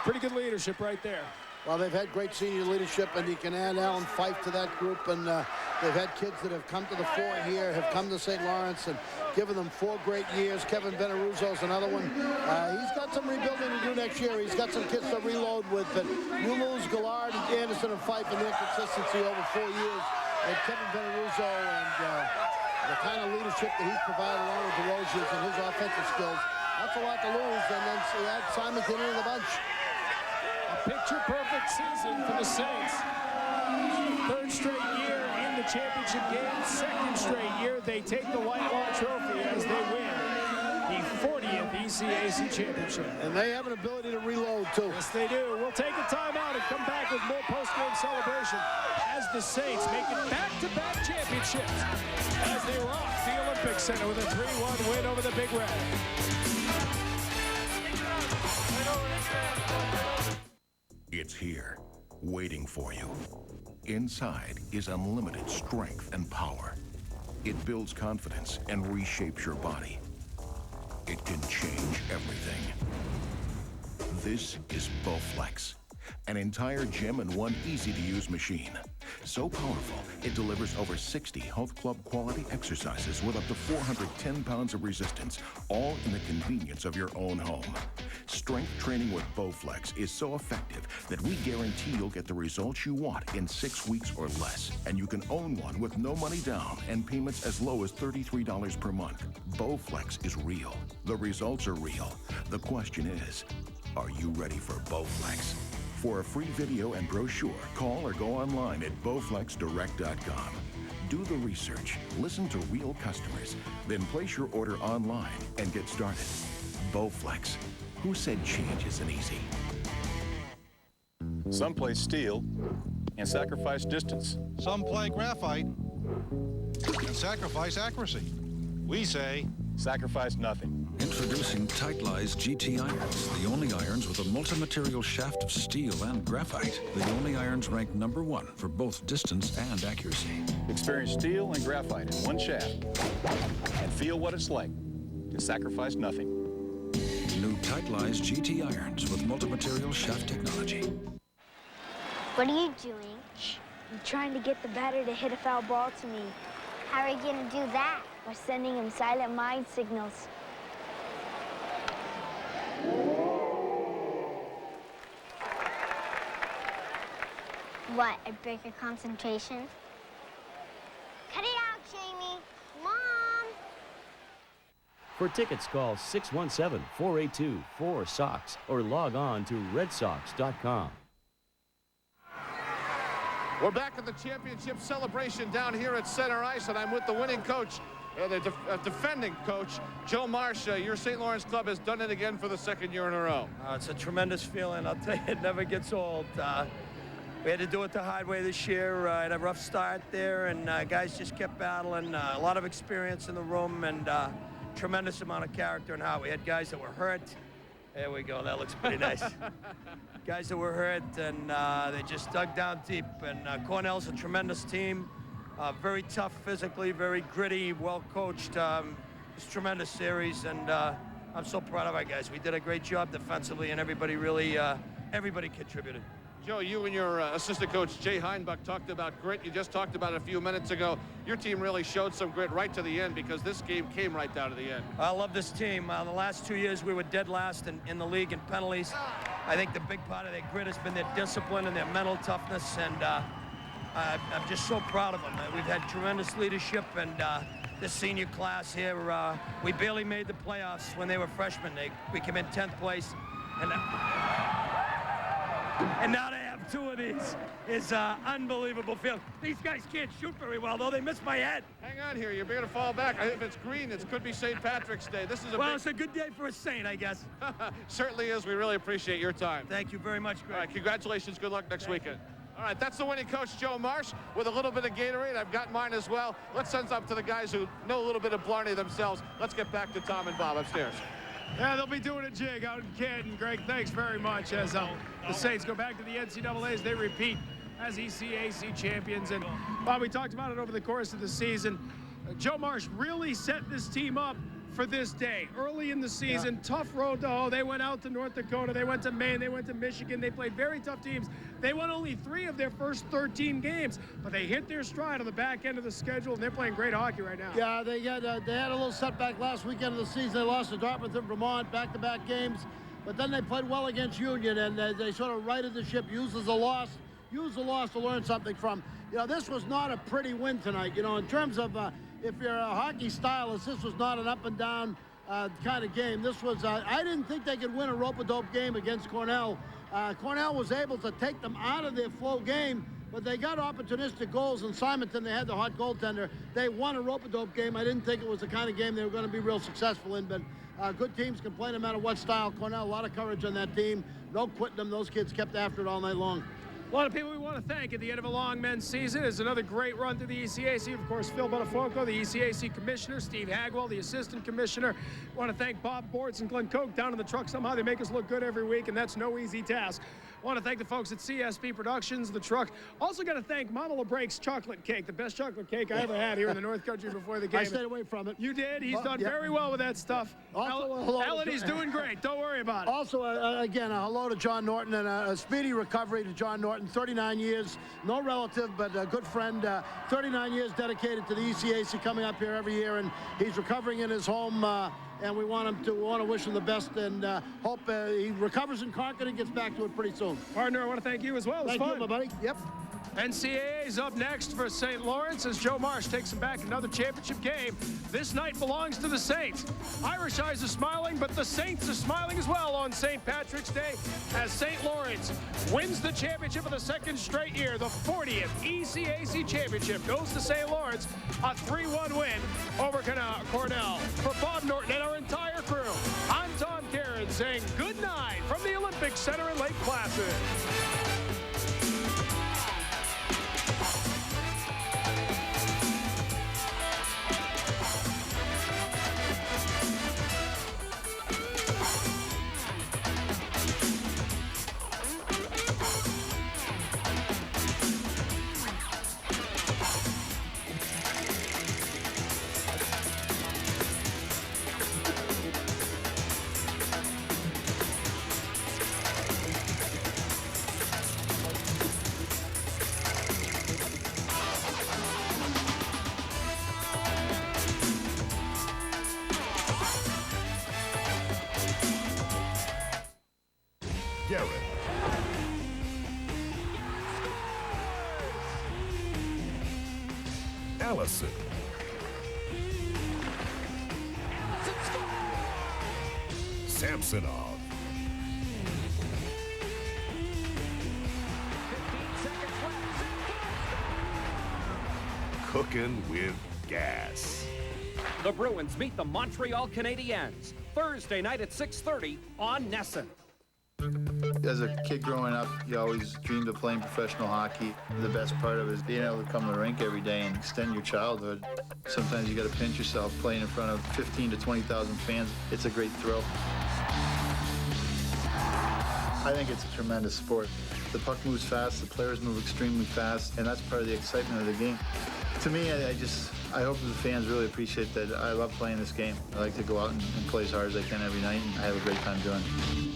Pretty good leadership right there. Well, they've had great senior leadership, and you can add Alan Fife to that group. And they've had kids that have come to the fore here, have come to St. Lawrence, and given them 4 great years. Kevin Benaruzo's another one. He's got some rebuilding to do next year. He's got some kids to reload with, but you lose Gallard, Anderson, and Fife and their consistency over 4 years. And Kevin Benaruzo and the kind of leadership that he's provided along with DeRozier and his offensive skills, that's a lot to lose. And then you add Symington into the bunch. A picture-perfect season for the Saints. 3rd straight year in the championship game. 2nd straight year they take the Whitelaw Trophy as they win the 40th ECAC Championship. And they have an ability to reload, too. Yes, they do. We'll take a timeout and come back with more post-game celebration as the Saints make it back-to-back championships as they rock the Olympic Center with a 3-1 win over the Big Red. It's here, waiting for you. Inside is unlimited strength and power. It builds confidence and reshapes your body. It can change everything. This is Bowflex, an entire gym in one easy-to-use machine. So powerful, it delivers over 60 health club quality exercises with up to 410 pounds of resistance, all in the convenience of your own home. Strength training with Bowflex is so effective that we guarantee you'll get the results you want in 6 weeks or less. And you can own one with no money down and payments as low as $33 per month. Bowflex is real. The results are real. The question is, are you ready for Bowflex? For a free video and brochure, call or go online at bowflexdirect.com. Do the research, listen to real customers, then place your order online and get started. Bowflex. Who said change isn't easy? Some play steel and sacrifice distance. Some play graphite and sacrifice accuracy. We say sacrifice nothing. Introducing Tightlize GT irons, the only irons with a multi-material shaft of steel and graphite. The only irons ranked #1 for both distance and accuracy. Experience steel and graphite in one shaft and feel what it's like to sacrifice nothing. New Tightlize GT irons with multi-material shaft technology. What are you doing? I'm trying to get the batter to hit a foul ball to me. How are you going to do that? By sending him silent mind signals. What, I break your concentration? Cut it out, Jamie. Mom! For tickets, call 617-482-4SOX or log on to redsox.com. We're back at the championship celebration down here at center ice, and I'm with the winning coach, the defending coach, Joe Marsh. Your St. Lawrence club has done it again for the second year in a row. It's a tremendous feeling. I'll tell you, it never gets old. We had to do it the hard way this year. Had a rough start there, and guys just kept battling. A lot of experience in the room, and tremendous amount of character and heart. We had guys that were hurt. There we go. That looks pretty nice. Guys that were hurt, and they just dug down deep. And Cornell's a tremendous team. Very tough physically, very gritty, well coached. It's a tremendous series, and I'm so proud of our guys. We did a great job defensively, and everybody really, everybody contributed. Joe, you and your assistant coach, Jay Heinbuch, talked about grit. You just talked about it a few minutes ago. Your team really showed some grit right to the end because this game came right down to the end. I love this team. The last 2 years, we were dead last in the league in penalties. I think the big part of their grit has been their discipline and their mental toughness, and I'm just so proud of them. We've had tremendous leadership, and this senior class here, we barely made the playoffs when they were freshmen. We came in 10th place, and now they have two of these. It's unbelievable feeling. These guys can't shoot very well, though. They missed my head. Hang on here. You're going to fall back. If it's green, it could be St. Patrick's Day. This is it's a good day for a Saint, I guess. Certainly is. We really appreciate your time. Thank you very much, Greg. All right, congratulations. Good luck next weekend. All right, that's the winning coach, Joe Marsh, with a little bit of Gatorade. I've got mine as well. Let's send up to the guys who know a little bit of Blarney themselves. Let's get back to Tom and Bob upstairs. Yeah, they'll be doing a jig out in Canton. Greg, thanks very much. As the Saints go back to the NCAAs, they repeat as ECAC champions. And Bob, we talked about it over the course of the season. Joe Marsh really set this team up for this day. Early in the season, tough road to hoe. They went out to North Dakota. They went to Maine. They went to Michigan. They played very tough teams. They won only 3 of their first 13 games, but they hit their stride on the back end of the schedule, and they're playing great hockey right now. Yeah, they had a little setback last weekend of the season. They lost to Dartmouth and Vermont, back-to-back games, but then they played well against Union, and they sort of righted the ship, used the loss to learn something from. You know, this was not a pretty win tonight. You know, in terms of if you're a hockey stylist, this was not an up-and-down kind of game. This was, I didn't think they could win a rope-a-dope game against Cornell. Cornell was able to take them out of their flow game, but they got opportunistic goals. In Simonton, they had the hot goaltender. They won a rope-a-dope game. I didn't think it was the kind of game they were going to be real successful in, but good teams can play no matter what style. Cornell, a lot of courage on that team. No quitting them. Those kids kept after it all night long. A lot of people we want to thank at the end of a long men's season. Is another great run through the ECAC. Of course, Phil Botafogo, the ECAC commissioner, Steve Hagwell, the assistant commissioner. I want to thank Bob Bortz and Glenn Koch down in the truck. Somehow they make us look good every week, and that's no easy task. I want to thank the folks at CSB Productions, the truck. Also got to thank Mama LeBrake's chocolate cake, the best chocolate cake I ever had here in the North Country before the game. I stayed away from it. You did? He's done very well with that stuff. Elodie's doing great. Don't worry about it. Also, again, a hello to John Norton and a speedy recovery to John Norton. 39 years, no relative, but a good friend. 39 years dedicated to the ECAC, coming up here every year, and he's recovering in his home. And we want to wish him the best, and hope he recovers in Concord and gets back to it pretty soon. Partner, I want to thank you as well. Thank you, my buddy. Yep. NCAA is up next for St. Lawrence as Joe Marsh takes them back another championship game. This night belongs to the Saints. Irish eyes are smiling, but the Saints are smiling as well on St. Patrick's Day as St. Lawrence wins the championship for the second straight year. The 40th ECAC championship goes to St. Lawrence, a 3-1 win over Cornell. For Bob Norton and our entire crew, I'm Tom Karen saying good night from the Olympic Center in Lake Placid. Allison. Samsonov. Cooking with gas. The Bruins meet the Montreal Canadiens Thursday night at 6:30 on NESN. As a kid growing up, you always dreamed of playing professional hockey. The best part of it is being able to come to the rink every day and extend your childhood. Sometimes you got to pinch yourself playing in front of 15 to 20,000 fans. It's a great thrill. I think it's a tremendous sport. The puck moves fast, the players move extremely fast, and that's part of the excitement of the game. To me, I hope the fans really appreciate that I love playing this game. I like to go out and play as hard as I can every night, and I have a great time doing it.